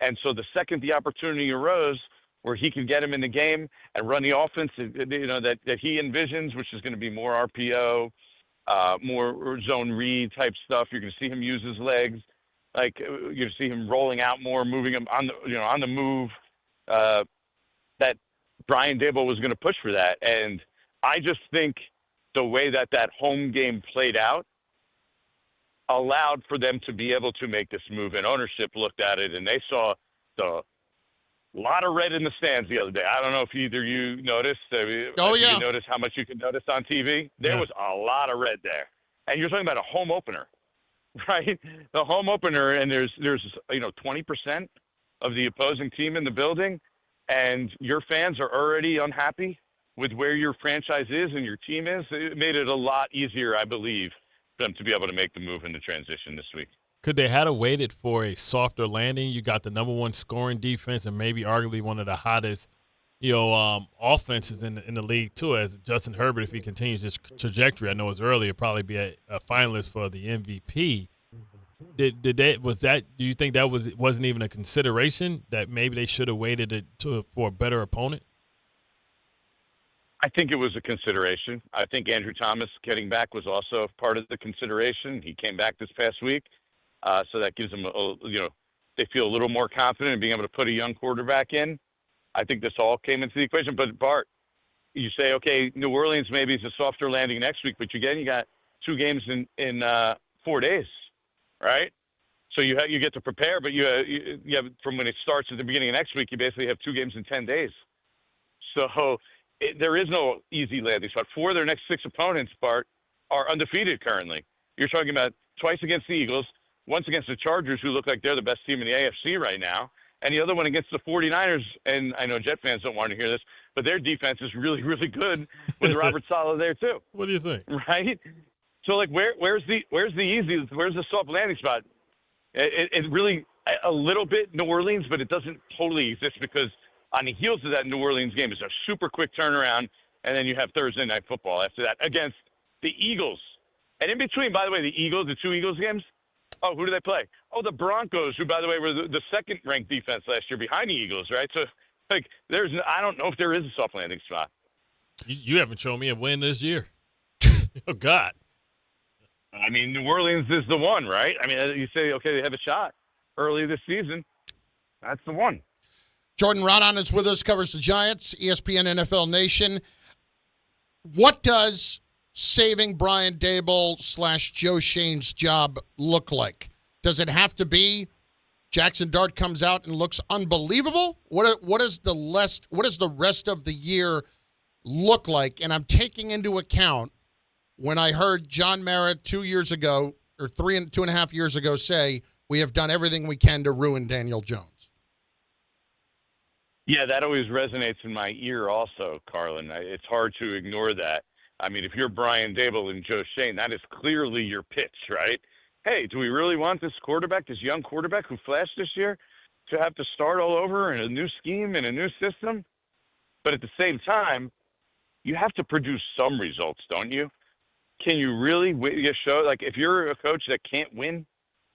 And so the second the opportunity arose where he could get him in the game and run the offense, that he envisions, which is going to be more RPO, more zone read type stuff. You're going to see him use his legs. Like, you're going to see him rolling out more, moving him on the move. That Brian Daboll was going to push for that. And I just think the way that home game played out allowed for them to be able to make this move. And ownership looked at it, and they saw the lot of red in the stands the other day. I don't know if either you noticed. You noticed how much you can notice on TV. There was a lot of red there. And you're talking about a home opener, right? The home opener, and there's 20% of the opposing team in the building, and your fans are already unhappy with where your franchise is and your team is. It made it a lot easier, I believe, for them to be able to make the move in the transition this week. Could they have waited for a softer landing? You got the number 1 scoring defense and maybe arguably one of the hottest, offenses in the league too. As Justin Herbert, if he continues this trajectory, I know it's early, he'll probably be a finalist for the MVP. Do you think that wasn't even a consideration, that maybe they should have waited for a better opponent? I think it was a consideration. I think Andrew Thomas getting back was also part of the consideration. He came back this past week, so that gives them they feel a little more confident in being able to put a young quarterback in. I think this all came into the equation. But Bart, you say, okay, New Orleans maybe is a softer landing next week, but you got 2 games in 4 days, right? So you get to prepare, but you have from when it starts at the beginning of next week, you basically have 2 games in 10 days. So there is no easy landing spot. 4 of their next 6 opponents, Bart, are undefeated currently. You're talking about twice against the Eagles, once against the Chargers, who look like they're the best team in the AFC right now, and the other one against the 49ers. And I know Jet fans don't want to hear this, but their defense is really, really good with Robert Saleh there too. What do you think? Right? So, like, where's the soft landing spot? It really a little bit New Orleans, but it doesn't totally exist, because on the heels of that New Orleans game is a super quick turnaround, and then you have Thursday Night Football after that against the Eagles. And in between, by the way, the 2 Eagles games, who do they play? Oh, the Broncos, who, by the way, were the second-ranked defense last year behind the Eagles, right? So, like, I don't know if there is a soft landing spot. You haven't shown me a win this year. Oh, God. I mean, New Orleans is the one, right? I mean, you say, okay, they have a shot early this season. That's the one. Jordan Rodon is with us, covers the Giants, ESPN NFL Nation. What does saving Brian Daboll / Joe Shane's job look like? Does it have to be Jaxson Dart comes out and looks unbelievable? What does the rest of the year look like? And I'm taking into account when I heard John Mara 2 years ago, or 2.5 years ago, say, we have done everything we can to ruin Daniel Jones. Yeah, that always resonates in my ear also, Carlin. It's hard to ignore that. I mean, if you're Brian Daboll and Joe Shane, that is clearly your pitch, right? Hey, do we really want this young quarterback who flashed this year, to have to start all over in a new scheme and a new system? But at the same time, you have to produce some results, don't you? Can you really show, like, if you're a coach that can't win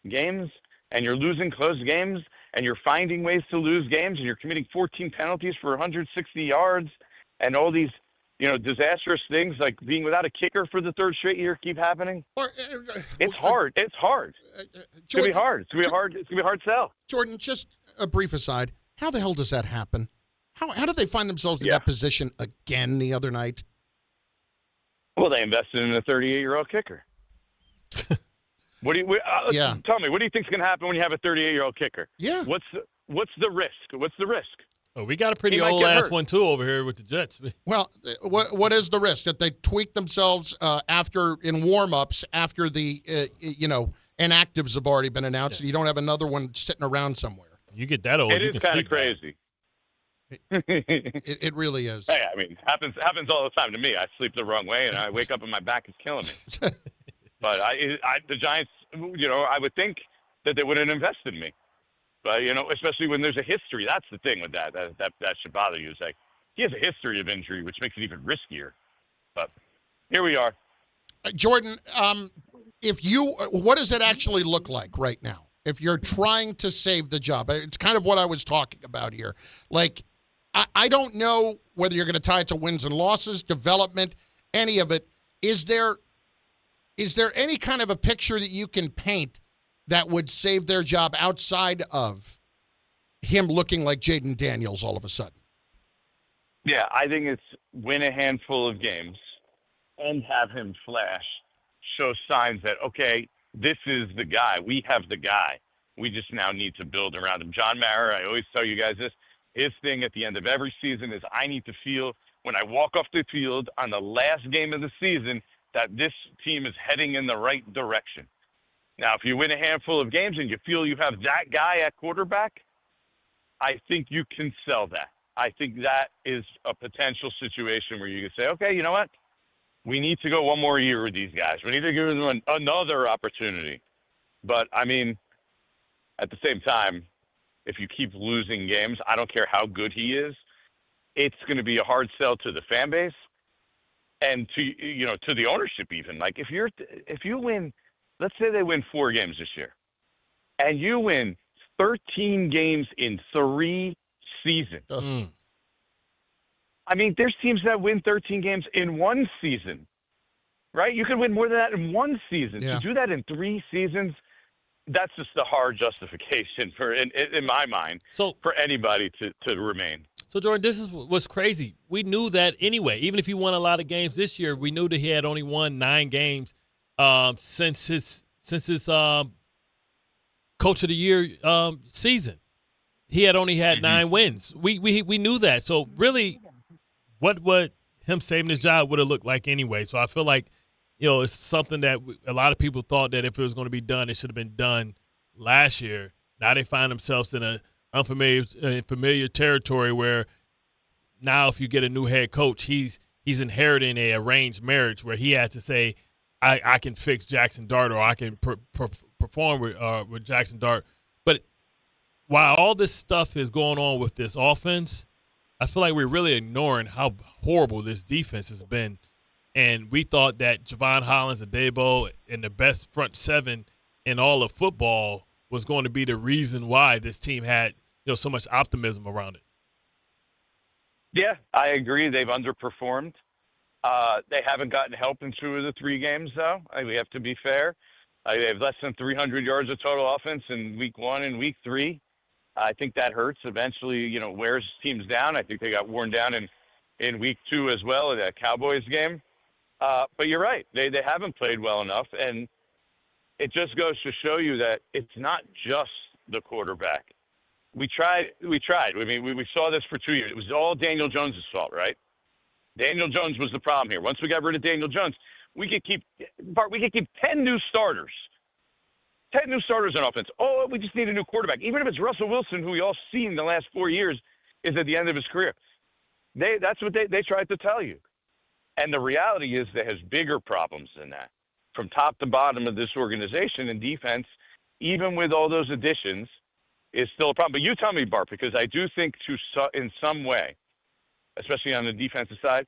games and you're losing close games and you're finding ways to lose games and you're committing 14 penalties for 160 yards and all these, disastrous things like being without a kicker for the 3rd straight year keep happening? It's hard. It's hard. It's going to be hard. It's going to be hard. It's going to be a hard sell. Jordan, just a brief aside. How the hell does that happen? How did they find themselves in that position again the other night? Well, they invested in a 38-year-old kicker. Tell me, what do you think is going to happen when you have a 38-year-old kicker? Yeah. What's the risk? What's the risk? Oh, we got a pretty old-ass one, too, over here with the Jets. Well, what is the risk? That they tweak themselves in warm-ups after the, inactives have already been announced, and you don't have another one sitting around somewhere. You get that old, it you is can kind of sleep crazy. It really is. Hey, I mean, happens all the time to me. I sleep the wrong way, and I wake up and my back is killing me. But the Giants, I would think that they wouldn't invest in me. But, especially when there's a history. That's the thing with that should bother you. It's like he has a history of injury, which makes it even riskier. But here we are. Jordan, what does it actually look like right now? If you're trying to save the job, it's kind of what I was talking about here. Like, I don't know whether you're going to tie it to wins and losses, development, any of it. Is there any kind of a picture that you can paint that would save their job outside of him looking like Jaden Daniels all of a sudden? Yeah, I think it's win a handful of games and have him flash, show signs that, okay, this is the guy. We have the guy. We just now need to build around him. John Mara, I always tell you guys this, his thing at the end of every season is I need to feel when I walk off the field on the last game of the season that this team is heading in the right direction. Now, if you win a handful of games and you feel you have that guy at quarterback, I think you can sell that. I think that is a potential situation where you can say, okay, you know what? We need to go one more year with these guys. We need to give them another opportunity. But, I mean, at the same time, if you keep losing games, I don't care how good he is, it's going to be a hard sell to the fan base and to the ownership even. Like if you win, let's say they win 4 games this year, and you win 13 games in 3 seasons. I mean, there's teams that win 13 games in 1 season, right? You can win more than that in 1 season. Yeah. To do that in 3 seasons, that's just the hard justification in my mind, for anybody to remain. So, Jordan, this is what's crazy. We knew that anyway. Even if he won a lot of games this year, we knew that he had only won 9 games since his Coach of the Year season. He had only had 9 wins. We knew that. So, really, what would him saving his job would have looked like anyway? So, I feel like, it's something that a lot of people thought that if it was going to be done, it should have been done last year. Now they find themselves in an familiar territory where now if you get a new head coach, he's inheriting a arranged marriage where he has to say, I can fix Jaxson Dart or I can perform with Jaxson Dart. But while all this stuff is going on with this offense, I feel like we're really ignoring how horrible this defense has been. And we thought that Javon Hollins and Debo and the best front 7 in all of football was going to be the reason why this team had so much optimism around it. Yeah, I agree. They've underperformed. They haven't gotten help in 2 of the 3 games, though. We have to be fair. They have less than 300 yards of total offense in week 1 and week 3. I think that hurts. Eventually, wears teams down. I think they got worn down in week 2 as well in that Cowboys game. But you're right. They haven't played well enough. And it just goes to show you that it's not just the quarterback. We tried. I mean, we saw this for 2 years. It was all Daniel Jones' fault, right? Daniel Jones was the problem here. Once we got rid of Daniel Jones, we could keep 10 new starters. 10 new starters on offense. Oh, we just need a new quarterback. Even if it's Russell Wilson, who we all seen the last 4 years is at the end of his career. That's what they tried to tell you. And the reality is that has bigger problems than that. From top to bottom of this organization and defense, even with all those additions, is still a problem. But you tell me, Bart, because I do think in some way, especially on the defensive side,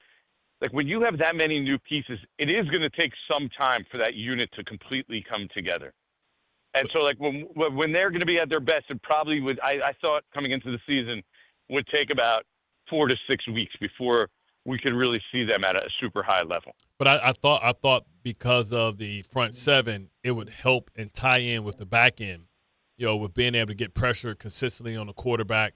like when you have that many new pieces, it is going to take some time for that unit to completely come together. And so like when they're going to be at their best, it probably would, I thought coming into the season, would take about 4 to 6 weeks before we could really see them at a super high level. But I thought because of the front 7, it would help and tie in with the back end, with being able to get pressure consistently on the quarterback,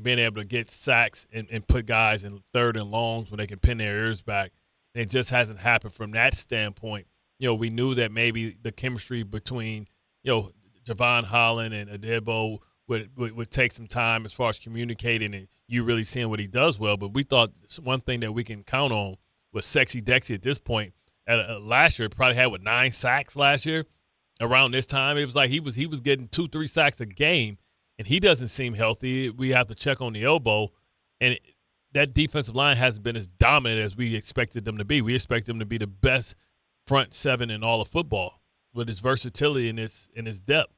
being able to get sacks and put guys in 3rd and longs when they can pin their ears back. And it just hasn't happened from that standpoint. We knew that maybe the chemistry between, Javon Holland and Adebo would take some time as far as communicating and you really seeing what he does well. But we thought one thing that we can count on was Sexy Dexy at this point. Last year, probably had 9 sacks last year. Around this time, it was like he was getting 2-3 sacks a game, and he doesn't seem healthy. We have to check on the elbow, and that defensive line hasn't been as dominant as we expected them to be. We expect them to be the best front seven in all of football with his versatility and his depth.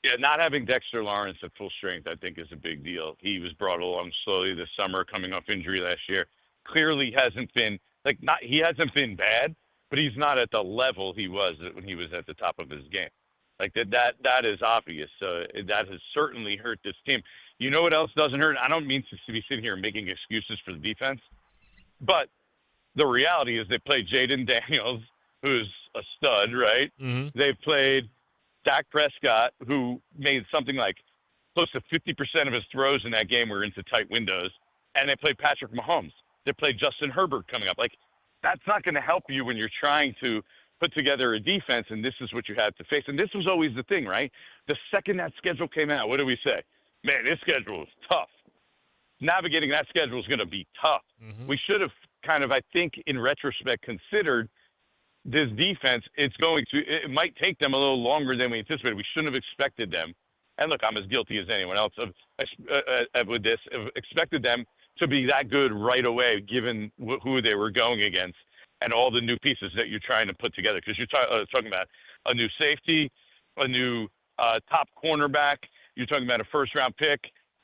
Yeah, not having Dexter Lawrence at full strength, I think, is a big deal. He was brought along slowly this summer, coming off injury last year. Clearly hasn't been he hasn't been bad, but he's not at the level he was when he was at the top of his game. Like that is obvious. That has certainly hurt this team. You know what else doesn't hurt? I don't mean to be sitting here making excuses for the defense, but the reality is they played Jaden Daniels, who's a stud, right? Mm-hmm. They've played Dak Prescott, who made something like close to 50% of his throws in that game were into tight windows, and they played Patrick Mahomes. They played Justin Herbert coming up. Like, that's not going to help you when you're trying to put together a defense, and this is what you have to face. And this was always the thing, right? The second that schedule came out, what do we say? Man, this schedule is tough. Navigating that schedule is going to be tough. Mm-hmm. We should have kind of, I think, in retrospect, considered this defense. It might take them a little longer than we anticipated. We shouldn't have expected them. And look, I'm as guilty as anyone else with this. Expected them to be that good right away, given who they were going against and all the new pieces that you're trying to put together. Because you're talking about a new safety, a new top cornerback. You're talking about a first-round pick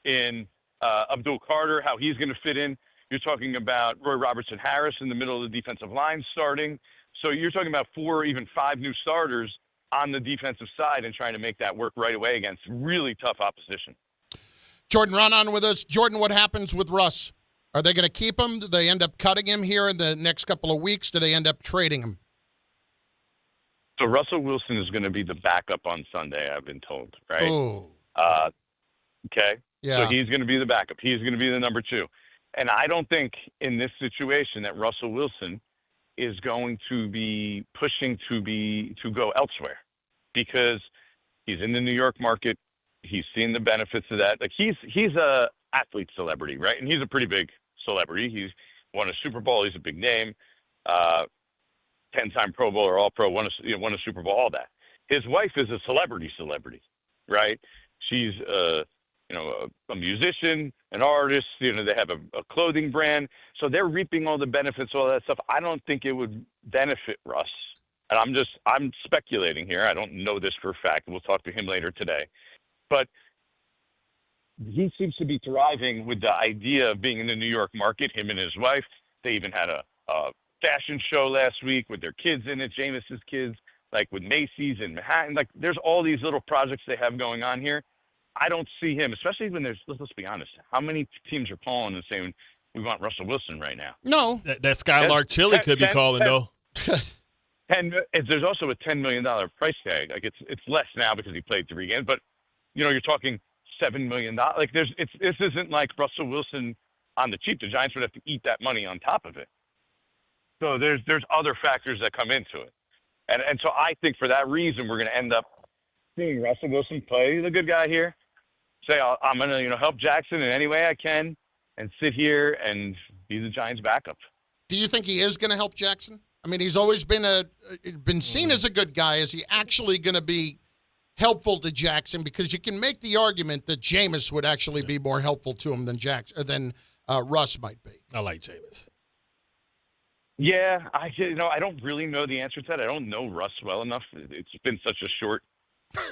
in Abdul Carter, how he's going to fit in. You're talking about Roy Robertson Harris in the middle of the defensive line starting. So you're talking about 4, even 5 new starters on the defensive side and trying to make that work right away against really tough opposition. Jordan, run on with us. Jordan, what happens with Russ? Are they going to keep him? Do they end up cutting him here in the next couple of weeks? Do they end up trading him? So Russell Wilson is going to be the backup on Sunday, I've been told, right? Oh. Okay. Yeah. So he's going to be the backup. He's going to be the number 2. And I don't think in this situation that Russell Wilson is going to be pushing to go elsewhere because he's in the New York market. He's seen the benefits of that. Like he's a athlete celebrity, right? And he's a pretty big celebrity. He's won a Super Bowl. He's a big name. 10-time Pro Bowler, All-Pro, won a Super Bowl, all that. His wife is a celebrity, right? She's a musician, an artist. They have a clothing brand, so they're reaping all the benefits, all that stuff. I don't think it would benefit Russ, and I'm speculating here. I don't know this for a fact. We'll talk to him later today, but he seems to be thriving with the idea of being in the New York market. Him and his wife. They even had a fashion show last week with their kids in it, Jameis's kids, like with Macy's and Manhattan. Like there's all these little projects they have going on here. I don't see him, especially when let's be honest, how many teams are calling and saying, we want Russell Wilson right now? No. That Skylark Chili could be calling, though. And there's also a $10 million price tag. Like it's less now because he played 3 games, but you're talking $7 million. Like this isn't like Russell Wilson on the cheap. The Giants would have to eat that money on top of it. So there's other factors that come into it. And so I think for that reason, we're going to end up seeing Russell Wilson play the good guy here. Say, I'm going to, help Jaxson in any way I can and sit here and be the Giants' backup. Do you think he is going to help Jaxson? I mean, he's always been seen as a good guy. Is he actually going to be helpful to Jaxson? Because you can make the argument that Jameis would actually be more helpful to him than Russ might be. I like Jameis. Yeah, I don't really know the answer to that. I don't know Russ well enough. It's been such a short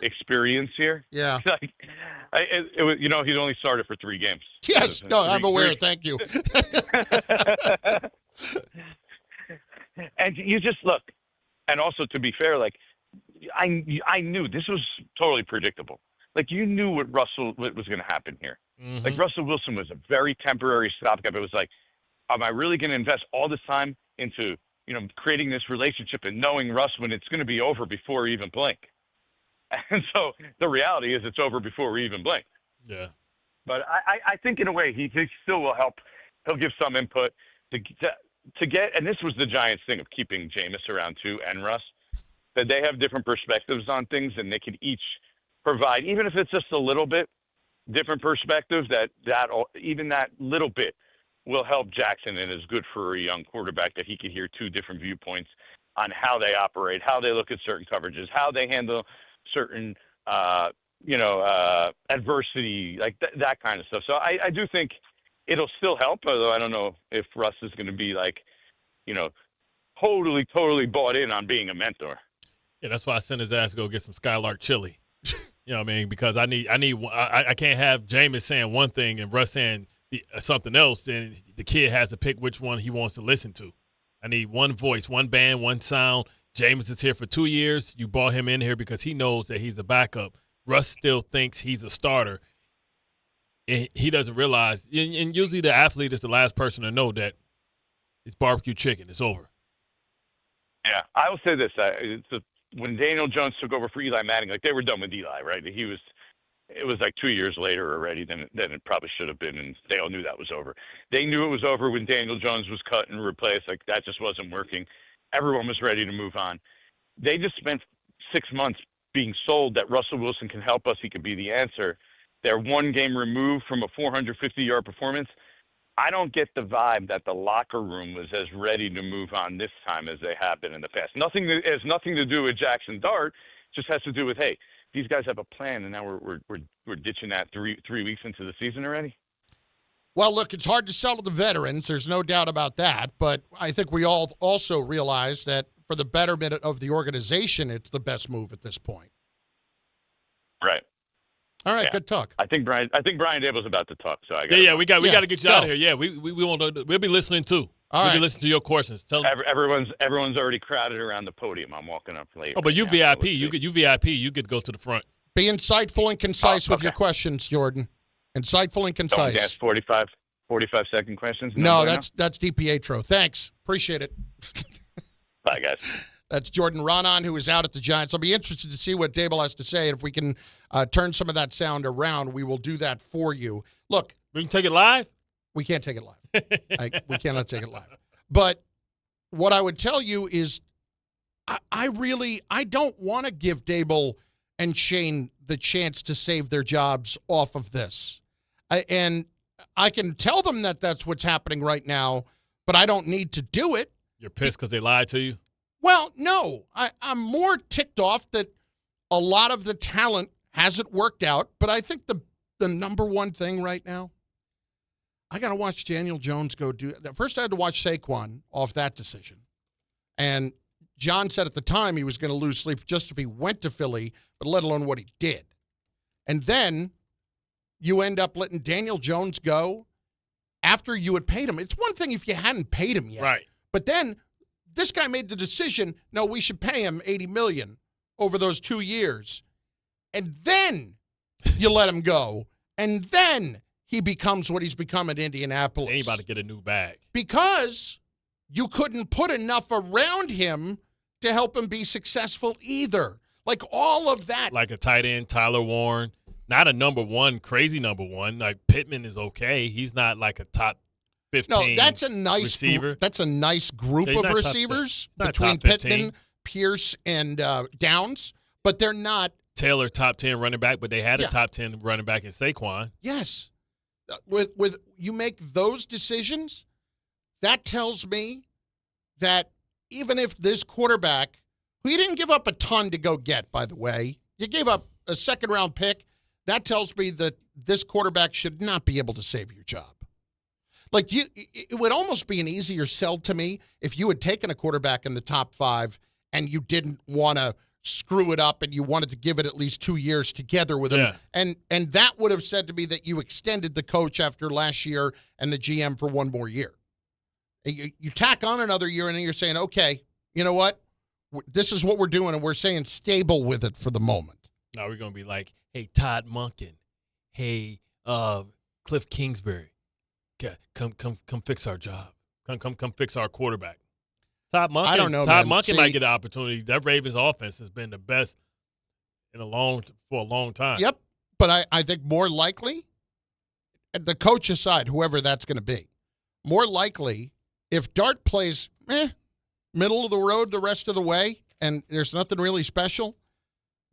experience here. Yeah. Like, it was, he's only started for 3 games. Yes. No, I'm aware. Thank you. And you just look, and also to be fair, like I knew this was totally predictable. Like you knew what was going to happen here. Mm-hmm. Like Russell Wilson was a very temporary stopgap. It was like, am I really going to invest all this time into, creating this relationship and knowing Russ when it's going to be over before we even blink? And so the reality is it's over before we even blink. Yeah. But I think in a way he still will help. He'll give some input to get, and this was the Giants' thing of keeping Jameis around too and Russ, that they have different perspectives on things and they can each provide, even if it's just a little bit different perspective, even that little bit will help Jaxson, and is good for a young quarterback that he could hear two different viewpoints on how they operate, how they look at certain coverages, how they handle certain, adversity, like that kind of stuff. So I do think it'll still help, although I don't know if Russ is going to be totally bought in on being a mentor. Yeah, that's why I sent his ass to go get some Skylark chili. You know what I mean? Because I can't have Jameis saying one thing and Russ saying something else, and the kid has to pick which one he wants to listen to. I need one voice, one band, one sound. Jameis is here for 2 years. You brought him in here because he knows that he's a backup. Russ still thinks he's a starter. And he doesn't realize, and usually the athlete is the last person to know that it's barbecue chicken. It's over. Yeah, I will say this. When Daniel Jones took over for Eli Manning, they were done with Eli, right? It was 2 years later already than it probably should have been, and they all knew that was over. They knew it was over when Daniel Jones was cut and replaced. That just wasn't working. Everyone was ready to move on. They just spent 6 months being sold that Russell Wilson can help us. He could be the answer. They're one game removed from a 450-yard performance. I don't get the vibe that the locker room was as ready to move on this time as they have been in the past. It has nothing to do with Jaxson Dart. Just has to do with, hey, these guys have a plan, and now we're ditching that three weeks into the season already. Well, look, it's hard to sell to the veterans. There's no doubt about that. But I think we all also realize that for the betterment of the organization, it's the best move at this point. Right. All right, Good talk. I think Brian Dable's about to talk, so we got to get you out of here. Yeah, we we'll be listening too. We'll be listening to your questions. Everyone's already crowded around the podium. I'm walking up late. Oh, but you VIP. You get to go to the front. Be insightful and concise with your questions, Jordan. Insightful and concise. Don't ask 45-second questions. No, that's DiPietro. Thanks. Appreciate it. Bye, guys. That's Jordan Ronan, who is out at the Giants. I'll be interested to see what Dable has to say. If we can turn some of that sound around, we will do that for you. Look. We can take it live? We can't take it live. We cannot take it live. But what I would tell you is I don't want to give Dable and Shane the chance to save their jobs off of this. And I can tell them that that's what's happening right now, but I don't need to do it. You're pissed because they lied to you? Well, no. I'm more ticked off that a lot of the talent hasn't worked out, but I think the number one thing right now, I got to watch Daniel Jones go do – first I had to watch Saquon off that decision. And John said at the time he was going to lose sleep just if he went to Philly, but let alone what he did. And then you end up letting Daniel Jones go after you had paid him. It's one thing if you hadn't paid him yet. Right. But then this guy made the decision, no, we should pay him $80 million over those 2 years. And then you let him go. And then he becomes what he's become at Indianapolis. He ain't about to get a new bag. Because you couldn't put enough around him to help him be successful either. Like all of that. Like a tight end, Tyler Warren. Not a number one, crazy number one. Like Pittman is okay. He's not like a top 15 No, that's a nice receiver. That's a nice group of receivers between Pittman, Pierce, and Downs. But they're not. Taylor, top 10 running back, but they had a top 10 running back in Saquon. Yes. With you make those decisions, that tells me that even if this quarterback, who you didn't give up a ton to go get, by the way, you gave up a second-round pick, that tells me that this quarterback should not be able to save your job. Like, it would almost be an easier sell to me if you had taken a quarterback in the top 5 and you didn't want to screw it up and you wanted to give it at least 2 years together with him. Yeah. And that would have said to me that you extended the coach after last year and the GM for one more year. You tack on another year and then you're saying, okay, you know what? This is what we're doing, and we're saying stable with it for the moment. Now we're going to be like, hey, Todd Monken. Hey, Cliff Kingsbury. Come fix our job. Come fix our quarterback. Todd Monken. I don't know, Todd man. Monken might get an opportunity. That Ravens offense has been the best for a long time. Yep. But I think more likely, the coach aside, whoever that's going to be, more likely if Dart plays middle of the road the rest of the way and there's nothing really special,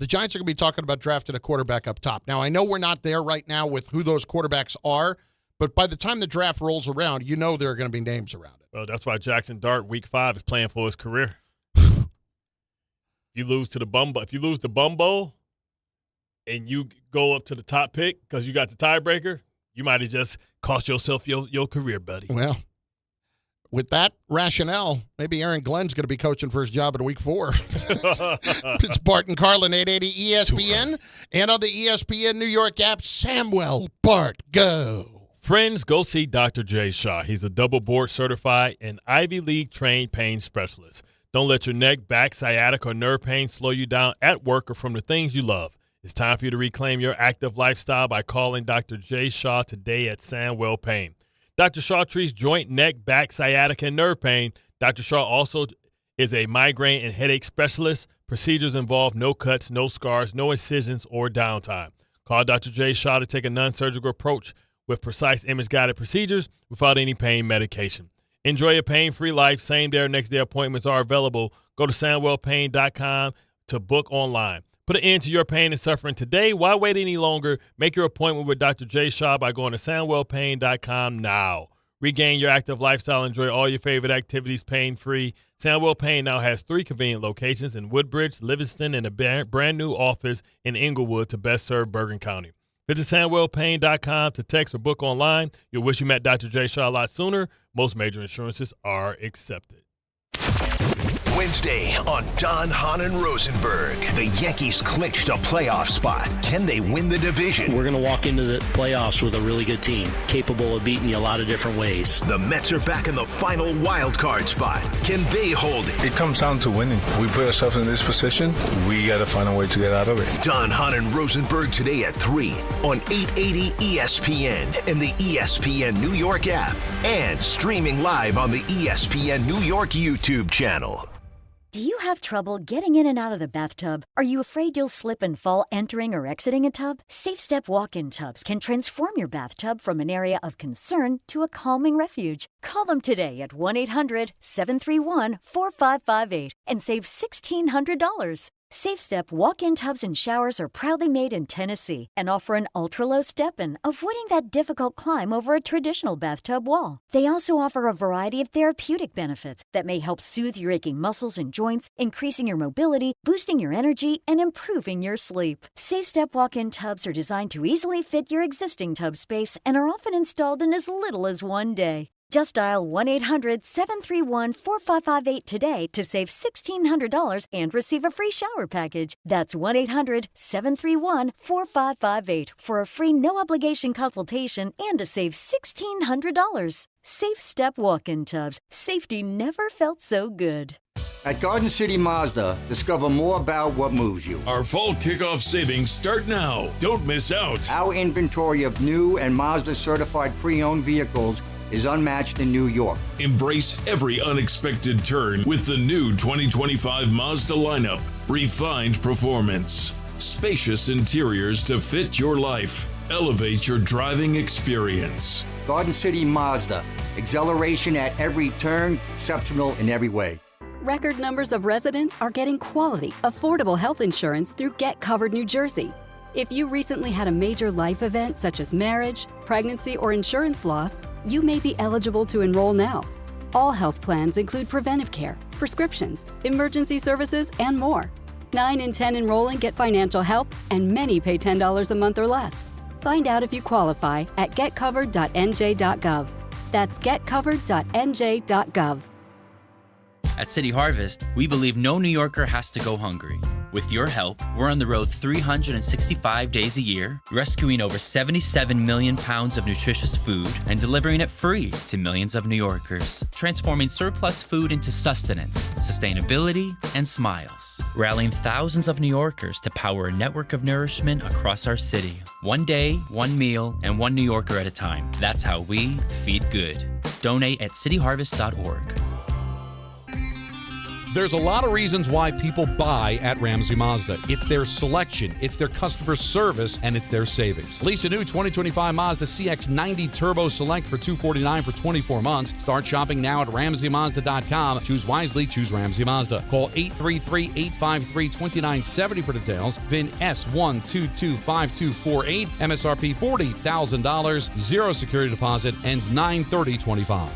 The Giants are going to be talking about drafting a quarterback up top. Now, I know we're not there right now with who those quarterbacks are, but by the time the draft rolls around, you know there are going to be names around it. Well, that's why Jaxson Dart, week 5, is playing for his career. If you lose to the Bum Bowl and you go up to the top pick because you got the tiebreaker, you might have just cost yourself your career, buddy. Well, with that rationale, maybe Aaron Glenn's going to be coaching for his job in week 4. It's Bart Carlin, 880 ESPN, and on the ESPN New York app, Samuel Bart, go. Friends, go see Dr. Jay Shaw. He's a double board certified and Ivy League trained pain specialist. Don't let your neck, back, sciatica, or nerve pain slow you down at work or from the things you love. It's time for you to reclaim your active lifestyle by calling Dr. Jay Shaw today at Sandwell Pain. Dr. Shaw treats joint, neck, back, sciatica, and nerve pain. Dr. Shaw also is a migraine and headache specialist. Procedures involve no cuts, no scars, no incisions, or downtime. Call Dr. Jay Shaw to take a non-surgical approach with precise image-guided procedures without any pain medication. Enjoy a pain-free life. Same-day or next-day appointments are available. Go to SandwellPain.com to book online. Put an end to your pain and suffering today. Why wait any longer? Make your appointment with Dr. Jay Shaw by going to SandwellPain.com now. Regain your active lifestyle. Enjoy all your favorite activities pain-free. Sandwell Pain now has 3 convenient locations in Woodbridge, Livingston, and a brand new office in Inglewood to best serve Bergen County. Visit SandwellPain.com to text or book online. You'll wish you met Dr. Jay Shaw a lot sooner. Most major insurances are accepted. Wednesday on Don, Hahn, and Rosenberg. The Yankees clinched a playoff spot. Can they win the division? We're going to walk into the playoffs with a really good team, capable of beating you a lot of different ways. The Mets are back in the final wild card spot. Can they hold it? It comes down to winning. We put ourselves in this position. We got to find a way to get out of it. Don, Hahn, and Rosenberg today at 3 on 880 ESPN and the ESPN New York app, and streaming live on the ESPN New York YouTube channel. Do you have trouble getting in and out of the bathtub? Are you afraid you'll slip and fall entering or exiting a tub? SafeStep walk-in tubs can transform your bathtub from an area of concern to a calming refuge. Call them today at 1-800-731-4558 and save $1,600. SafeStep walk-in tubs and showers are proudly made in Tennessee and offer an ultra-low step-in, avoiding that difficult climb over a traditional bathtub wall. They also offer a variety of therapeutic benefits that may help soothe your aching muscles and joints, increasing your mobility, boosting your energy, and improving your sleep. SafeStep walk-in tubs are designed to easily fit your existing tub space and are often installed in as little as 1 day. Just dial 1-800-731-4558 today to save $1,600 and receive a free shower package. That's 1-800-731-4558 for a free no-obligation consultation and to save $1,600. SafeStep walk-in tubs. Safety never felt so good. At Garden City Mazda, discover more about what moves you. Our fall kickoff savings start now. Don't miss out. Our inventory of new and Mazda certified pre-owned vehicles is unmatched in New York. Embrace every unexpected turn with the new 2025 Mazda lineup. Refined performance, spacious interiors to fit your life. Elevate your driving experience. Garden City Mazda. Exhilaration at every turn, exceptional in every way. Record numbers of residents are getting quality, affordable health insurance through Get Covered New Jersey. If you recently had a major life event such as marriage, pregnancy, or insurance loss, you may be eligible to enroll now. All health plans include preventive care, prescriptions, emergency services, and more. 9 in 10 enrolling get financial help, and many pay $10 a month or less. Find out if you qualify at getcovered.nj.gov. That's getcovered.nj.gov. At City Harvest, we believe no New Yorker has to go hungry. With your help, we're on the road 365 days a year, rescuing over 77 million pounds of nutritious food and delivering it free to millions of New Yorkers, transforming surplus food into sustenance, sustainability, and smiles, rallying thousands of New Yorkers to power a network of nourishment across our city. 1 day, 1 meal, and 1 New Yorker at a time. That's how we feed good. Donate at cityharvest.org. There's a lot of reasons why people buy at Ramsey Mazda. It's their selection, it's their customer service, and it's their savings. Lease a new 2025 Mazda CX-90 Turbo Select for $249 for 24 months. Start shopping now at RamseyMazda.com. Choose wisely, choose Ramsey Mazda. Call 833-853-2970 for details. VIN S1225248. MSRP $40,000. Zero security deposit. Ends 9/30/25.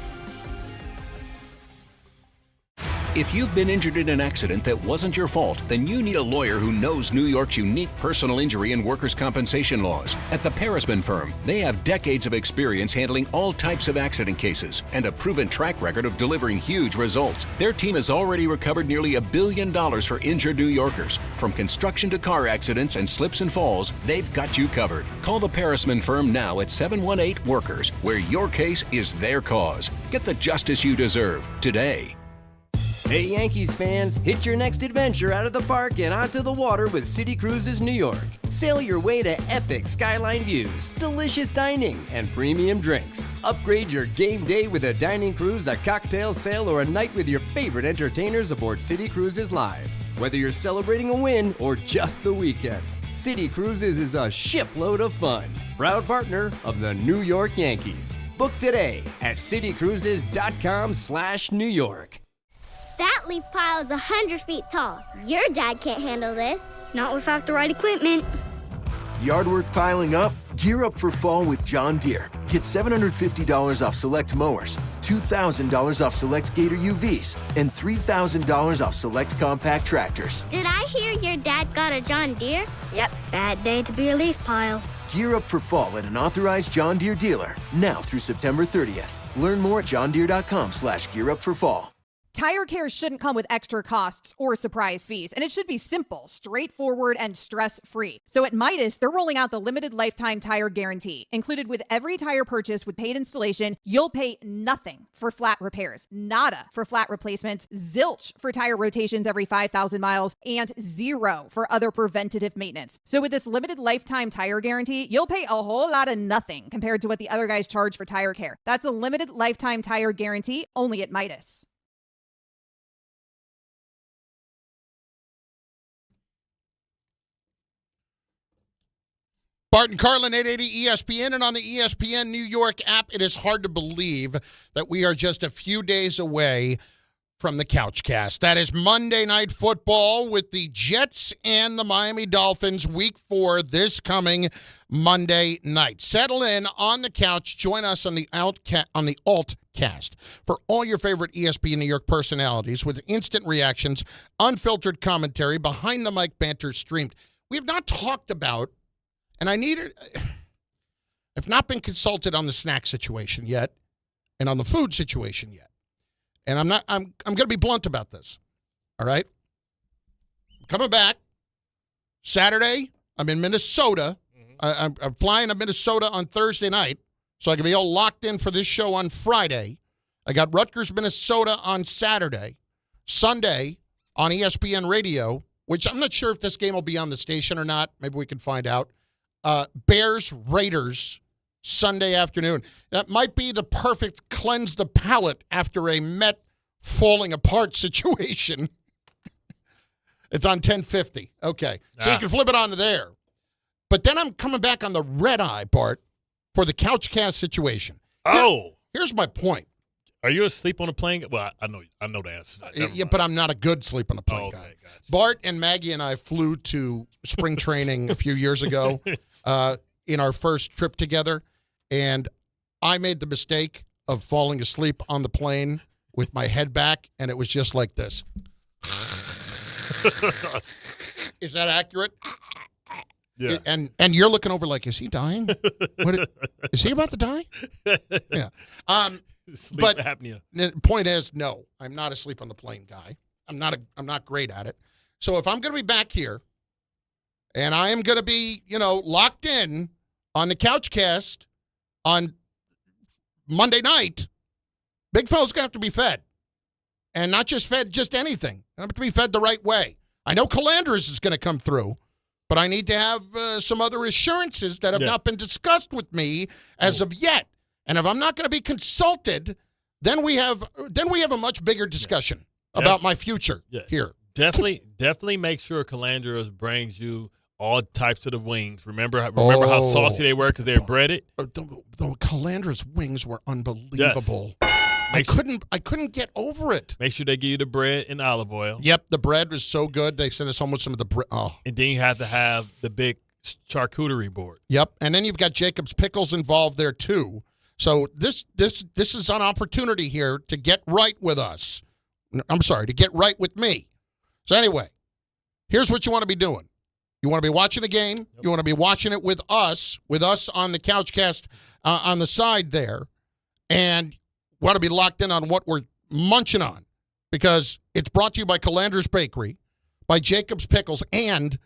If you've been injured in an accident that wasn't your fault, then you need a lawyer who knows New York's unique personal injury and workers' compensation laws. At the Parisman Firm, they have decades of experience handling all types of accident cases and a proven track record of delivering huge results. Their team has already recovered nearly $1 billion for injured New Yorkers. From construction to car accidents and slips and falls, they've got you covered. Call the Parisman Firm now at 718-WORKERS, where your case is their cause. Get the justice you deserve today. Hey Yankees fans, hit your next adventure out of the park and onto the water with City Cruises New York. Sail your way to epic skyline views, delicious dining, and premium drinks. Upgrade your game day with a dining cruise, a cocktail sail, or a night with your favorite entertainers aboard City Cruises Live. Whether you're celebrating a win or just the weekend, City Cruises is a shipload of fun. Proud partner of the New York Yankees. Book today at citycruises.com/New York. That leaf pile is 100 feet tall. Your dad can't handle this. Not without the right equipment. Yard work piling up? Gear up for fall with John Deere. Get $750 off select mowers, $2,000 off select Gator UVs, and $3,000 off select compact tractors. Did I hear your dad got a John Deere? Yep, bad day to be a leaf pile. Gear up for fall at an authorized John Deere dealer, now through September 30th. Learn more at johndeere.com/gearupforfall. Tire care shouldn't come with extra costs or surprise fees, and it should be simple, straightforward, and stress-free. So at Midas, they're rolling out the limited lifetime tire guarantee. Included with every tire purchase with paid installation, you'll pay nothing for flat repairs, nada for flat replacements, zilch for tire rotations every 5,000 miles, and zero for other preventative maintenance. So with this limited lifetime tire guarantee, you'll pay a whole lot of nothing compared to what the other guys charge for tire care. That's a limited lifetime tire guarantee only at Midas. Bart and Carlin, 880 ESPN, and on the ESPN New York app, it is hard to believe that we are just a few days away from the Couchcast. That is Monday Night Football with the Jets and the Miami Dolphins, Week 4, this coming Monday night. Settle in on the couch. Join us on the Altcast for all your favorite ESPN New York personalities with instant reactions, unfiltered commentary, behind-the-mic banter streamed. We have not talked about, and I've not been consulted on the snack situation yet and on the food situation yet. And I'm going to be blunt about this. All right? I'm coming back Saturday. I'm in Minnesota. I'm flying to Minnesota on Thursday night, so I can be all locked in for this show on Friday. I got Rutgers, Minnesota on Saturday. Sunday on ESPN Radio, which I'm not sure if this game will be on the station or not. Maybe we can find out. Bears, Raiders, Sunday afternoon. That might be the perfect cleanse the palate after a Met falling apart situation. It's on 1050. Okay. So you can flip it on to there. But then I'm coming back on the red eye, Bart, for the Couchcast situation. Here's my point. Are you asleep on a plane? Well, I know the answer. Yeah, but I'm not a good sleep on a plane guy. Gotcha. Bart and Maggie and I flew to spring training a few years ago in our first trip together, and I made the mistake of falling asleep on the plane with my head back, and it was just like this. Is that accurate? Yeah. And you're looking over like, is he dying? Is he about to die? Yeah. Sleep apnea. The point is, no, I'm not a sleep on the plane guy. I'm not great at it. So if I'm going to be back here, and I am going to be, locked in on the Couchcast on Monday night, big fella's going to have to be fed. And not just fed just anything. I have to be fed the right way. I know Calandras is going to come through, but I need to have some other assurances that have not been discussed with me as of yet. And if I'm not going to be consulted, then we have a much bigger discussion. about my future here. Definitely make sure Calandria's brings you all types of the wings. Remember how saucy they were because they're breaded? The Calandra's wings were unbelievable. Yes. I couldn't get over it. Make sure they give you the bread and olive oil. Yep, the bread was so good. They sent us home with some of the bread. Oh. And then you have to have the big charcuterie board. Yep, and then you've got Jacob's Pickles involved there too. So this is an opportunity here to get right with us. I'm sorry, to get right with me. So anyway, here's what you want to be doing. You want to be watching the game. Yep. You want to be watching it with us on the Couchcast on the side there. And want to be locked in on what we're munching on because it's brought to you by Calandra's Bakery, by Jacob's Pickles, and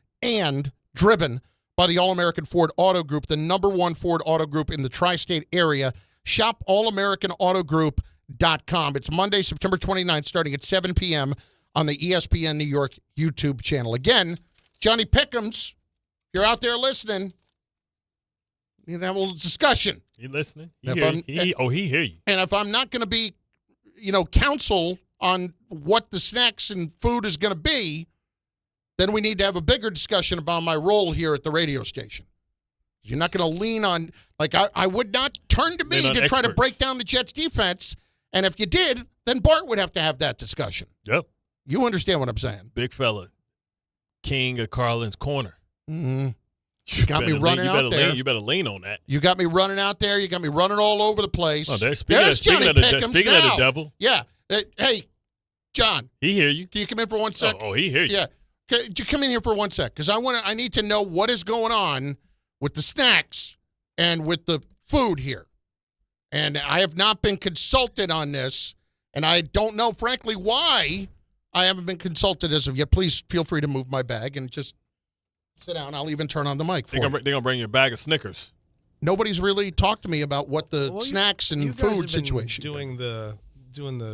driven by the All-American Ford Auto Group, the #1 Ford Auto Group in the tri-state area. Shop allamericanautogroup.com. It's Monday, September 29th, starting at 7 p.m. on the ESPN New York YouTube channel. Again, Johnny Pickham's, if you're out there listening, you can have a little discussion. You listening? He hear you. And if I'm not going to be, counsel on what the snacks and food is going to be, then we need to have a bigger discussion about my role here at the radio station. You're not going to lean on, I would not turn to me to try to break down the Jets' defense. And if you did, then Bart would have to have that discussion. Yep. You understand what I'm saying. Big fella. King of Carlin's corner. Mm-hmm. You got me running out there. You better lean on that. You got me running out there. You got me running all over the place. Oh, speaking of the devil. Yeah. Hey, John. He hear you. Can you come in for 1 sec? Oh, he hear you. Yeah. Could you come in here for 1 sec? Because I need to know what is going on with the snacks and with the food here. And I have not been consulted on this, and I don't know, frankly, why I haven't been consulted as of yet. Please feel free to move my bag and just sit down. I'll even turn on the mic for you. They're going to bring you a bag of Snickers. Nobody's really talked to me about what the snacks and food situation doing the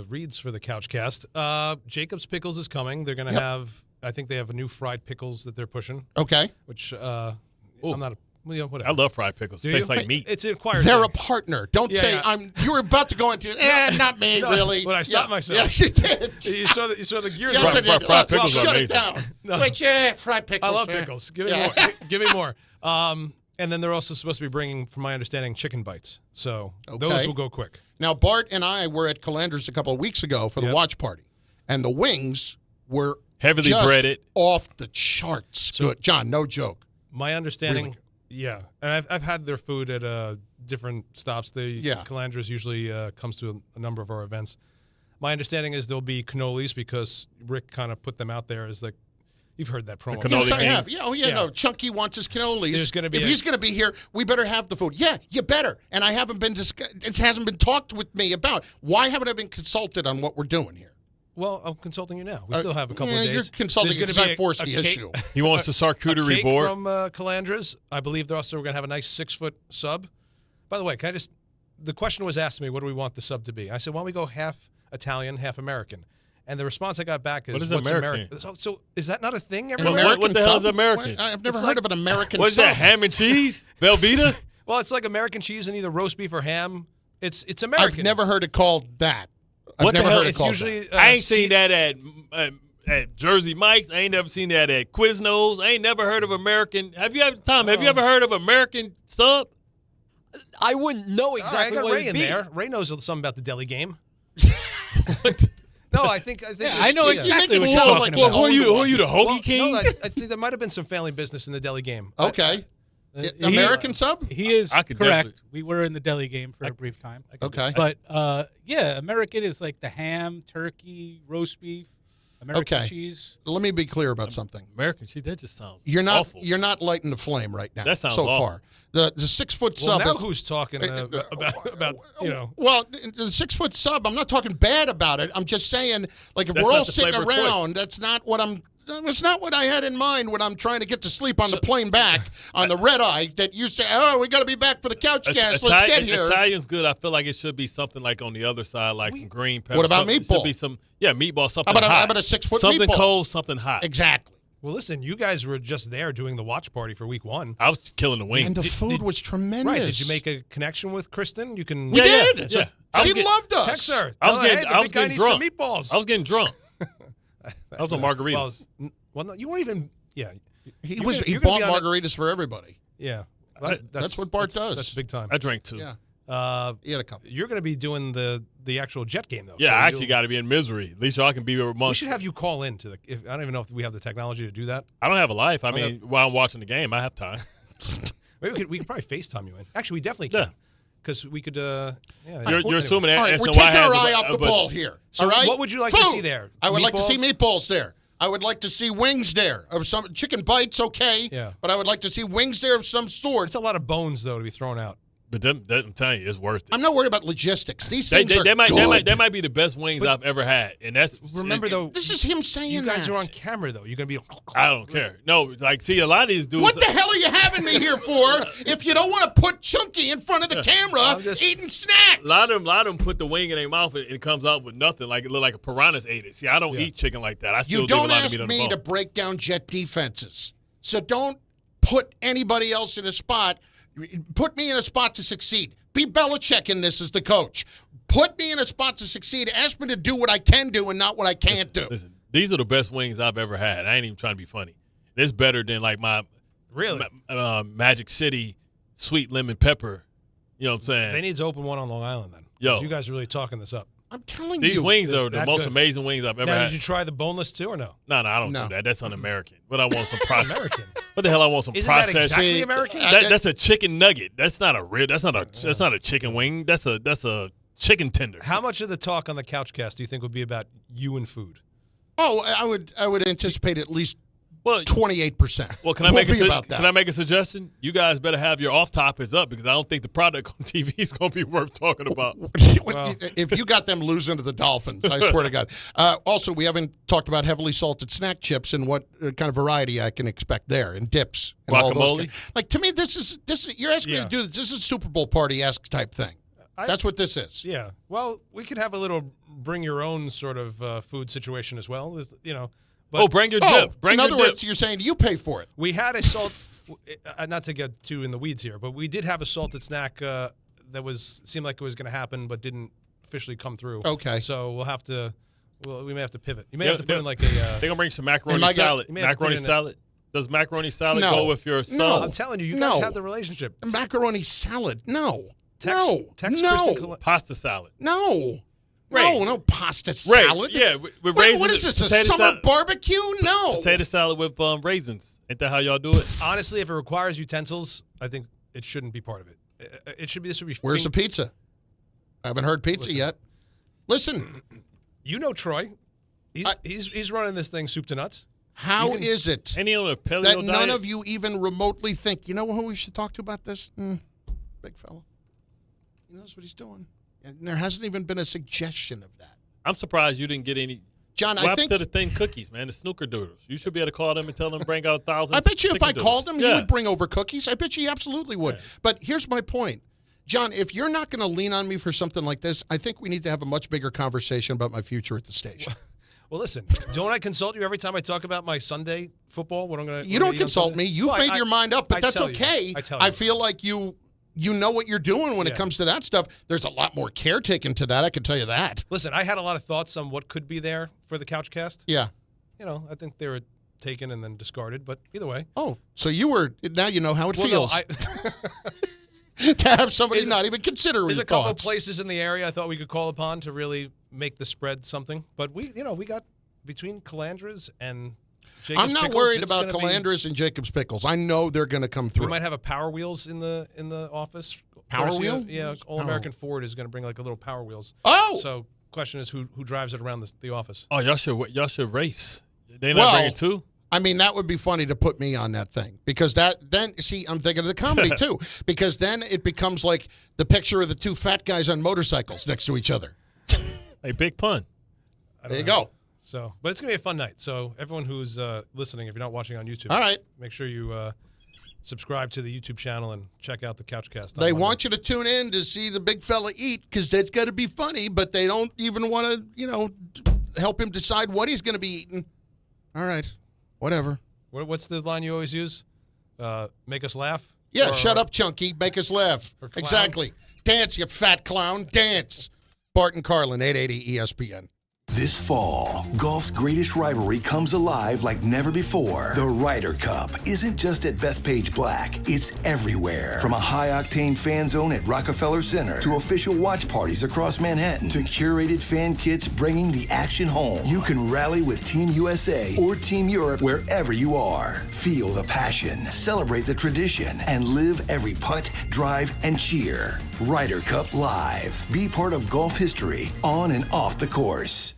reads for the Couchcast. Jacob's Pickles is coming. They're going to have, I think they have a new fried pickles that they're pushing. Okay. Which I'm not a, whatever. I love fried pickles. It tastes like meat. It's an acquired They're thing. a partner. Don't say you were about to go into not me, no, really. But I stopped myself. Yes, you did. You saw the gears. Yes, I did. Fried pickles are shut amazing. it down. No. Wait, fried pickles. I love pickles. Give me more. Give me more. And then they're also supposed to be bringing, from my understanding, chicken bites. So those will go quick. Now, Bart and I were at Calandra's a couple of weeks ago for the watch party, and the wings were heavily just breaded, off the charts. So, good, John. No joke. My understanding, and I've had their food at different stops. Calandra's usually comes to a number of our events. My understanding is there'll be cannolis because Rick kind of put them out there as you've heard that promo. Yes, I have. Yeah, no. Chunky wants his cannolis. If he's going to be here, we better have the food. Yeah, you better. And it hasn't been talked with me about. Why haven't I been consulted on what we're doing here? Well, I'm consulting you now. We still have a couple of days. You're consulting because I forced the issue. He wants the charcuterie board. From Calandra's. I believe they're also going to have a nice 6-foot sub. By the way, the question was asked to me, what do we want the sub to be? I said, why don't we go half Italian, half American? And the response I got back is, what's American? So is that not a thing everywhere? What the hell is American? I've never heard of an American sub. What is that, ham and cheese? Velveeta? Well, it's like American cheese and either roast beef or ham. It's American. I've never heard it called that. What the hell? It's usually I ain't seen that at Jersey Mike's. I ain't never seen that at Quiznos. I ain't never heard of American. Have you ever heard of American sub? I wouldn't know exactly what Ray it'd be. There. Ray knows something about the deli game. No, I think I know exactly what you're talking about. Who are you, the Hoagie King? No, I think there might have been some family business in the deli game. Okay. American sub? He is correct. We were in the deli game for a brief time. Okay. But, American is like the ham, turkey, roast beef, American cheese. Let me be clear about something. American cheese, that just sounds awful. You're not lighting the flame right now. That sounds so awful. far. The 6-foot sub now is... who's talking about, Well, the 6-foot sub, I'm not talking bad about it. I'm just saying, if we're all sitting around, that's not what I had in mind when I'm trying to get to sleep on the plane back on the red eye that you say, we got to be back for the Couchcast. Let's get here. Italian's good. I feel like it should be something like on the other side, like some green pepper. What about meatball? Should be some, meatball, something hot. How about a 6-foot something meatball? Cold, something hot. Exactly. Well, listen, you guys were just there doing the watch party for week 1. I was killing the wings. And the food was tremendous. Right. Did you make a connection with Kristen? We did. So he loved us. Text her. I was getting guy needs drunk. some meatballs. I was getting drunk. That was on margaritas. Well, no, you weren't even. Yeah, he bought margaritas for everybody. Yeah, that's what Bart does. That's big time. I drank too. Yeah. He had a couple. You're going to be doing the actual Jet game though. Yeah, so I actually got to be in misery. At least y'all can be amongst. We should have you call in to the. I don't even know if we have the technology to do that. I don't have a life. I mean, while I'm watching the game, I have time. Maybe we could probably FaceTime you in. Actually, we definitely can. Because we could. You're anyway. assuming that. All right, we're taking our eye off the ball here. So all right. What would you like to see there? I would like to see meatballs there. I would like to see wings there of some chicken bites. Okay. Yeah. But I would like to see wings there of some sort. It's a lot of bones though to be thrown out. But I'm telling you, it's worth it. I'm not worried about logistics. These things are good. That might be the best wings I've ever had, and that's. Remember though, this is him saying you guys that. are on camera though. You're gonna be. I don't care. No, see, a lot of these dudes. What the hell are you having me here for? If you don't want to put Chunky in front of the camera eating snacks. A lot of them put the wing in their mouth and it comes out with nothing. Like it look like a piranha's ate it. See, I don't eat chicken like that. I still you don't ask me to break down Jet defenses, so don't put anybody else in a spot. Put me in a spot to succeed. Be Belichick in this as the coach. Put me in a spot to succeed. Ask me to do what I can do and not what I can't do. Listen, these are the best wings I've ever had. I ain't even trying to be funny. It's better than like my Magic City sweet lemon pepper. You know what I'm saying? They need to open one on Long Island then. Yo, you guys are really talking this up. I'm telling these wings are the most amazing wings I've ever had. Did you try the boneless too or no? No, I don't do that. That's un-American. But I want some processed. American. What the hell? I want some processed. That exactly American? That's a chicken nugget. That's not a rib. That's not a chicken wing. That's a chicken tender. How much of the talk on the Couchcast do you think would be about you and food? Oh, I would anticipate at least 28%. Well, can I make a suggestion? You guys better have your off topics up because I don't think the product on TV is going to be worth talking about. If you got them losing to the Dolphins, I swear to God. Also, we haven't talked about heavily salted snack chips and what kind of variety I can expect there, and dips, and all those. Like to me, this is you're asking me to do this. This is a Super Bowl party-esque type thing. That's what this is. Yeah. Well, we could have a little bring your own sort of food situation as well. You know. But, bring your dip. In other words, you're saying you pay for it. We had a salt, not to get too in the weeds here, but we did have a salted snack that seemed like it was going to happen, but didn't officially come through. Okay. So we may have to pivot. You may have to put in like a. They're gonna bring some macaroni salad. Macaroni salad. Does macaroni salad go with your sub? No, I'm telling you, guys have the relationship. Macaroni salad? No. Pasta salad? No. No pasta salad. Yeah, with raisins. What is this, a summer barbecue? No. Potato salad with raisins. Ain't that how y'all do it? Honestly, if it requires utensils, I think it shouldn't be part of it. This should be. Where's the pizza? I haven't heard pizza yet. Listen. You know Troy. He's running this thing soup to nuts. How is it that none of you even remotely think, you know who we should talk to about this? Big fella. He knows what he's doing. And there hasn't even been a suggestion of that. I'm surprised you didn't get any. John, I think to the thin cookies, man, the snooker doodles. You should be able to call them and tell them to bring out thousands. I bet you if I called him, he would bring over cookies. I bet you he absolutely would. Yeah. But here's my point. John, if you're not going to lean on me for something like this, I think we need to have a much bigger conversation about my future at the station. Well, listen, don't I consult you every time I talk about my Sunday football? What I'm going to? You don't consult me. You've made your mind up, but that's okay. I feel like you know what you're doing when it comes to that stuff. There's a lot more care taken to that, I can tell you that. Listen, I had a lot of thoughts on what could be there for the Couchcast. Yeah. You know, I think they were taken and then discarded, but either way. Oh, so now you know how it feels. To have somebody not even consider There's your a couple thoughts. of places in the area I thought we could call upon to really make the spread something. But we got between Calandras and Jacob's I'm not Pickles, worried about Calandras and Jacob's Pickles. I know they're going to come through. We might have a Power Wheels in the office. Power Wheel? Yeah, All American Ford is going to bring like a little Power Wheels. Oh! So question is who drives it around the office? Oh, y'all should race. They not bring it too? I mean, that would be funny to put me on that thing because I'm thinking of the comedy too, because then it becomes like the picture of the two fat guys on motorcycles next to each other. Hey, big pun. There you go. So, but it's going to be a fun night. So everyone who's listening, if you're not watching on YouTube, all right, make sure you subscribe to the YouTube channel and check out the Couchcast. They want you to tune in to see the big fella eat because that's got to be funny, but they don't even want to, help him decide what he's going to be eating. All right. Whatever. What's the line you always use? Make us laugh? Yeah, shut up, Chunky. Make us laugh. Exactly. Dance, you fat clown. Dance. Bart Carlin, 880 ESPN. This fall, golf's greatest rivalry comes alive like never before. The Ryder Cup isn't just at Bethpage Black, it's everywhere. From a high-octane fan zone at Rockefeller Center to official watch parties across Manhattan to curated fan kits bringing the action home. You can rally with Team USA or Team Europe wherever you are. Feel the passion, celebrate the tradition, and live every putt, drive, and cheer. Ryder Cup Live. Be part of golf history on and off the course.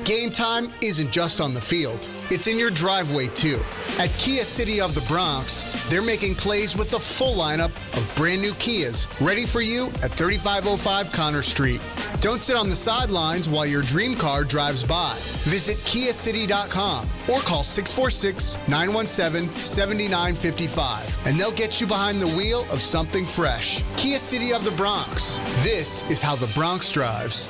Game time isn't just on the field. It's in your driveway, too. At Kia City of the Bronx, they're making plays with the full lineup of brand new Kias ready for you at 3505 Connor Street. Don't sit on the sidelines while your dream car drives by. Visit KiaCity.com or call 646-917-7955 and they'll get you behind the wheel of something fresh. Kia City of the Bronx. This is how the Bronx drives.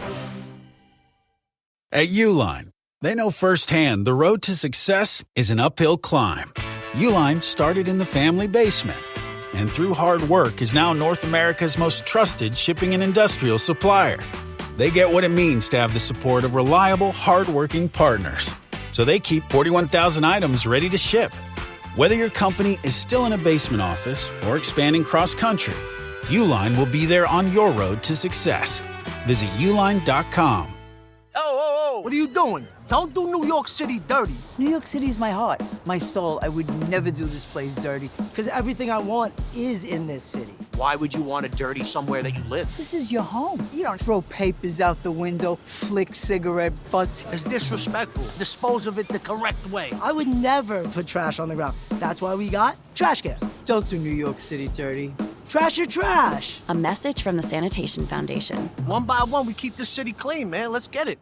At Uline, they know firsthand the road to success is an uphill climb. Uline started in the family basement and through hard work is now North America's most trusted shipping and industrial supplier. They get what it means to have the support of reliable, hard-working partners. So they keep 41,000 items ready to ship. Whether your company is still in a basement office or expanding cross-country, Uline will be there on your road to success. Visit uline.com. What are you doing? Don't do New York City dirty. New York City's my heart, my soul. I would never do this place dirty because everything I want is in this city. Why would you want to dirty somewhere that you live? This is your home. You don't throw papers out the window, flick cigarette butts. It's disrespectful. Dispose of it the correct way. I would never put trash on the ground. That's why we got trash cans. Don't do New York City dirty. Trash your trash. A message from the Sanitation Foundation. One by one, we keep this city clean, man. Let's get it.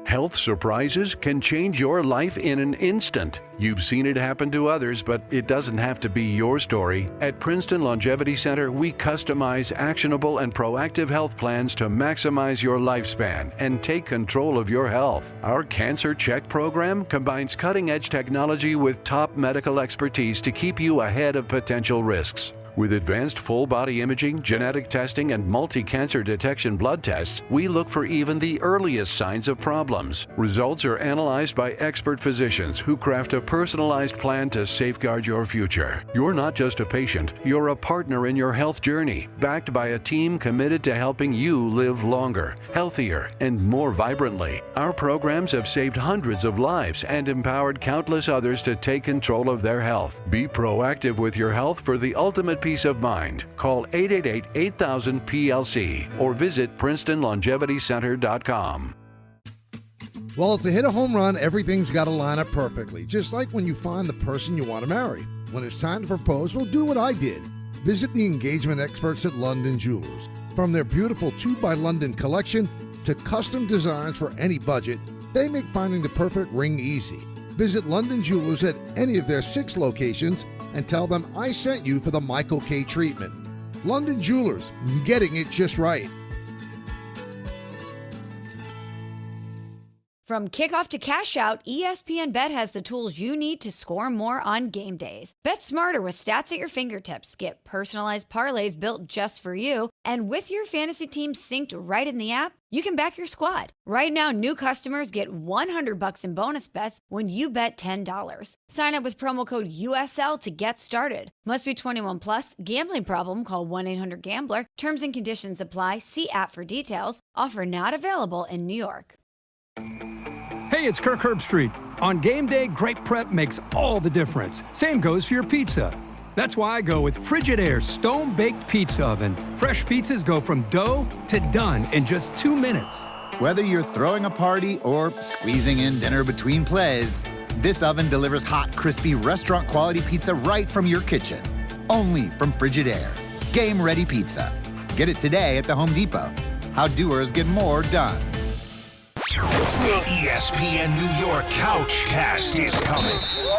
Health surprises can change your life in an instant. You've seen it happen to others, but it doesn't have to be your story. At Princeton Longevity Center, we customize actionable and proactive health plans to maximize your lifespan and take control of your health. Our Cancer Check program combines cutting-edge technology with top medical expertise to keep you ahead of potential risks. With advanced full-body imaging, genetic testing, and multi-cancer detection blood tests, we look for even the earliest signs of problems. Results are analyzed by expert physicians who craft a personalized plan to safeguard your future. You're not just a patient, you're a partner in your health journey, backed by a team committed to helping you live longer, healthier, and more vibrantly. Our programs have saved hundreds of lives and empowered countless others to take control of their health. Be proactive with your health for the ultimate peace of mind. Call 888-8000-PLC or visit PrincetonLongevityCenter.com. Well, to hit a home run, everything's got to line up perfectly, just like when you find the person you want to marry. When it's time to propose, well, do what I did. Visit the engagement experts at London Jewelers. From their beautiful 2 by London collection to custom designs for any budget, they make finding the perfect ring easy. Visit London Jewelers at any of their 6 locations and tell them I sent you for the Michael K. treatment. London Jewelers, getting it just right. From kickoff to cash out, ESPN Bet has the tools you need to score more on game days. Bet smarter with stats at your fingertips. Get personalized parlays built just for you. And with your fantasy team synced right in the app, you can back your squad. Right now, new customers get $100 in bonus bets when you bet $10. Sign up with promo code USL to get started. Must be 21 plus. Gambling problem? Call 1-800-GAMBLER. Terms and conditions apply. See app for details. Offer not available in New York. Hey, it's Kirk Herbstreit. On game day, great prep makes all the difference. Same goes for your pizza. That's why I go with Frigidaire Stone-Baked Pizza Oven. Fresh pizzas go from dough to done in just 2 minutes. Whether you're throwing a party or squeezing in dinner between plays, this oven delivers hot, crispy, restaurant-quality pizza right from your kitchen. Only from Frigidaire. Game-ready pizza. Get it today at the Home Depot. How doers get more done. ESPN New York Couch Cast is coming.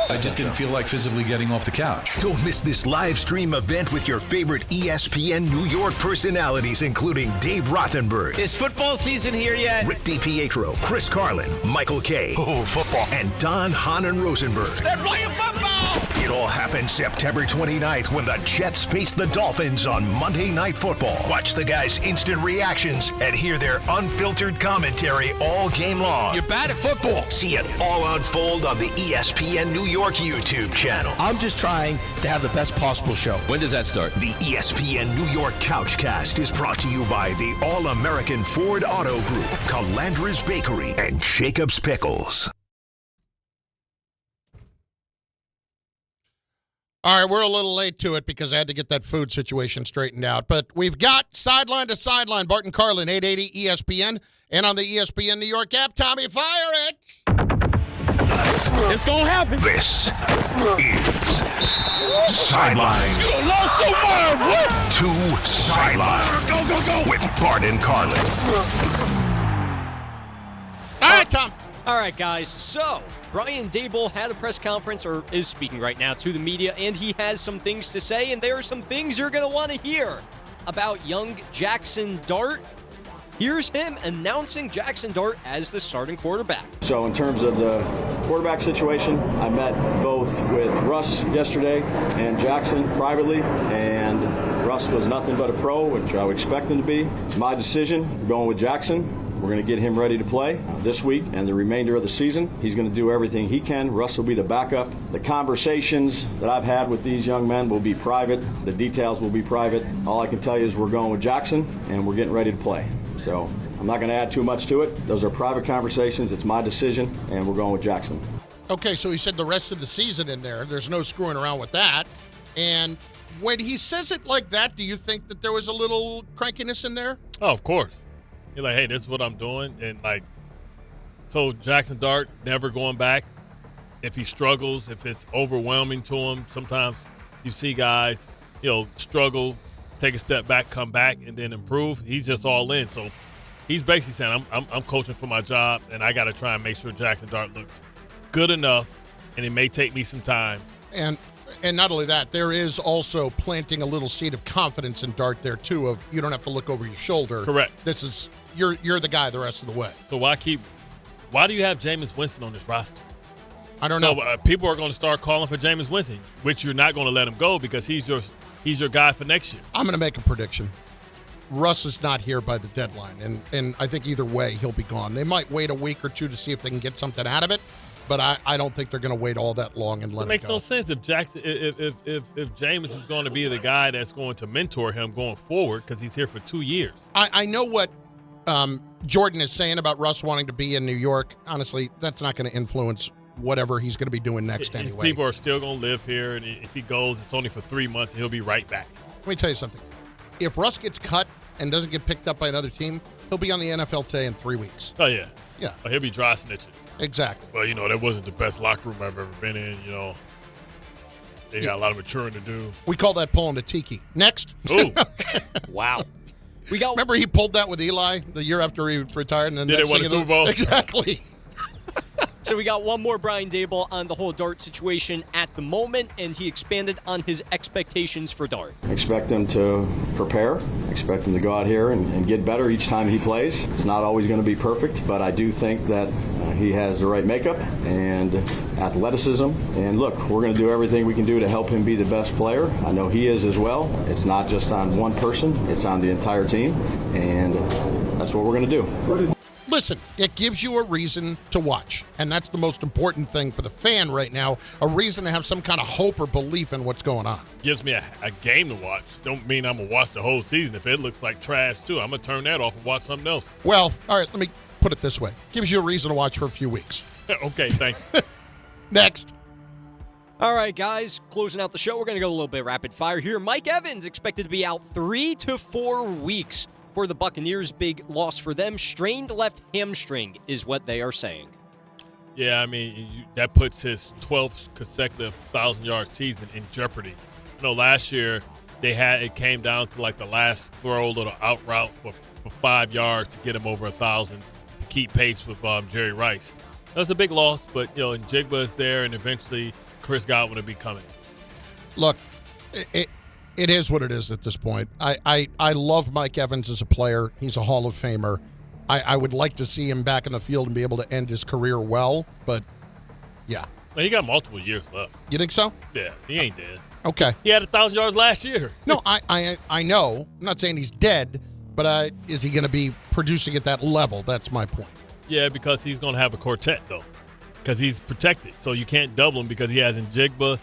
I just didn't feel like physically getting off the couch. Don't miss this live stream event with your favorite ESPN New York personalities, including Dave Rothenberg. Is football season here yet? Rick DiPietro, Chris Carlin, Michael Kay. Oh, football. And Don Hahn and Rosenberg. They're playing football! It all happens September 29th when the Jets face the Dolphins on Monday Night Football. Watch the guys' instant reactions and hear their unfiltered commentary all game long. You're bad at football. See it all unfold on the ESPN New York YouTube channel. I'm just trying to have the best possible show. When does that start? The ESPN New York Couchcast is brought to you by the All-American Ford Auto Group, Calandra's Bakery, and Jacob's Pickles. All right, we're a little late to it because I had to get that food situation straightened out. But we've got Sideline to Sideline, Bart Carlin, 880 ESPN, and on the ESPN New York app. Tommy, fire it! It's going to happen. This is Sideline to Sideline. Go, go, go! With Bart and Carlin. All right, Tom. All right, guys. So, Brian Daboll had a press conference, or is speaking right now to the media, and he has some things to say, and there are some things you're going to want to hear about young Jaxson Dart. Here's him announcing Jaxson Dart as the starting quarterback. So in terms of the quarterback situation, I met both with Russ yesterday and Jaxson privately, and Russ was nothing but a pro, which I would expect him to be. It's my decision, going with Jaxson. We're going to get him ready to play this week and the remainder of the season. He's going to do everything he can. Russ will be the backup. The conversations that I've had with these young men will be private. The details will be private. All I can tell you is we're going with Jaxson, and we're getting ready to play. So I'm not going to add too much to it. Those are private conversations. It's my decision, and we're going with Jaxson. Okay, so he said the rest of the season in there. There's no screwing around with that. And when he says it like that, do you think that there was a little crankiness in there? Oh, of course. You're like, hey, this is what I'm doing. And, so Jaxson Dart never going back. If he struggles, if it's overwhelming to him, sometimes you see guys, struggle, take a step back, come back, and then improve. He's just all in. So he's basically saying, I'm coaching for my job, and I got to try and make sure Jaxson Dart looks good enough, and it may take me some time. And not only that, there is also planting a little seed of confidence in Dart there, too, of you don't have to look over your shoulder. Correct. This is you're the guy the rest of the way. So why do you have Jameis Winston on this roster? I don't know. So, people are going to start calling for Jameis Winston, which you're not going to let him go because he's your guy for next year. I'm going to make a prediction. Russ is not here by the deadline, and I think either way he'll be gone. They might wait a week or two to see if they can get something out of it, but I don't think they're going to wait all that long and let him go. It makes no sense if Jameis is going to be the guy that's going to mentor him going forward because he's here for 2 years. I know what Jordan is saying about Russ wanting to be in New York. Honestly, that's not going to influence whatever he's going to be doing next His anyway. People are still going to live here, and if he goes, it's only for 3 months, and he'll be right back. Let me tell you something. If Russ gets cut and doesn't get picked up by another team, he'll be on the NFL today in 3 weeks. Oh, yeah. Yeah. Oh, he'll be dry snitching. Exactly. Well, that wasn't the best locker room I've ever been in, They got a lot of maturing to do. We call that pulling the tiki. Next. Ooh. Wow. Remember he pulled that with Eli the year after he retired? And then Did they win the Super Bowl? Exactly. So we got one more Brian Daboll on the whole Dart situation at the moment, and he expanded on his expectations for Dart. Expect him to prepare. Expect him to go out here and get better each time he plays. It's not always going to be perfect, but I do think that he has the right makeup and athleticism. And look, we're going to do everything we can do to help him be the best player. I know he is as well. It's not just on one person. It's on the entire team, and that's what we're going to do. Listen, it gives you a reason to watch, and that's the most important thing for the fan right now, a reason to have some kind of hope or belief in what's going on. Gives me a game to watch. Don't mean I'm going to watch the whole season. If it looks like trash, too, I'm going to turn that off and watch something else. Well, all right, let me put it this way. Gives you a reason to watch for a few weeks. Okay, thank you. Next. All right, guys, closing out the show, we're going to go a little bit rapid fire here. Mike Evans expected to be out 3 to 4 weeks. For the Buccaneers, big loss for them. Strained left hamstring is what they are saying. Yeah, I mean, that puts his 12th consecutive 1,000-yard season in jeopardy. Last year it came down to like the last throw, little out route for 5 yards to get him over 1,000 to keep pace with Jerry Rice. That's a big loss, but Njigba is there, and eventually Chris Godwin will be coming. Look, it is what it is at this point. I love Mike Evans as a player. He's a Hall of Famer. I would like to see him back in the field and be able to end his career well, but yeah, Well, he got multiple years left. You think so? Yeah, he ain't dead. Okay. He had 1,000 yards last year. No, I know. I'm not saying he's dead, but is he going to be producing at that level? That's my point. Yeah, because he's going to have a quartet, though, because he's protected. So you can't double him because he has Ibuka,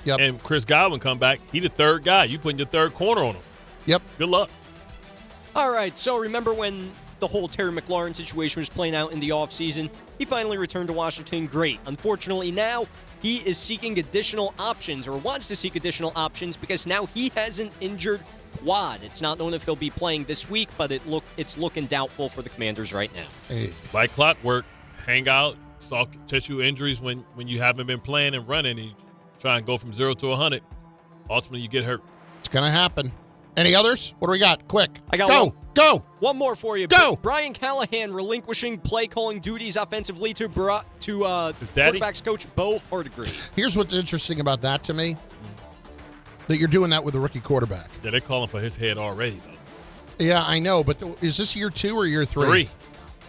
Yep. And Chris Godwin come back. He the third guy. You putting your third corner on him. Yep. Good luck. All right, so remember when the whole Terry McLaurin situation was playing out in the offseason? He finally returned to Washington. Great. Unfortunately, now he is seeking additional options, or wants to seek additional options, because now he has an injured quad. It's not known if he'll be playing this week, but it's looking doubtful for the Commanders right now. Hey. Like clockwork, hang out, soft tissue injuries when you haven't been playing and running, and you try and go from 0 to 100. Ultimately, you get hurt. It's going to happen. Any others? What do we got? Quick. I got Go. One more for you. Go. Brian Callahan relinquishing play calling duties offensively to quarterbacks coach Bo Hardegree. Here's what's interesting about that to me. That you're doing that with a rookie quarterback. Yeah, they're calling for his head already, though. Yeah, I know, but is this year 2 or year 3? 3.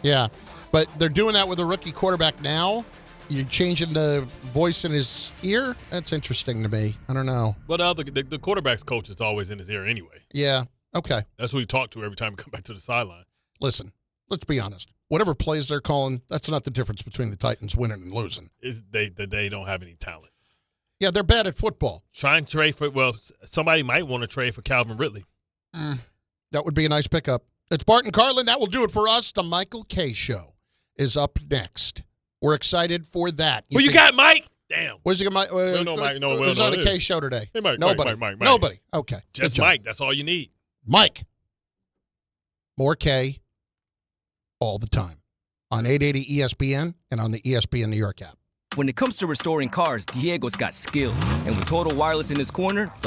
Yeah, but they're doing that with a rookie quarterback now. You're changing the voice in his ear? That's interesting to me. I don't know. But the quarterback's coach is always in his ear anyway. Yeah, okay. That's who he talked to every time he come back to the sideline. Listen, let's be honest. Whatever plays they're calling, that's not the difference between the Titans winning and losing. They don't have any talent. Yeah, they're bad at football. Try and trade somebody might want to trade for Calvin Ridley. That would be a nice pickup. It's Bart and Carlin. That will do it for us. The Michael K. Show is up next. We're excited for that. You got, Mike? Damn. Where's Mike? No, Mike. No, who's on the K Show today? Hey, Mike. Nobody. Mike. Nobody. Okay. Just Mike. That's all you need. Mike. More K all the time on 880 ESPN and on the ESPN New York app. When it comes to restoring cars, Diego's got skills. And with Total Wireless in his corner, the